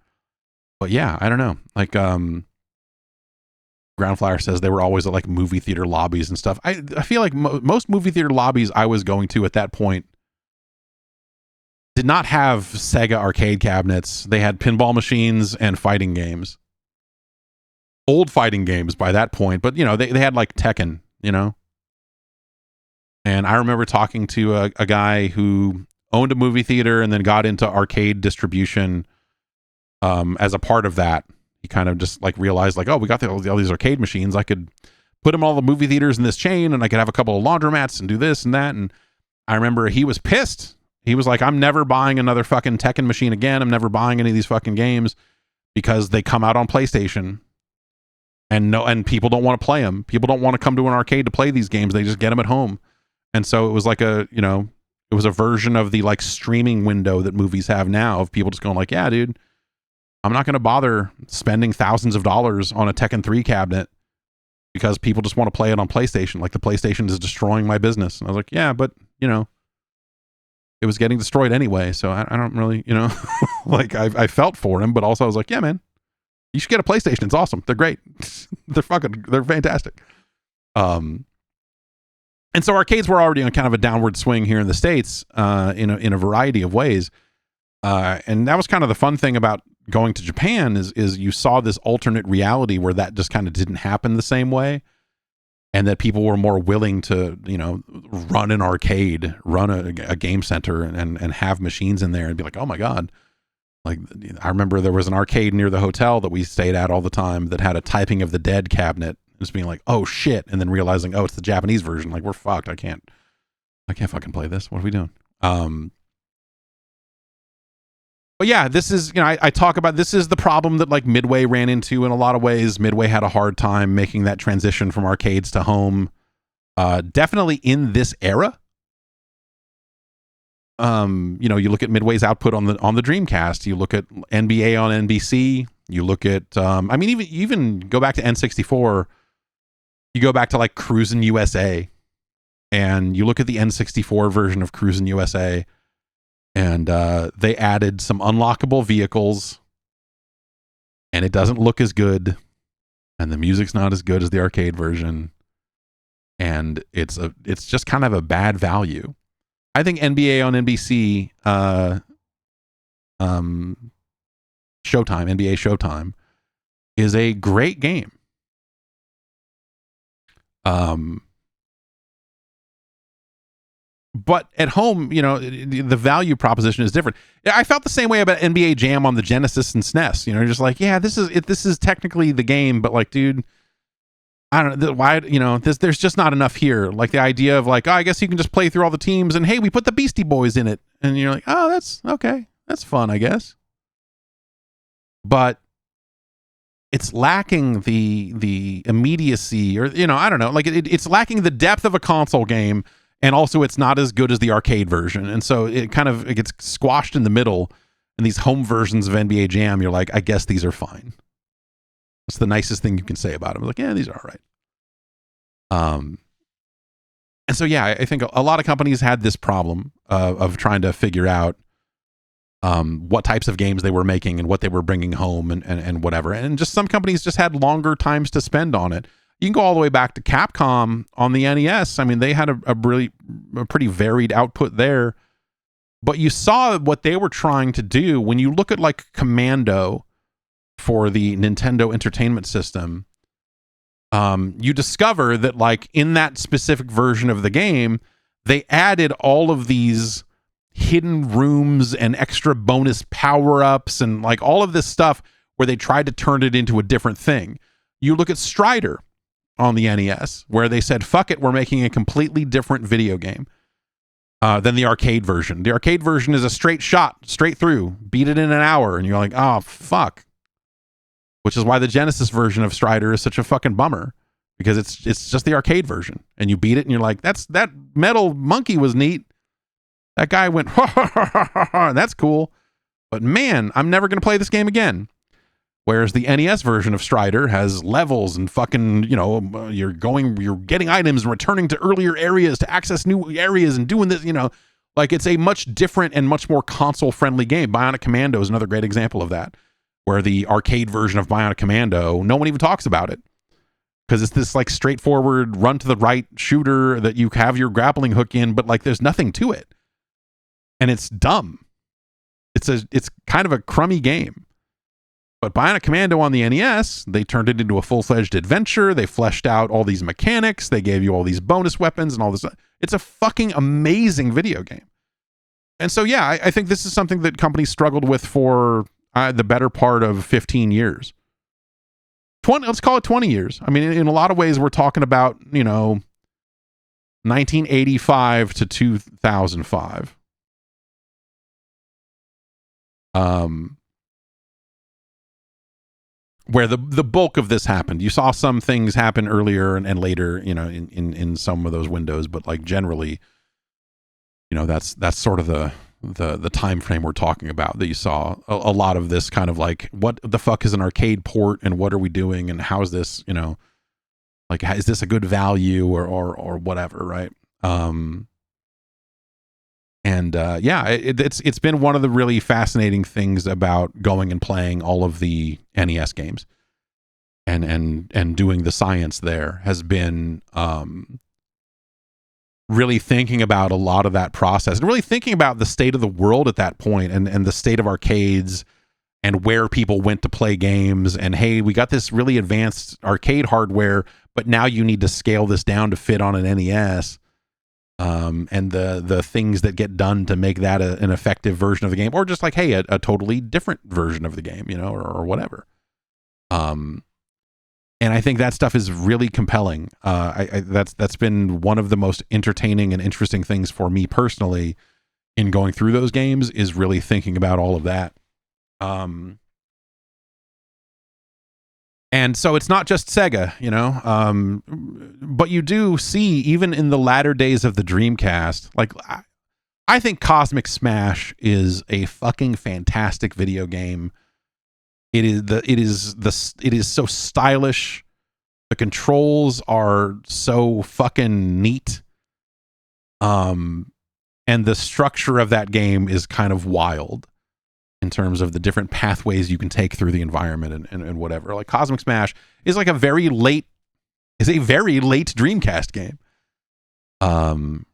yeah, I don't know. Like, Groundflyer says they were always at like movie theater lobbies and stuff. I feel like most movie theater lobbies I was going to at that point did not have Sega arcade cabinets. They had pinball machines and fighting games. Old fighting games by that point, but you know, they had like Tekken, you know. And I remember talking to a guy who owned a movie theater and then got into arcade distribution as a part of that. He kind of just like realized like, oh, we got all these arcade machines. I could put them all the movie theaters in this chain and I could have a couple of laundromats and do this and that. And I remember he was pissed. He was like, I'm never buying another fucking Tekken machine again. I'm never buying any of these fucking games because they come out on PlayStation. And people don't want to play them. People don't want to come to an arcade to play these games. They just get them at home. And so it was like it was a version of the like streaming window that movies have now of people just going like, yeah, dude, I'm not going to bother spending thousands of dollars on a Tekken 3 cabinet because people just want to play it on PlayStation. Like the PlayStation is destroying my business. And I was like, yeah, but you know, it was getting destroyed anyway. So I don't really, you know, like I felt for him, but also I was like, yeah, man, you should get a PlayStation. It's awesome. They're great. They're fantastic. And so arcades were already on kind of a downward swing here in the States, in a variety of ways. And that was kind of the fun thing about going to Japan is you saw this alternate reality where that just kind of didn't happen the same way. And that people were more willing to, you know, run an arcade, run a game center and have machines in there and be like, oh my God. Like, I remember there was an arcade near the hotel that we stayed at all the time that had a Typing of the Dead cabinet. Just being like, oh shit. And then realizing, oh, it's the Japanese version. Like, we're fucked. I can't fucking play this. What are we doing? But yeah, this is, you know, I talk about, this is the problem that like Midway ran into in a lot of ways. Midway had a hard time making that transition from arcades to home. Definitely in this era. You know, you look at Midway's output on the Dreamcast, you look at NBA on NBC, you look at, I mean, even go back to N64, you go back to like Cruisin' USA, and you look at the N64 version of Cruisin' USA, and they added some unlockable vehicles, and it doesn't look as good, and the music's not as good as the arcade version, and it's just kind of a bad value. I think NBA on NBC, NBA Showtime, is a great game. But at home, you know, the value proposition is different. I felt the same way about NBA Jam on the Genesis and SNES. You know, just like, yeah, this is technically the game, but like, dude, I don't know why, you know, there's just not enough here. Like the idea of like, oh, I guess you can just play through all the teams and hey, we put the Beastie Boys in it. And you're like, oh, that's okay. That's fun, I guess. But it's lacking the immediacy, or, you know, I don't know, like it's lacking the depth of a console game. And also it's not as good as the arcade version. And so it gets squashed in the middle. and these home versions of NBA Jam, you're like, I guess these are fine. What's the nicest thing you can say about them? Like, yeah, these are all right. And so, yeah, I think a lot of companies had this problem of trying to figure out what types of games they were making and what they were bringing home and whatever. And just some companies just had longer times to spend on it. You can go all the way back to Capcom on the NES. I mean, they had a pretty varied output there. But you saw what they were trying to do when you look at like Commando for the Nintendo Entertainment System. You discover that like in that specific version of the game, they added all of these hidden rooms and extra bonus power-ups and like all of this stuff where they tried to turn it into a different thing. You look at Strider on the NES, where they said, fuck it, we're making a completely different video game than the arcade version. The arcade version is a straight shot, straight through, beat it in an hour, and you're like, oh, fuck. Which is why the Genesis version of Strider is such a fucking bummer, because it's just the arcade version, and you beat it, and you're like, that metal monkey was neat. That guy went, ha ha ha ha ha ha, that's cool. But man, I'm never going to play this game again. Whereas the NES version of Strider has levels and fucking, you know, you're getting items and returning to earlier areas to access new areas and doing this, you know, like it's a much different and much more console-friendly game. Bionic Commando is another great example of that, where the arcade version of Bionic Commando, no one even talks about it. Because it's this like straightforward run to the right shooter that you have your grappling hook in, but like there's nothing to it. And it's dumb. It's kind of a crummy game. But Bionic Commando on the NES, they turned it into a full-fledged adventure. They fleshed out all these mechanics. They gave you all these bonus weapons and all this. It's a fucking amazing video game. And so, yeah, I think this is something that companies struggled with for the better part of 15 years. Let's call it 20 years. I mean, in a lot of ways, we're talking about, you know, 1985 to 2005. Where the bulk of this happened. You saw some things happen earlier and later, you know, in some of those windows, but like generally, you know, that's sort of the time frame we're talking about, that you saw a lot of this kind of like, what the fuck is an arcade port and what are we doing and how is this, you know, like, is this a good value or whatever, right? Yeah, it's been one of the really fascinating things about going and playing all of the NES games and doing the science there has been really thinking about a lot of that process and really thinking about the state of the world at that point and the state of arcades and where people went to play games. And hey, we got this really advanced arcade hardware, but now you need to scale this down to fit on an NES. And the things that get done to make that an effective version of the game, or just like, hey, a totally different version of the game, you know, or whatever. And I think that stuff is really compelling. That's been one of the most entertaining and interesting things for me personally in going through those games, is really thinking about all of that. And so it's not just Sega, you know, but you do see, even in the latter days of the Dreamcast, like, I think Cosmic Smash is a fucking fantastic video game. It is so stylish. The controls are so fucking neat. And the structure of that game is kind of wild in terms of the different pathways you can take through the environment and whatever. Like, Cosmic Smash is like a very late Dreamcast game. And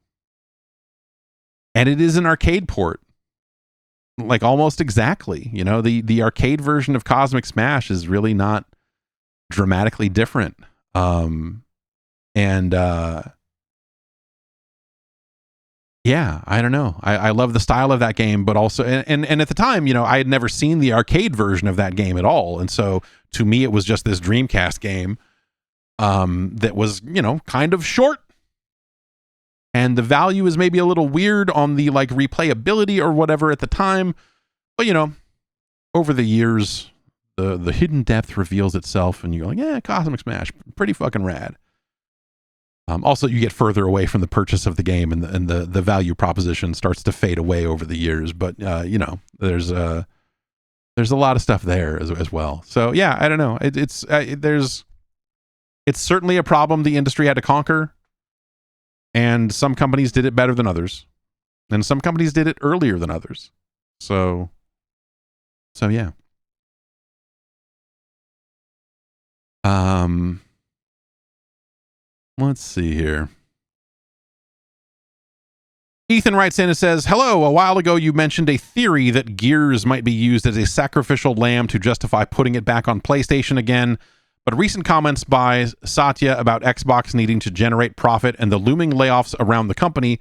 it is an arcade port. Like, almost exactly. You know, the arcade version of Cosmic Smash is really not dramatically different. Yeah, I don't know. I love the style of that game, but also, and at the time, you know, I had never seen the arcade version of that game at all. And so to me, it was just this Dreamcast game that was, you know, kind of short. And the value is maybe a little weird on the like replayability or whatever at the time. But, you know, over the years, the hidden depth reveals itself and you're like, yeah, Cosmic Smash, pretty fucking rad. Also, you get further away from the purchase of the game, and the value proposition starts to fade away over the years. But you know, there's There's a lot of stuff there as well. So yeah, I don't know. It's certainly a problem the industry had to conquer, and some companies did it better than others, and some companies did it earlier than others. So yeah. Let's see here. Ethan writes in and says, hello, a while ago you mentioned a theory that Gears might be used as a sacrificial lamb to justify putting it back on PlayStation again, but recent comments by Satya about Xbox needing to generate profit and the looming layoffs around the company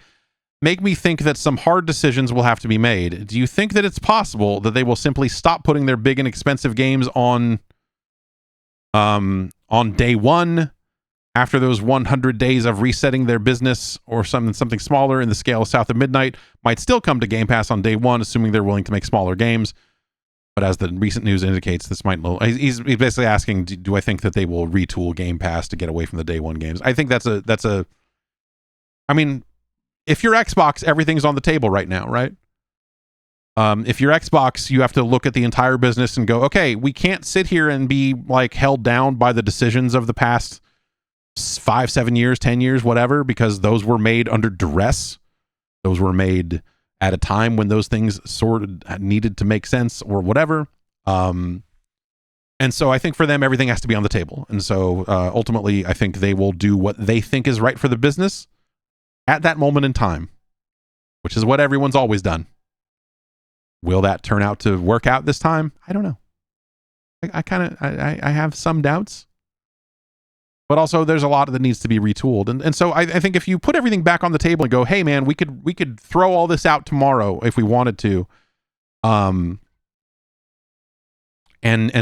make me think that some hard decisions will have to be made. Do you think that it's possible that they will simply stop putting their big and expensive games on day one, after those 100 days of resetting their business, or something smaller in the scale of South of Midnight might still come to Game Pass on day one, assuming they're willing to make smaller games? But as the recent news indicates, this might... He's basically asking, do I think that they will retool Game Pass to get away from the day one games? I think that's a... I mean, if you're Xbox, everything's on the table right now, right? If you're Xbox, you have to look at the entire business and go, okay, we can't sit here and be like held down by the decisions of the past 5, 7 years, 10 years, whatever, because those were made under duress. Those were made at a time when those things sort of needed to make sense or whatever. And so I think for them, everything has to be on the table. And so ultimately, I think they will do what they think is right for the business at that moment in time, which is what everyone's always done. Will that turn out to work out this time? I don't know. I have some doubts. But also, there's a lot that needs to be retooled, and so I think if you put everything back on the table and go, hey man, we could throw all this out tomorrow if we wanted to, and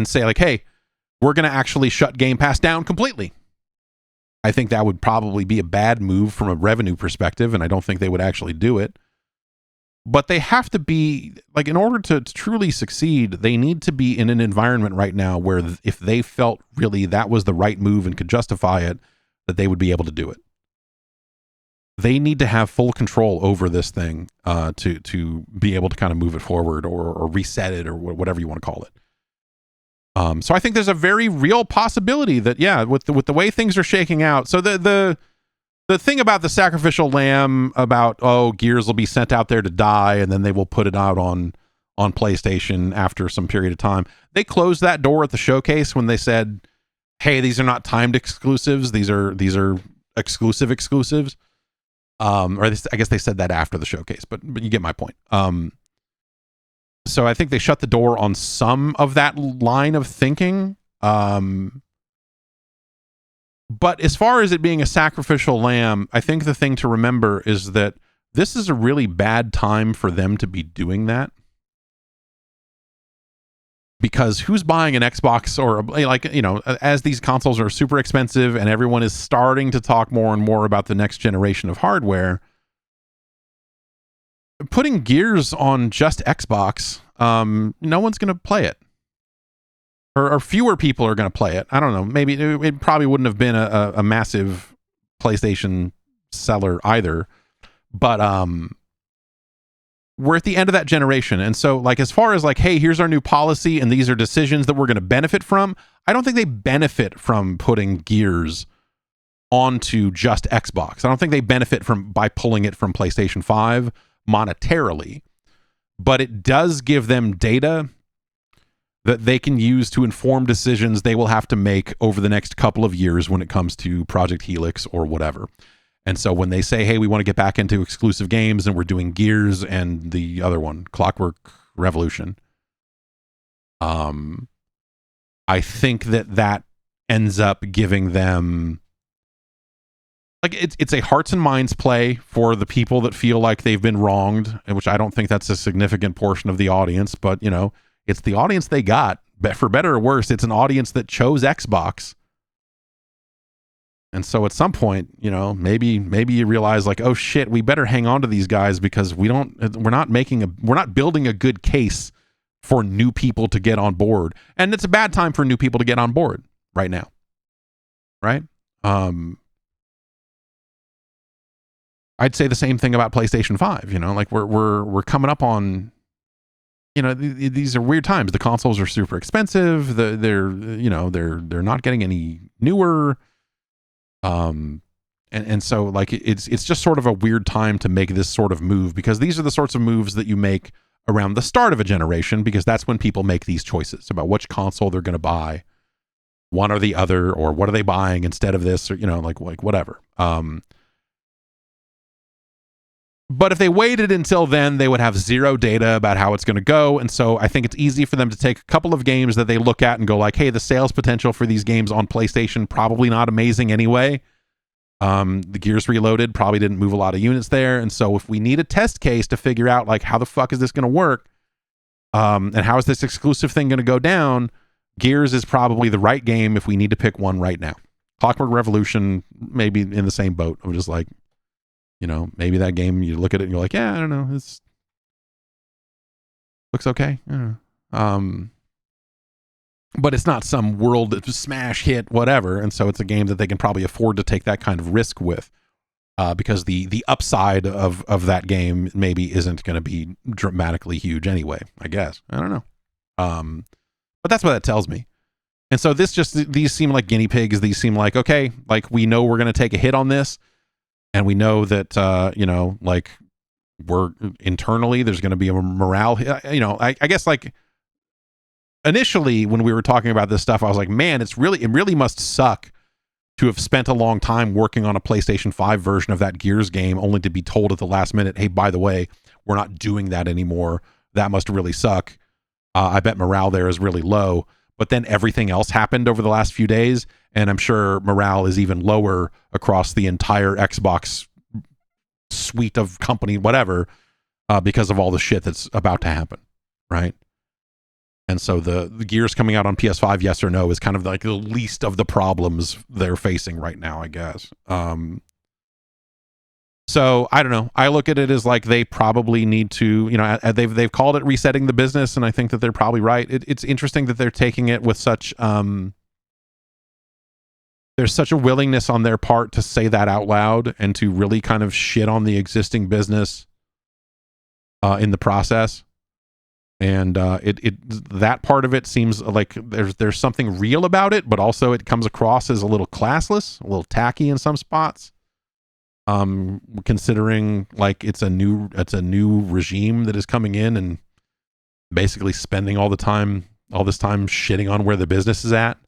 say like, hey, we're gonna actually shut Game Pass down completely. I think that would probably be a bad move from a revenue perspective, and I don't think they would actually do it. But they have to be, like, in order to truly succeed, they need to be in an environment right now where if they felt really that was the right move and could justify it, that they would be able to do it. They need to have full control over this thing to be able to kind of move it forward or reset it or whatever you want to call it. So I think there's a very real possibility that, yeah, with the way things are shaking out. So the thing about the sacrificial lamb, about, oh, Gears will be sent out there to die and then they will put it out on PlayStation after some period of time. They closed that door at the showcase when they said, hey, these are not timed exclusives. These are exclusives. I guess they said that after the showcase, but you get my point. So I think they shut the door on some of that line of thinking. But as far as it being a sacrificial lamb, I think the thing to remember is that this is a really bad time for them to be doing that. Because who's buying an Xbox or, like, you know, as these consoles are super expensive and everyone is starting to talk more and more about the next generation of hardware, putting Gears on just Xbox, no one's going to play it. Or fewer people are going to play it. I don't know. Maybe it probably wouldn't have been a massive PlayStation seller either. But we're at the end of that generation. And so, like, as far as like, hey, here's our new policy and these are decisions that we're going to benefit from, I don't think they benefit from putting Gears onto just Xbox. I don't think they benefit by pulling it from PlayStation 5 monetarily. But it does give them data that they can use to inform decisions they will have to make over the next couple of years when it comes to Project Helix or whatever. And so when they say, hey, we want to get back into exclusive games and we're doing Gears and the other one, Clockwork Revolution, I think that ends up giving them, like, it's a hearts and minds play for the people that feel like they've been wronged, which I don't think that's a significant portion of the audience, but, you know, it's the audience they got. For better or worse, it's an audience that chose Xbox. And so at some point, you know, maybe you realize, like, oh shit, we better hang on to these guys because we're not building a good case for new people to get on board. And it's a bad time for new people to get on board right now. Right? I'd say the same thing about PlayStation 5, you know, like we're coming up on these are weird times. The consoles are super expensive. They're not getting any newer. And so like it's just sort of a weird time to make this sort of move, because these are the sorts of moves that you make around the start of a generation, because that's when people make these choices about which console they're going to buy, one or the other, or what are they buying instead of this, or like whatever. But if they waited until then, they would have zero data about how it's going to go. And so I think it's easy for them to take a couple of games that they look at and go like, hey, the sales potential for these games on PlayStation, probably not amazing anyway. The Gears Reloaded probably didn't move a lot of units there. And so if we need a test case to figure out like, how the fuck is this going to work? And how is this exclusive thing going to go down? Gears is probably the right game if we need to pick one right now. Clockwork Revolution, maybe in the same boat. I'm just like, maybe that game, you look at it and you're like, yeah, I don't know. Looks okay. I don't know. But it's not some world smash hit, whatever. And so it's a game that they can probably afford to take that kind of risk with, because the upside of that game maybe isn't going to be dramatically huge anyway, I guess. I don't know. But that's what that tells me. And so these seem like guinea pigs. These seem like, okay, like we know we're going to take a hit on this. And we know that, like we're internally, there's going to be a morale. I guess like initially when we were talking about this stuff, I was like, man, it really must suck to have spent a long time working on a PlayStation 5 version of that Gears game only to be told at the last minute, hey, by the way, we're not doing that anymore. That must really suck. I bet morale there is really low. But then everything else happened over the last few days, and I'm sure morale is even lower across the entire Xbox suite of company, whatever, because of all the shit that's about to happen, right? And so the Gears coming out on PS5, yes or no, is kind of like the least of the problems they're facing right now, I guess. So I don't know. I look at it as like they probably need to, they've called it resetting the business, and I think that they're probably right. It's interesting that they're taking it with such there's such a willingness on their part to say that out loud and to really kind of shit on the existing business in the process. And that part of it seems like there's something real about it, but also it comes across as a little classless, a little tacky in some spots. Considering like it's a new regime that is coming in and basically spending all this time shitting on where the business is at.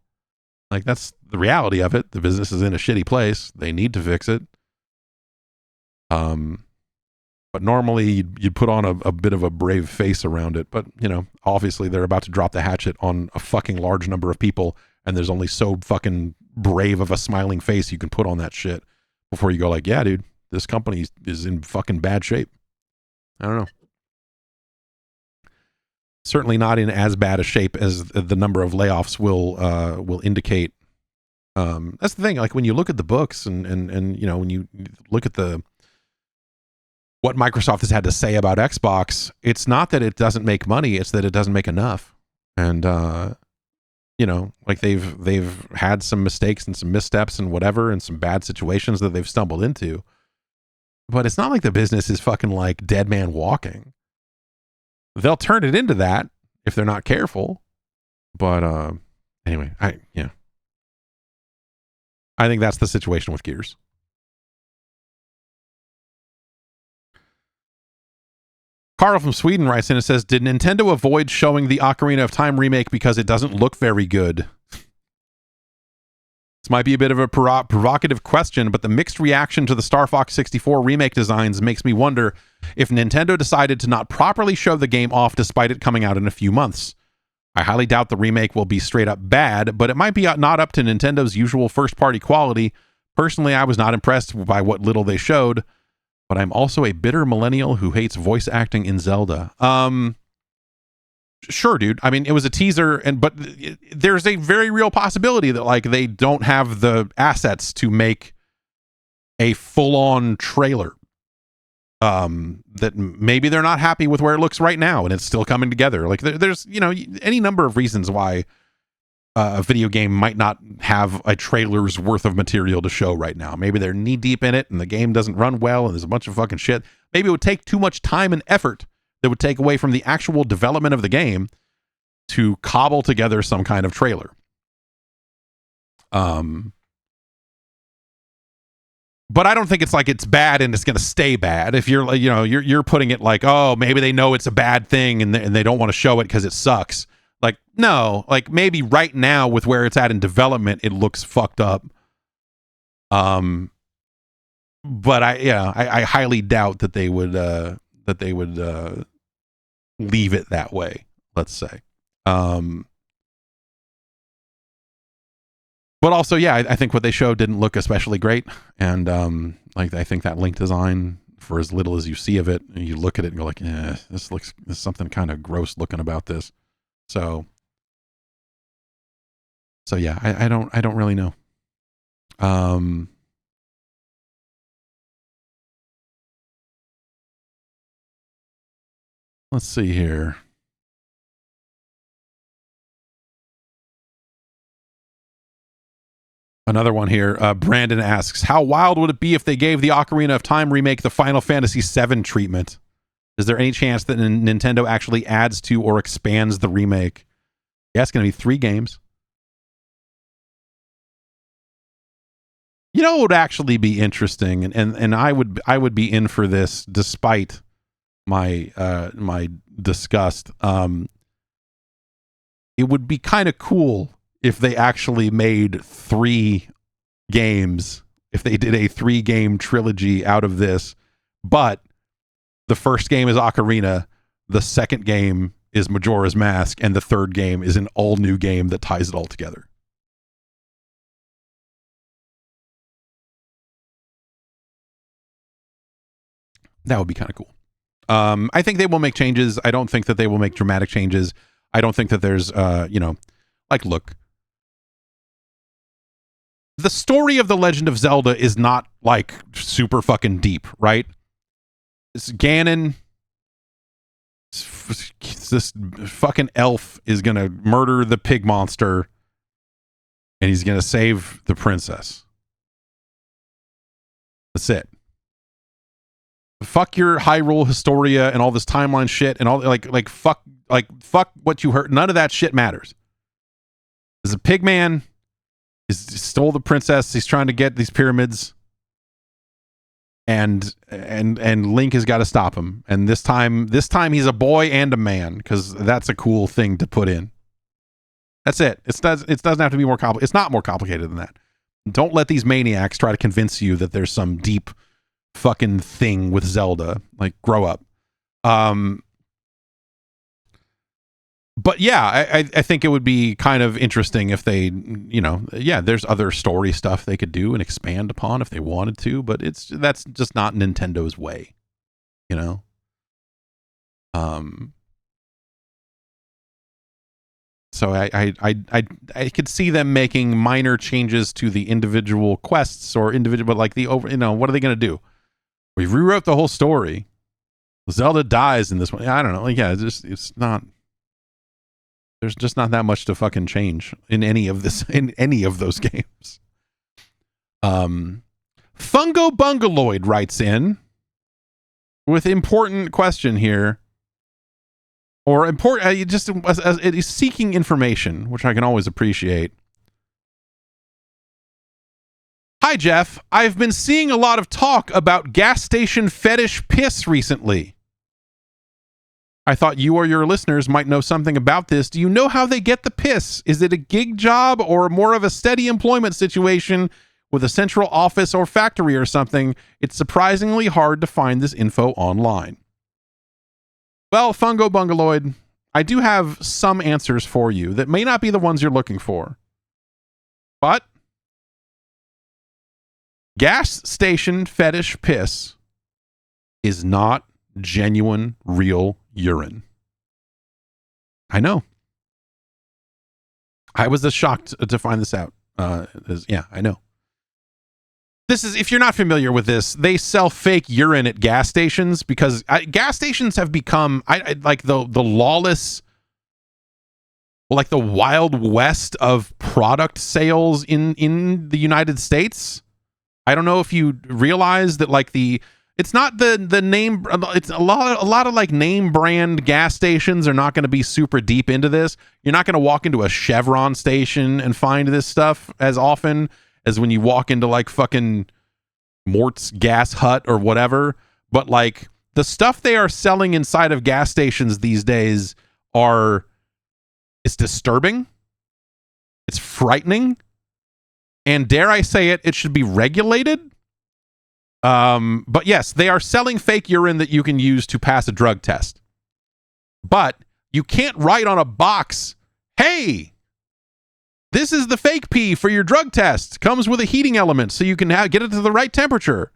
Like, that's the reality of it. The business is in a shitty place. They need to fix it. But normally you'd put on a bit of a brave face around it. But, obviously they're about to drop the hatchet on a fucking large number of people, and there's only so fucking brave of a smiling face you can put on that shit before you go like, yeah, dude, this company is in fucking bad shape. I don't know. Certainly not in as bad a shape as the number of layoffs will indicate. That's the thing. Like when you look at the books and when you look at what Microsoft has had to say about Xbox, it's not that it doesn't make money; it's that it doesn't make enough. And like they've had some mistakes and some missteps and whatever, and some bad situations that they've stumbled into. But it's not like the business is fucking like dead man walking. They'll turn it into that if they're not careful. But anyway, I think that's the situation with Gears. Carl from Sweden writes in and says, did Nintendo avoid showing the Ocarina of Time remake because it doesn't look very good? This might be a bit of a provocative question, but the mixed reaction to the Star Fox 64 remake designs makes me wonder if Nintendo decided to not properly show the game off despite it coming out in a few months. I highly doubt the remake will be straight up bad, but it might be not up to Nintendo's usual first-party quality. Personally, I was not impressed by what little they showed, but I'm also a bitter millennial who hates voice acting in Zelda. Sure, dude. I mean, it was a teaser, but there's a very real possibility that like they don't have the assets to make a full-on trailer. That maybe they're not happy with where it looks right now, and it's still coming together. Like there's any number of reasons why a video game might not have a trailer's worth of material to show right now. Maybe they're knee deep in it, and the game doesn't run well, and there's a bunch of fucking shit. Maybe it would take too much time and effort that would take away from the actual development of the game to cobble together some kind of trailer. But I don't think it's like it's bad and it's going to stay bad. If you're, you know, you're putting it like, oh, maybe they know it's a bad thing and they don't want to show it because it sucks. Like, no, like maybe right now with where it's at in development, it looks fucked up. But I highly doubt that they would leave it that way. Let's say. But also, yeah, I think what they showed didn't look especially great, and like I think that Link design, for as little as you see of it, and you look at it and go like, there's something kind of gross looking about this. So yeah, I don't really know. Let's see here. Another one here. Brandon asks, how wild would it be if they gave the Ocarina of Time remake the Final Fantasy VII treatment? Is there any chance that Nintendo actually adds to or expands the remake? Yeah, it's going to be 3 games. You know, it would actually be interesting, and I would be in for this despite my my disgust. It would be kind of cool if they actually made 3 games, if they did a 3-game trilogy out of this, but the first game is Ocarina, the second game is Majora's Mask, and the third game is an all-new game that ties it all together. That would be kind of cool. I think they will make changes. I don't think that they will make dramatic changes. I don't think that there's, like, look, the story of The Legend of Zelda is not like super fucking deep, right? It's Ganon, this fucking elf is gonna murder the pig monster and he's gonna save the princess. That's it. Fuck your Hyrule Historia and all this timeline shit and all fuck what you heard. None of that shit matters. There's a pig man. He stole the princess. He's trying to get these pyramids, and Link has got to stop him. And this time he's a boy and a man, because that's a cool thing to put in. That's it. It doesn't have to be more complicated. It's not more complicated than that. Don't let these maniacs try to convince you that there's some deep fucking thing with Zelda. Like, grow up. But yeah, I think it would be kind of interesting if they, there's other story stuff they could do and expand upon if they wanted to, but that's just not Nintendo's way, So I could see them making minor changes to the individual quests or individual, but like what are they going to do? We rewrote the whole story. Zelda dies in this one. I don't know. Like, yeah, it's not. There's just not that much to fucking change in any of those games. Fungo Bungaloid writes in with important question here, or important. It is seeking information, which I can always appreciate. Hi Jeff, I've been seeing a lot of talk about gas station fetish piss recently. I thought you or your listeners might know something about this. Do you know how they get the piss? Is it a gig job or more of a steady employment situation with a central office or factory or something? It's surprisingly hard to find this info online. Well, Fungo Bungaloid, I do have some answers for you that may not be the ones you're looking for. But gas station fetish piss is not genuine, real urine. I know. I was shocked to find this out. Yeah, I know. This is, if you're not familiar with this, they sell fake urine at gas stations because gas stations have become like the lawless, like the Wild West of product sales in the United States. I don't know if you realize that, like, the It's not the name. It's a lot of like name brand gas stations are not going to be super deep into this. You're not going to walk into a Chevron station and find this stuff as often as when you walk into like fucking Mort's Gas Hut or whatever. But like the stuff they are selling inside of gas stations these days it's disturbing. It's frightening. And dare I say it, it should be regulated. But yes, they are selling fake urine that you can use to pass a drug test. But you can't write on a box, hey, this is the fake pee for your drug test. Comes with a heating element so you can get it to the right temperature.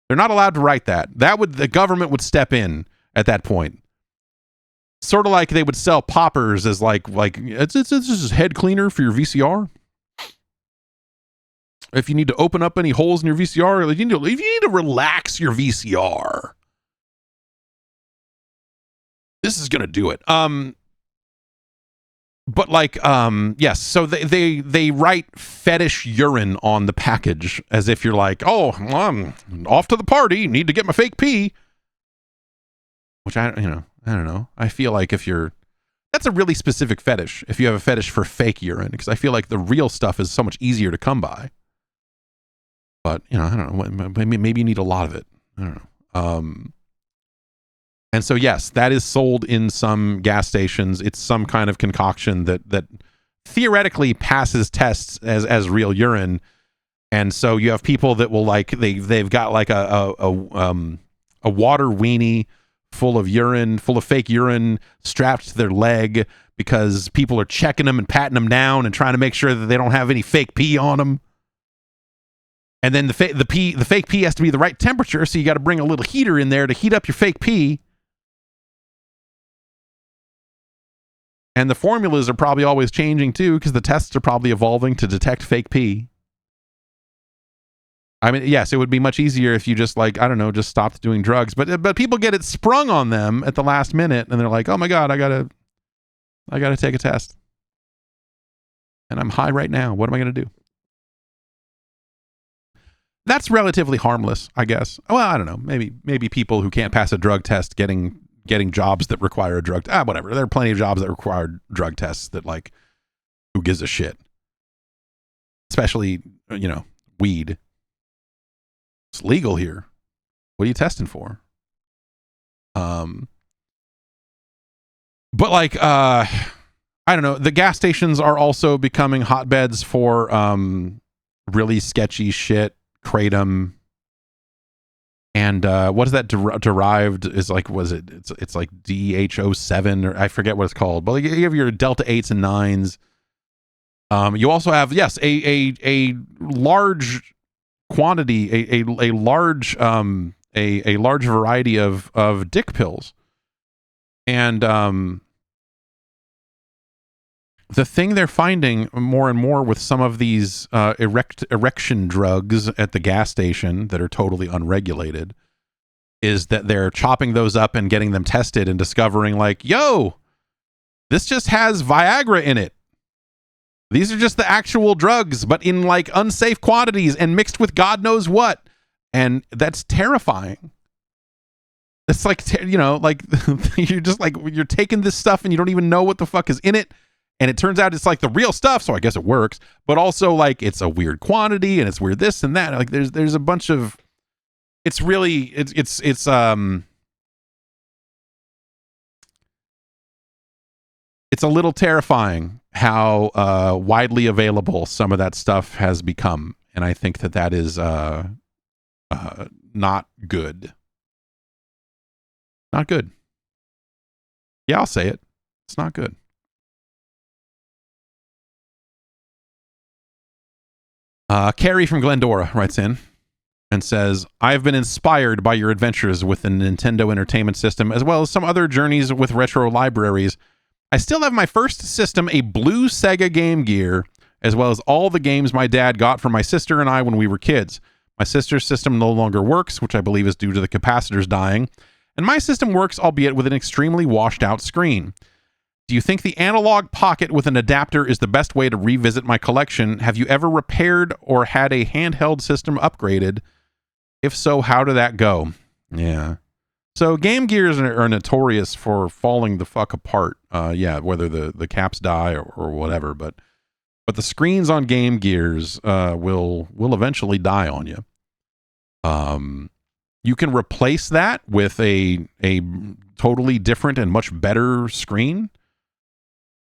They're not allowed to write that. The government would step in at that point. Sort of like they would sell poppers as like it's just a head cleaner for your VCR. If you need to open up any holes in your VCR, if you need to relax your VCR, this is gonna do it. But like, yes. So they write fetish urine on the package as if you're like, oh, I'm off to the party. Need to get my fake pee. Which I don't know. I feel like that's a really specific fetish. If you have a fetish for fake urine, because I feel like the real stuff is so much easier to come by. But, I don't know. Maybe you need a lot of it. I don't know. And so, yes, that is sold in some gas stations. It's some kind of concoction that theoretically passes tests as real urine. And so you have people that will like, they've got like a water weenie full of fake urine strapped to their leg because people are checking them and patting them down and trying to make sure that they don't have any fake pee on them. And then the fake pee has to be the right temperature, so you got to bring a little heater in there to heat up your fake pee. And the formulas are probably always changing too, because the tests are probably evolving to detect fake pee. I mean, yes, it would be much easier if you just just stopped doing drugs. But people get it sprung on them at the last minute, and they're like, oh my God, I gotta take a test. And I'm high right now. What am I gonna do? That's relatively harmless, I guess. Well, I don't know. Maybe people who can't pass a drug test getting jobs that require a drug whatever. There are plenty of jobs that require drug tests that like, who gives a shit? Especially, weed. It's legal here. What are you testing for? But like, I don't know. The gas stations are also becoming hotbeds for really sketchy shit. Kratom, and what is that derived is like? It's like DHO7 or I forget what it's called. But like, you have your Delta 8s and 9s. You also have a large quantity, a large variety of dick pills, and the thing they're finding more and more with some of these erection drugs at the gas station that are totally unregulated is that they're chopping those up and getting them tested and discovering like, yo, this just has Viagra in it. These are just the actual drugs, but in like unsafe quantities and mixed with God knows what. And that's terrifying. It's like, like you're just like, you're taking this stuff and you don't even know what the fuck is in it. And it turns out it's like the real stuff, so I guess it works. But also, like, it's a weird quantity, and it's weird this and that. Like, there's a bunch of. It's really it's a little terrifying how widely available some of that stuff has become, and I think that is not good. Not good. Yeah, I'll say it. It's not good. Carrie from Glendora writes in and says, I've been inspired by your adventures with the Nintendo Entertainment System, as well as some other journeys with retro libraries. I still have my first system, a blue Sega Game Gear, as well as all the games my dad got for my sister and I when we were kids. My sister's system no longer works, which I believe is due to the capacitors dying, and my system works, albeit with an extremely washed-out screen. Do you think the analog pocket with an adapter is the best way to revisit my collection? Have you ever repaired or had a handheld system upgraded? If so, how did that go? Yeah. So Game Gears are notorious for falling the fuck apart. Whether the caps die or whatever, but the screens on Game Gears will eventually die on you. You can replace that with a totally different and much better screen.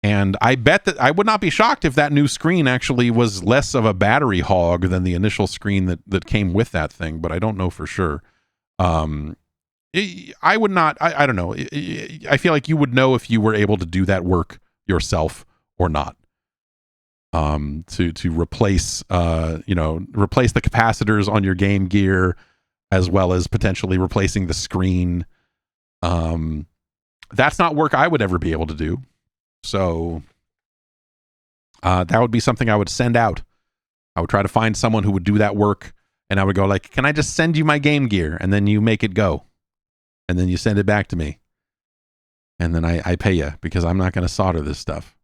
And I bet that I would not be shocked if that new screen actually was less of a battery hog than the initial screen that came with that thing, but I don't know for sure. I would not, I don't know. I feel like you would know if you were able to do that work yourself or not. To replace, replace the capacitors on your Game Gear, as well as potentially replacing the screen. That's not work I would ever be able to do. So that would be something I would send out. I would try to find someone who would do that work, and I would go like, can I just send you my Game Gear? And then you make it go. And then you send it back to me. And then I pay you, because I'm not going to solder this stuff.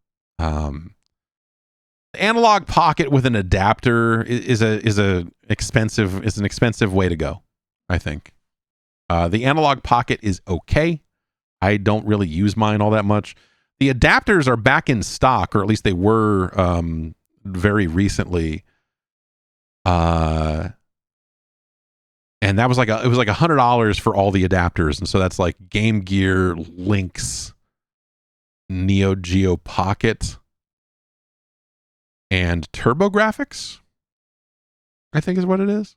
Analog pocket with an adapter is an expensive way to go, I think. The analog pocket is okay. I don't really use mine all that much. The adapters are back in stock, or at least they were very recently. And that was it was like $100 for all the adapters, and so that's like Game Gear, Lynx, Neo Geo Pocket, and TurboGrafx, I think is what it is.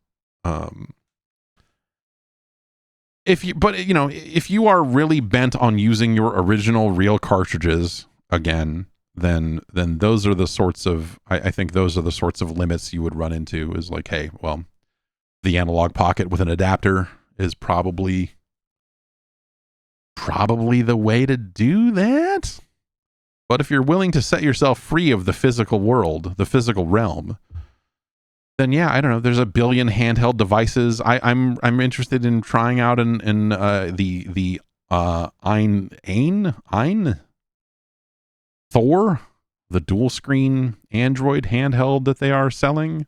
If you are really bent on using your original real cartridges again, then those are the sorts of, I think those are the sorts of limits you would run into, is like, hey, well, the analog pocket with an adapter is probably the way to do that. But if you're willing to set yourself free of the physical world, the physical realm, then yeah, I don't know. There's a billion handheld devices. I'm interested in trying out the Ein Thor, the dual screen Android handheld that they are selling.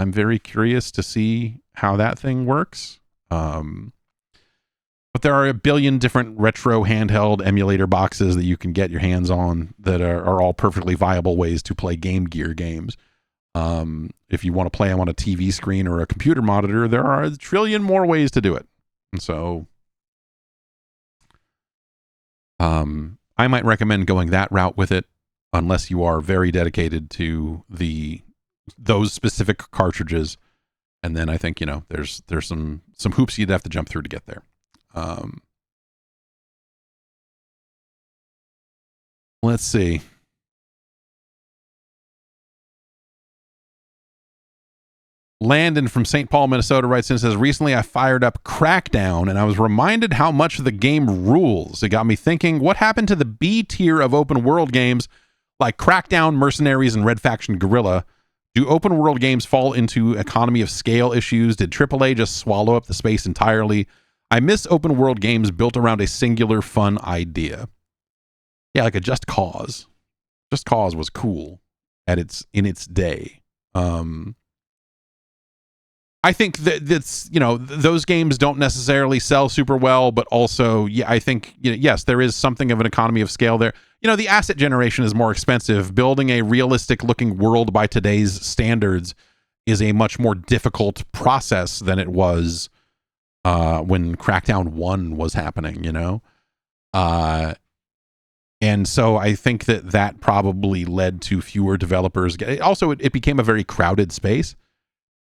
I'm very curious to see how that thing works. But there are a billion different retro handheld emulator boxes that you can get your hands on that are all perfectly viable ways to play Game Gear games. If you want to play them on a TV screen or a computer monitor, there are a trillion more ways to do it. And so I might recommend going that route with it, unless you are very dedicated to those specific cartridges. And then I think, there's some hoops you'd have to jump through to get there. Let's see. Landon from St. Paul, Minnesota writes in and says, recently I fired up Crackdown and I was reminded how much the game rules. It got me thinking, what happened to the B tier of open world games like Crackdown, Mercenaries, and Red Faction Guerrilla? Do open world games fall into economy of scale issues? Did AAA just swallow up the space entirely? I miss open world games built around a singular fun idea. Yeah, like a Just Cause. Just Cause was cool in its day. I think that's those games don't necessarily sell super well, but also, yeah, I think yes, there is something of an economy of scale there. The asset generation is more expensive. Building a realistic looking world by today's standards is a much more difficult process than it was when Crackdown 1 was happening, and so I think that probably led to fewer developers. Also, it became a very crowded space.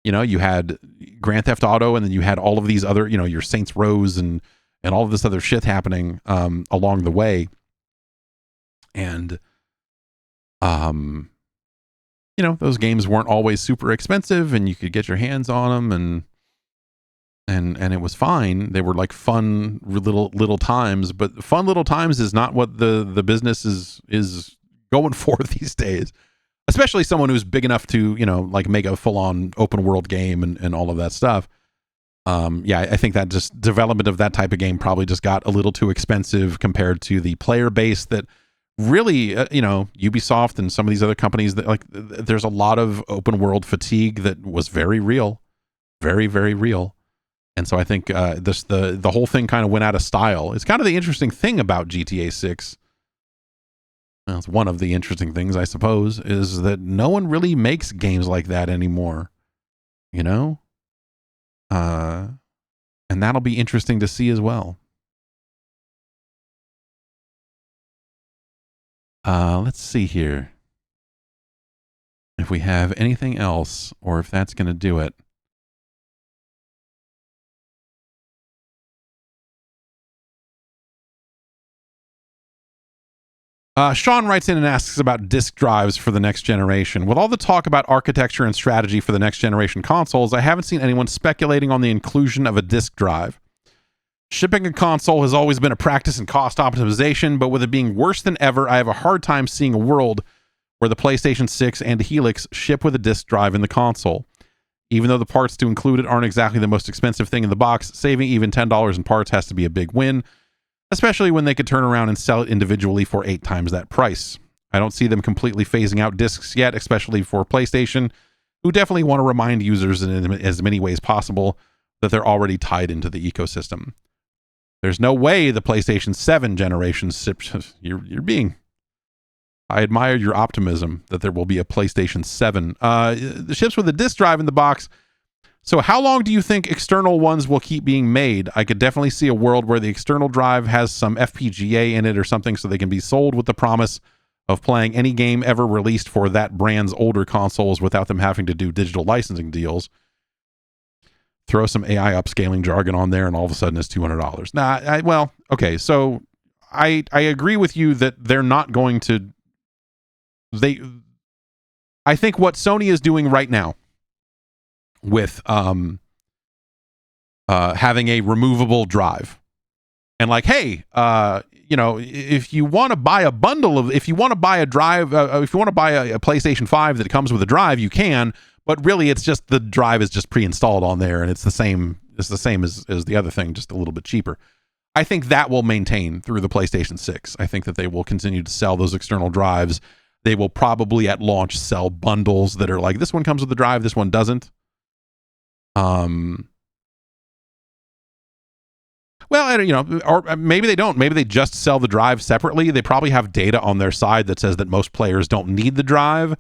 You had Grand Theft Auto, and then you had all of these other, your Saints Rows and all of this other shit happening along the way. And, those games weren't always super expensive, and you could get your hands on them, and it was fine. They were like fun little times, but fun little times is not what the business is going for these days. Especially someone who's big enough to, make a full-on open world game and all of that stuff. I think that just development of that type of game probably just got a little too expensive compared to the player base that really, Ubisoft and some of these other companies that there's a lot of open world fatigue that was very real, very, very real. And so I think the whole thing kind of went out of style. It's kind of the interesting thing about GTA 6. Well, it's one of the interesting things, I suppose, is that no one really makes games like that anymore. You know? And that'll be interesting to see as well. Let's see here. If we have anything else, or if that's going to do it. Sean writes in and asks about disk drives for the next generation. With all the talk about architecture and strategy for the next generation consoles, I haven't seen anyone speculating on the inclusion of a disk drive. Shipping a console has always been a practice in cost optimization, but with it being worse than ever, I have a hard time seeing a world where the PlayStation 6 and Helix ship with a disk drive in the console. Even though the parts to include it aren't exactly the most expensive thing in the box, saving even $10 in parts has to be a big win, especially when they could turn around and sell it individually for 8 times that price. I don't see them completely phasing out discs yet, especially for PlayStation, who definitely want to remind users in as many ways possible that they're already tied into the ecosystem. There's no way the PlayStation 7 generation ships. You're being... I admire your optimism that there will be a PlayStation 7. The ships with a disk drive in the box. So how long do you think external ones will keep being made? I could definitely see a world where the external drive has some FPGA in it or something so they can be sold with the promise of playing any game ever released for that brand's older consoles without them having to do digital licensing deals. Throw some AI upscaling jargon on there and all of a sudden it's $200. Okay, so I agree with you that they're not going to... I think what Sony is doing right now with having a removable drive and like, hey, if you want to buy a bundle of, if you want to buy a drive, if you want to buy a PlayStation 5 that comes with a drive, you can, but really it's just the drive is just pre-installed on there and it's the same as the other thing, just a little bit cheaper. I think that will maintain through the PlayStation 6. I think that they will continue to sell those external drives. They will probably at launch sell bundles that are like, this one comes with the drive, this one doesn't. Well, or maybe they don't. Maybe they just sell the drive separately. They probably have data on their side that says that most players don't need the drive.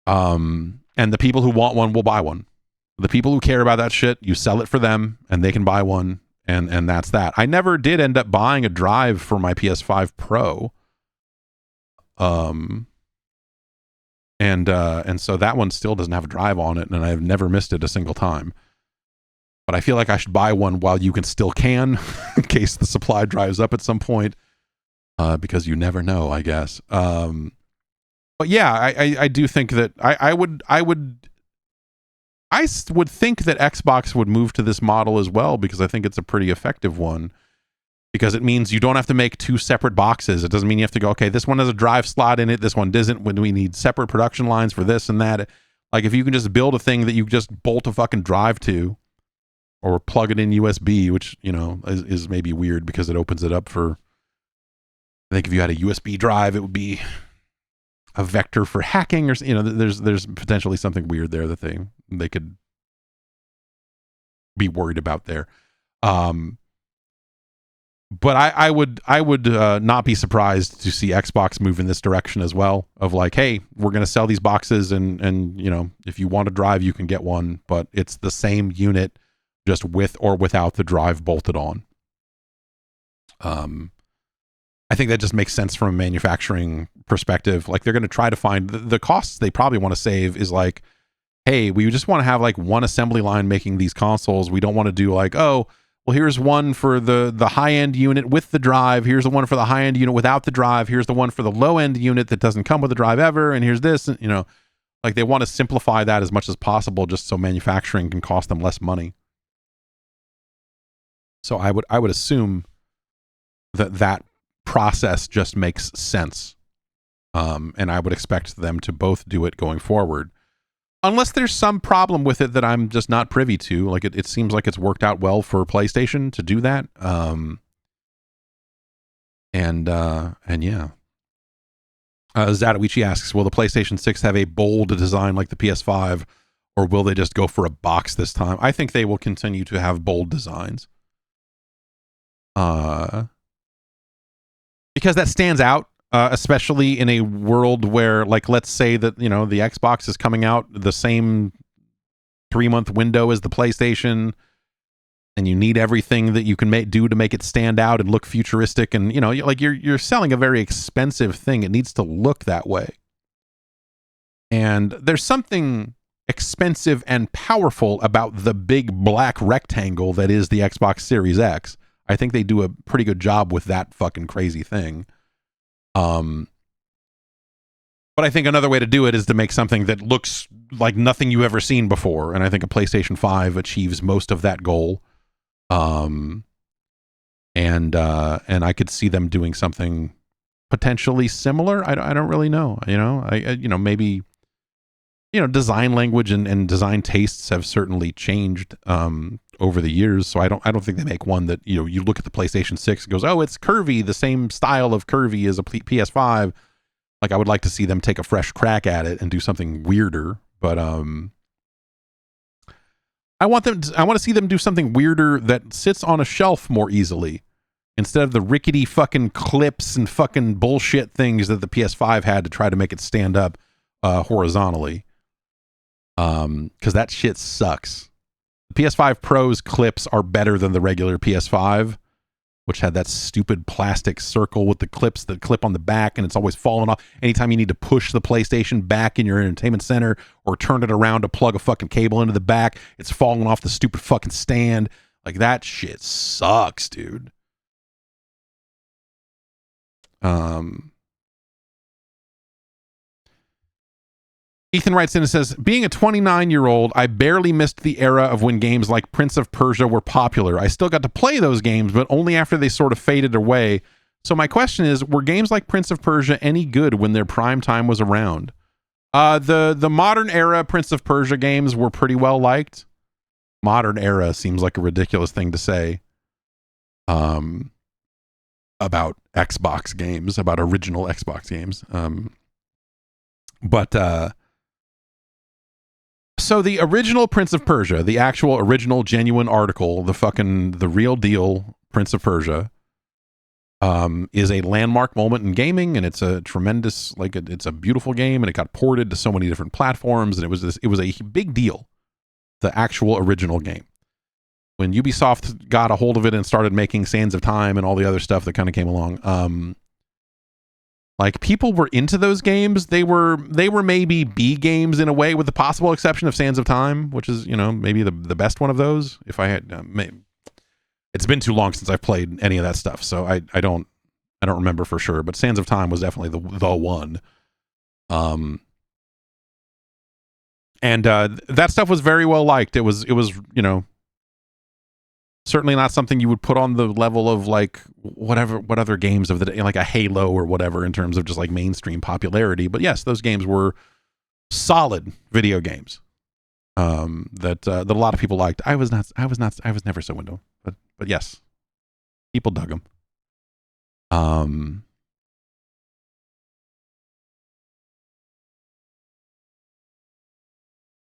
And the people who want one will buy one. The people who care about that shit, you sell it for them and they can buy one. And that's that. I never did end up buying a drive for my PS5 Pro. And so that one still doesn't have a drive on it, and I've never missed it a single time. But I feel like I should buy one while you can, in case the supply dries up at some point, because you never know, I guess. But yeah, I do think that I would think that Xbox would move to this model as well, because I think it's a pretty effective one. Because it means you don't have to make 2 separate boxes. It doesn't mean you have to go, okay, this one has a drive slot in it, this one doesn't, when we need separate production lines for this and that. Like, if you can just build a thing that you just bolt a fucking drive to, or plug it in USB, which, is maybe weird because it opens it up for... I think if you had a USB drive, it would be a vector for hacking, or, there's potentially something weird there that they could be worried about there. But I would not be surprised to see Xbox move in this direction as well, of like, hey, we're going to sell these boxes and if you want a drive, you can get one, but it's the same unit just with or without the drive bolted on. I think that just makes sense from a manufacturing perspective. Like, they're going to try to find the costs they probably want to save is like, hey, we just want to have like one assembly line making these consoles. We don't want to do like, oh, well, here's one for the high-end unit with the drive. Here's the one for the high-end unit without the drive. Here's the one for the low-end unit that doesn't come with a drive ever. And here's this, like they want to simplify that as much as possible just so manufacturing can cost them less money. So I would assume that process just makes sense. And I would expect them to both do it going forward. Unless there's some problem with it that I'm just not privy to. Like, it seems like it's worked out well for PlayStation to do that. And yeah. Zatoichi asks, will the PlayStation 6 have a bold design like the PS5, Or will they just go for a box this time? I think they will continue to have bold designs. Because that stands out, especially in a world where, like, let's say that, the Xbox is coming out the same 3-month window as the PlayStation, and you need everything that you can do to make it stand out and look futuristic, and like you're selling a very expensive thing. It needs to look that way. And there's something expensive and powerful about the big black rectangle that is the Xbox Series X. I think they do a pretty good job with that fucking crazy thing. But I think another way to do it is to make something that looks like nothing you've ever seen before. And I think a PlayStation 5 achieves most of that goal. And I could see them doing something potentially similar. I don't really know. Maybe, design language and design tastes have certainly changed over the years. So I don't think they make one that, you look at the PlayStation 6 and goes, oh, it's curvy, the same style of curvy as a PS5. Like, I would like to see them take a fresh crack at it and do something weirder. But I want to see them do something weirder that sits on a shelf more easily, instead of the rickety fucking clips and fucking bullshit things that the PS5 had to try to make it stand up horizontally. Because that shit sucks. The PS5 Pro's clips are better than the regular PS5, which had that stupid plastic circle with the clips that clip on the back, and it's always falling off. Anytime you need to push the PlayStation back in your entertainment center or turn it around to plug a fucking cable into the back, it's falling off the stupid fucking stand. Like, that shit sucks, dude. Ethan writes in and says, being a 29-year-old, I barely missed the era of when games like Prince of Persia were popular. I still got to play those games, but only after they sort of faded away. So my question is, were games like Prince of Persia any good when their prime time was around? The modern era Prince of Persia games were pretty well liked. Modern era seems like a ridiculous thing to say about Xbox games, about original Xbox games. So the original Prince of Persia, the actual original genuine article, the real deal Prince of Persia, is a landmark moment in gaming, and it's a tremendous, it's a beautiful game, and it got ported to so many different platforms, and it was a big deal, the actual original game. When Ubisoft got a hold of it and started making Sands of Time and all the other stuff that kind of came along, people were into those games. They were maybe B games in a way, with the possible exception of Sands of Time, which is, maybe the best one of those. If I had, it's been too long since I've played any of that stuff, so I don't remember for sure. But Sands of Time was definitely the one. And that stuff was very well liked. It was certainly not something you would put on the level of what other games of the day, like a Halo or whatever, in terms of just mainstream popularity. But yes, those games were solid video games that a lot of people liked. I was never so into them, but yes, people dug them.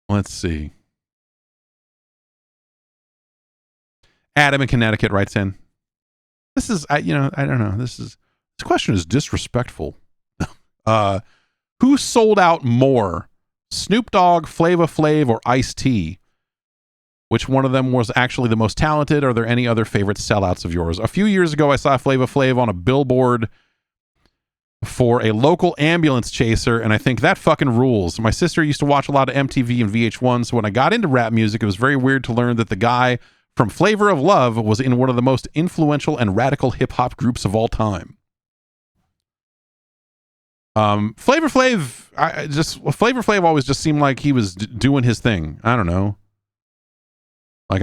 Let's see. Adam in Connecticut writes in, this is, I don't know. This question is disrespectful. Who sold out more, Snoop Dogg, Flava Flav, or Ice-T? Which one of them was actually the most talented? Are there any other favorite sellouts of yours? A few years ago, I saw Flava Flav on a billboard for a local ambulance chaser, and I think that fucking rules. My sister used to watch a lot of MTV and VH1, so when I got into rap music, it was very weird to learn that the guy from Flavor of Love was in one of the most influential and radical hip-hop groups of all time. Flavor Flav always just seemed like he was doing his thing. I don't know. I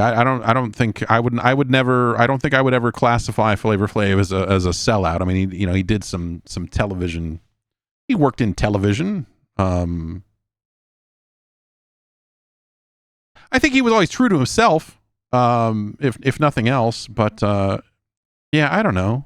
don't think I would ever classify Flavor Flav as a sellout. I mean, he did some television. He worked in television. I think he was always true to himself. If nothing else, but yeah, I don't know.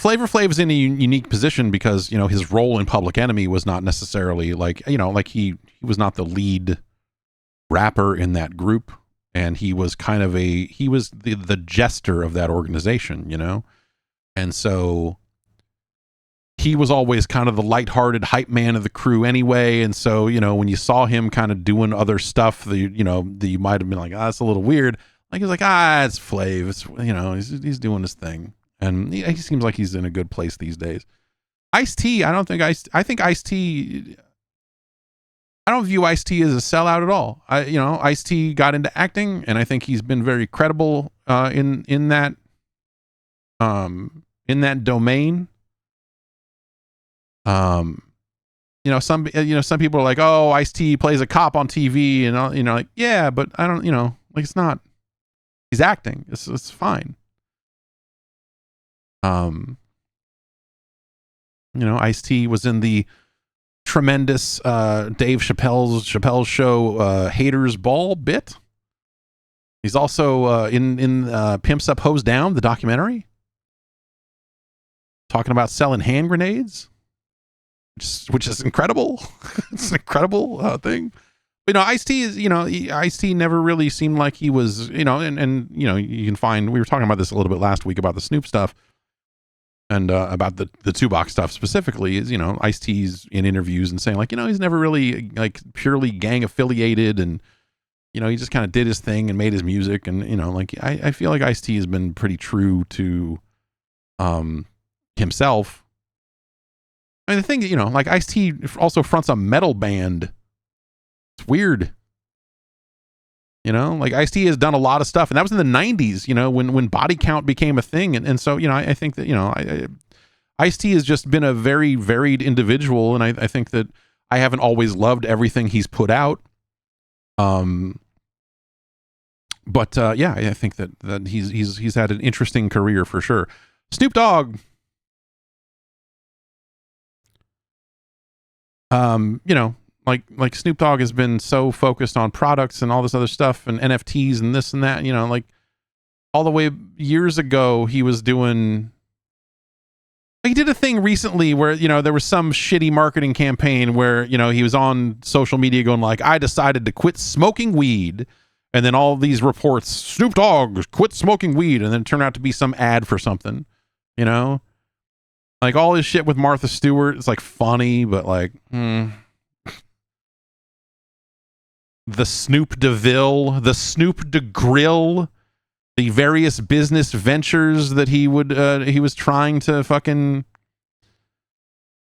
Flavor Flav is in a unique position because, you know, his role in Public Enemy was not necessarily like, you know, like he was not the lead rapper in that group, and he was kind of he was the jester of that organization, you know? And so he was always kind of the lighthearted hype man of the crew anyway. And so, you know, when you saw him kind of doing other stuff that, you know, that you might have been like, that's a little weird. Like, he was like, it's Flav. It's, you know, he's doing his thing. And he seems like he's in a good place these days. Ice-T, I think Ice-T, I don't view Ice-T as a sellout at all. You know, Ice-T got into acting, and I think he's been very credible in that domain. You know, some people are like, oh, Ice-T plays a cop on TV, and you know, like, yeah, but I don't, you know, like, it's not. He's acting. It's fine. You know, Ice-T was in the tremendous Dave Chappelle's show Haters Ball bit. He's also in Pimps Up Hose Down, the documentary, talking about selling hand grenades, which is incredible. It's an incredible thing. But, you know, Ice-T is, you know, Ice-T never really seemed like he was, you know, and you know, you can find, we were talking about this a little bit last week about the Snoop stuff. And about the Tupac stuff specifically is, you know, Ice-T's in interviews and saying, like, you know, he's never really, like, purely gang affiliated, and, you know, he just kind of did his thing and made his music. And, you know, like, I feel like Ice-T has been pretty true to himself. I mean, the thing, you know, like, Ice-T also fronts a metal band. It's weird. You know, like, Ice-T has done a lot of stuff, and that was in the 90s, you know, when body count became a thing. And so, you know, I think that, you know, Ice-T has just been a very varied individual, and I think that I haven't always loved everything he's put out. But yeah, I think that he's had an interesting career for sure. Snoop Dogg. You know, like Snoop Dogg has been so focused on products and all this other stuff and NFTs and this and that, you know, like, all the way years ago, he was doing, he did a thing recently where, you know, there was some shitty marketing campaign where, you know, he was on social media going like, I decided to quit smoking weed. And then all these reports, Snoop Dogg quit smoking weed. And then it turned out to be some ad for something, you know, like, all his shit with Martha Stewart is like funny, but like, the Snoop DeVille, the Snoop DeGrill, the various business ventures that he was trying to fucking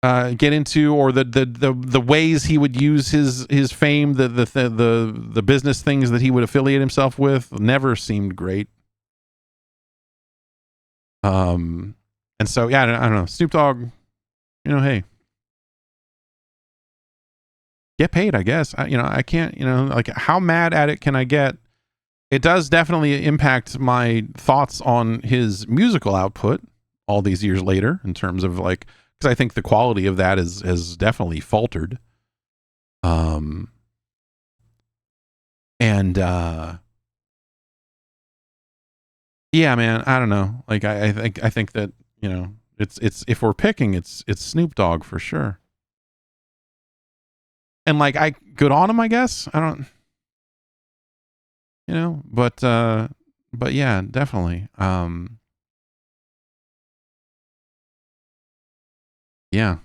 get into, or the ways he would use his fame, the business things that he would affiliate himself with, never seemed great. And so, yeah, I don't know, Snoop Dogg, you know, hey, get paid, I guess. You know, I can't, you know, like, how mad at it can I get? It does definitely impact my thoughts on his musical output all these years later, in terms of, like, because I think the quality of that has definitely faltered. Yeah, man, I don't know. Like, I think that, you know, it's if we're picking, it's Snoop Dogg for sure. And, like, I good on him, I guess. I don't, you know, but yeah, definitely. Yeah.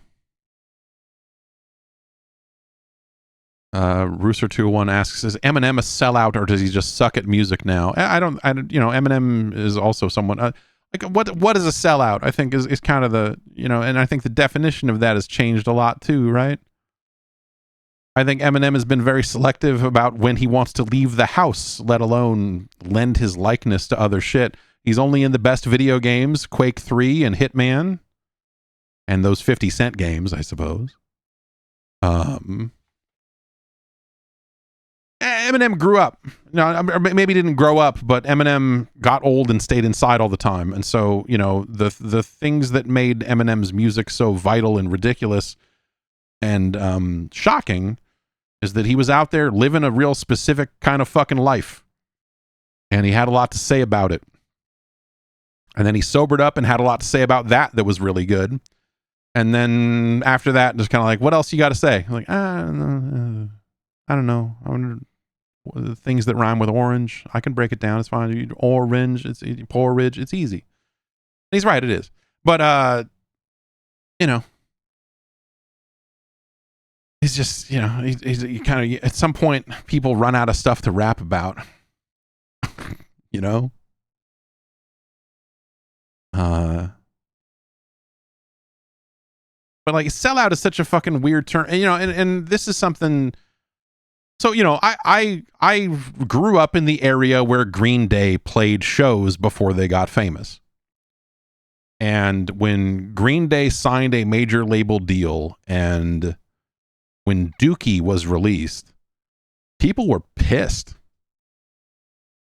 Rooster201 asks, is Eminem a sellout, or does he just suck at music now? I don't, you know, Eminem is also someone, like, what is a sellout? I think is kind of the, you know, and I think the definition of that has changed a lot too, right? I think Eminem has been very selective about when he wants to leave the house, let alone lend his likeness to other shit. He's only in the best video games, Quake 3 and Hitman, and those 50 Cent games, I suppose. Eminem grew up. No, maybe didn't grow up, but Eminem got old and stayed inside all the time. And so, you know, the things that made Eminem's music so vital and ridiculous and shocking is that he was out there living a real specific kind of fucking life. And he had a lot to say about it. And then he sobered up and had a lot to say about that was really good. And then after that, just kind of like, what else you got to say? I'm like, I don't know. I wonder the things that rhyme with orange. I can break it down. It's fine. Orange, it's porridge. It's easy. And he's right. It is. But, you know, he's just, you know, he's kind of, at some point, people run out of stuff to rap about, you know? But like sellout is such a fucking weird term, and, you know, and this is something. So, you know, I grew up in the area where Green Day played shows before they got famous. And when Green Day signed a major label deal and when Dookie was released, people were pissed.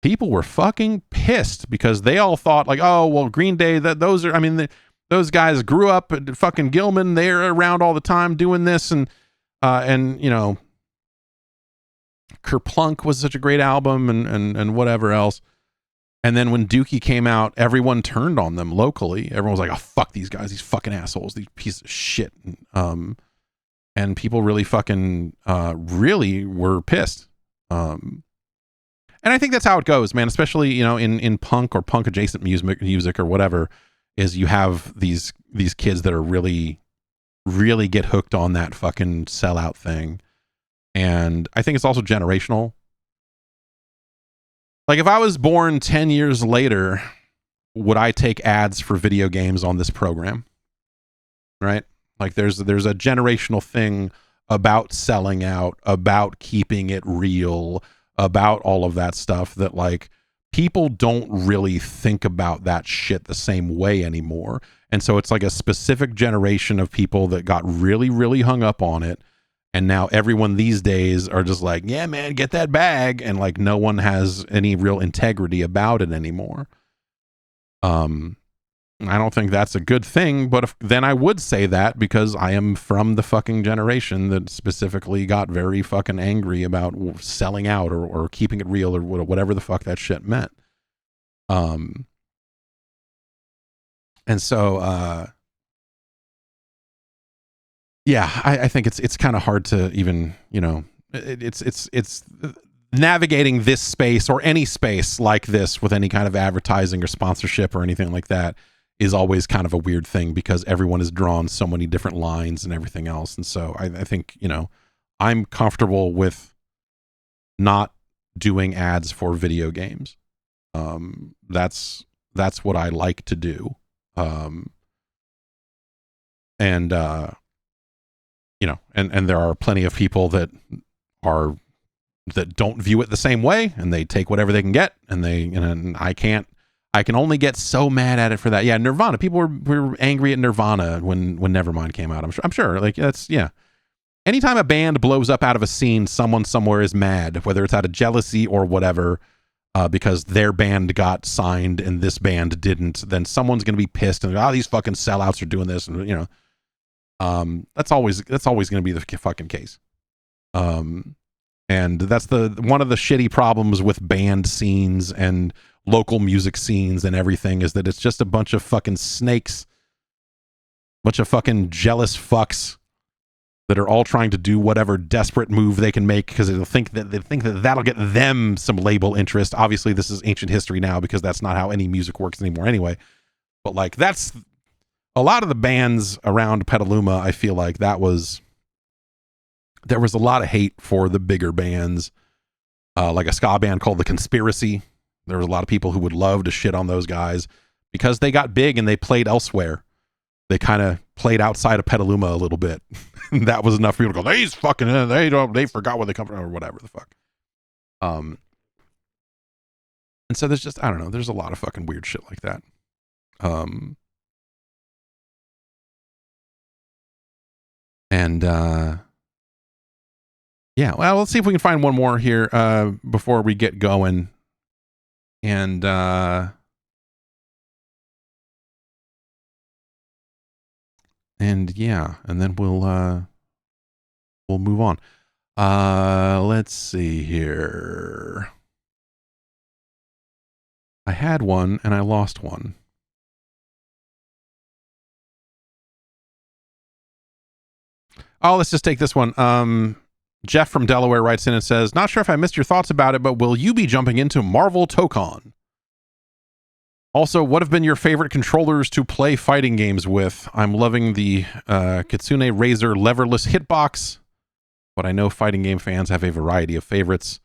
People were fucking pissed because they all thought like, oh, well, Green Day, those are, I mean, those guys grew up at fucking Gilman. They're around all the time doing this. And you know, Kerplunk was such a great album and whatever else. And then when Dookie came out, everyone turned on them locally. Everyone was like, oh, fuck these guys, these fucking assholes, these pieces of shit. And people really fucking, really were pissed. And I think that's how it goes, man, especially, you know, in punk or punk adjacent music or whatever, is you have these kids that are really, really get hooked on that fucking sellout thing. And I think it's also generational. Like if I was born 10 years later, would I take ads for video games on this program? Right? Like there's a generational thing about selling out, about keeping it real, about all of that stuff that like people don't really think about that shit the same way anymore. And so it's like a specific generation of people that got really, really hung up on it. And now everyone these days are just like, yeah, man, get that bag. And like no one has any real integrity about it anymore. I don't think that's a good thing, but then I would say that because I am from the fucking generation that specifically got very fucking angry about selling out or keeping it real or whatever the fuck that shit meant. And so, yeah, I think it's kind of hard to even, you know, it's navigating this space or any space like this with any kind of advertising or sponsorship or anything like that is always kind of a weird thing because everyone has drawn so many different lines and everything else. And so I think, you know, I'm comfortable with not doing ads for video games. That's what I like to do. And you know, and there are plenty of people that don't view it the same way, and they take whatever they can get, and I can only get so mad at it for that. Yeah, Nirvana. People were angry at Nirvana when Nevermind came out. I'm sure. Like that's, yeah. Anytime a band blows up out of a scene, someone somewhere is mad, whether it's out of jealousy or whatever, because their band got signed and this band didn't. Then someone's gonna be pissed and these fucking sellouts are doing this, and you know, that's always gonna be the fucking case. And that's one of the shitty problems with band scenes and local music scenes and everything is that it's just a bunch of fucking snakes, bunch of fucking jealous fucks that are all trying to do whatever desperate move they can make because they think that that'll get them some label interest. Obviously, this is ancient history now because that's not how any music works anymore anyway. But like that's a lot of the bands around Petaluma. I feel like there was a lot of hate for the bigger bands, like a ska band called The Conspiracy. There was a lot of people who would love to shit on those guys because they got big and they played elsewhere. They kind of played outside of Petaluma a little bit. That was enough for people to go, these fucking, they forgot where they come from or whatever the fuck. And so there's just, I don't know, there's a lot of fucking weird shit like that. Yeah, well, let's see if we can find one more here before we get going. And yeah, and then we'll move on. Let's see here. I had one and I lost one. Oh, let's just take this one. Jeff from Delaware writes in and says, not sure if I missed your thoughts about it, but will you be jumping into Marvel Tokon? Also, what have been your favorite controllers to play fighting games with? I'm loving the Kitsune Razor leverless hitbox, but I know fighting game fans have a variety of favorites.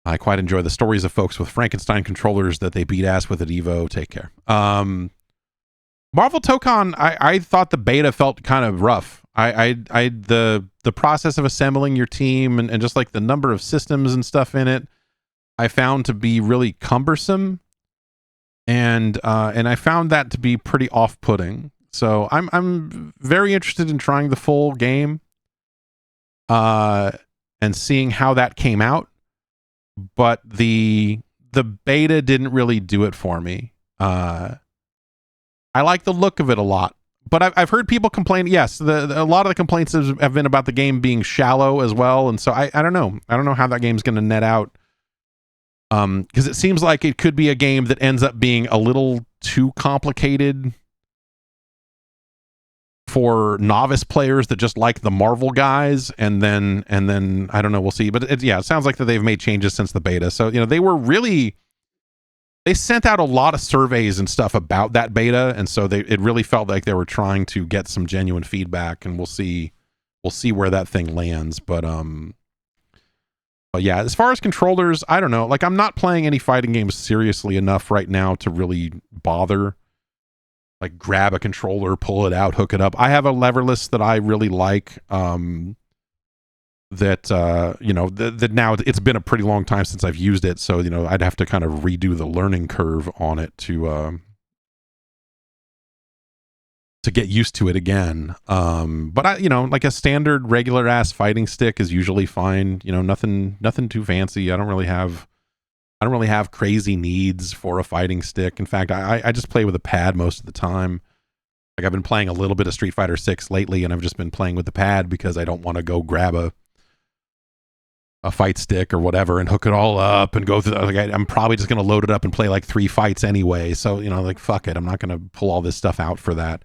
I quite enjoy the stories of folks with Frankenstein controllers that they beat ass with at Evo. Take care. Marvel Tokon, I thought the beta felt kind of rough. The process of assembling your team and just like the number of systems and stuff in it, I found to be really cumbersome, and I found that to be pretty off-putting. So I'm very interested in trying the full game, and seeing how that came out. But the beta didn't really do it for me. I like the look of it a lot. But I've heard people complain. Yes, a lot of the complaints have been about the game being shallow as well. And so I don't know. I don't know how that game's going to net out. Because it seems like it could be a game that ends up being a little too complicated for novice players that just like the Marvel guys. And then I don't know. We'll see. But it sounds like that they've made changes since the beta. So, they sent out a lot of surveys and stuff about that beta, and so it really felt like they were trying to get some genuine feedback, and we'll see where that thing lands. But yeah, as far as controllers, I don't know. Like, I'm not playing any fighting games seriously enough right now to really bother. Like, grab a controller, pull it out, hook it up. I have a leverless that I really like. That now it's been a pretty long time since I've used it, so I'd have to kind of redo the learning curve on it to get used to it again. But like a standard regular ass fighting stick is usually fine. Nothing too fancy. I don't really have crazy needs for a fighting stick. In fact, I just play with a pad most of the time. Like, I've been playing a little bit of Street Fighter 6 lately, and I've just been playing with the pad because I don't want to go grab a fight stick or whatever and hook it all up and go through. I'm probably just going to load it up and play like 3 fights anyway. So, fuck it. I'm not going to pull all this stuff out for that.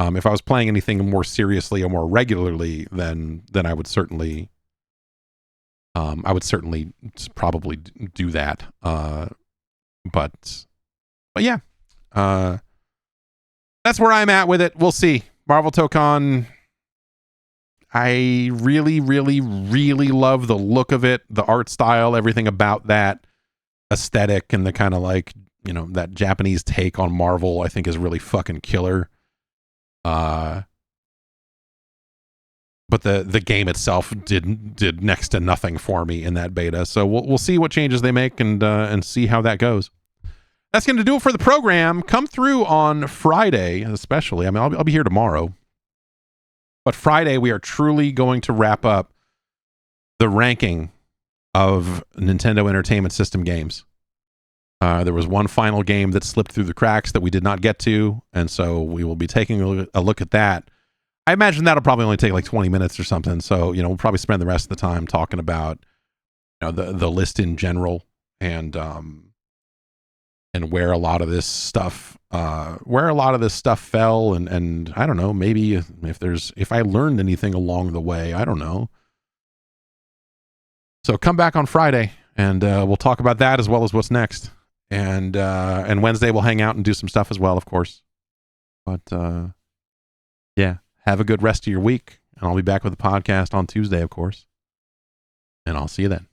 If I was playing anything more seriously or more regularly, then I would certainly probably do that. But yeah, that's where I'm at with it. We'll see. Marvel Tokon, I really, really, really love the look of it, the art style, everything about that aesthetic, and the kind of like, that Japanese take on Marvel, I think is really fucking killer. But the game itself did next to nothing for me in that beta. So we'll see what changes they make and see how that goes. That's going to do it for the program. Come through on Friday, especially. I mean, I'll be here tomorrow. But Friday, we are truly going to wrap up the ranking of Nintendo Entertainment System games. There was one final game that slipped through the cracks that we did not get to, and so we will be taking a look at that. I imagine that'll probably only take like 20 minutes or something, so we'll probably spend the rest of the time talking about the list in general, and where a lot of this stuff fell, and I don't know, maybe if I learned anything along the way, I don't know. So come back on Friday, and we'll talk about that as well as what's next. And Wednesday we'll hang out and do some stuff as well, of course. But yeah, have a good rest of your week, and I'll be back with the podcast on Tuesday, of course. And I'll see you then.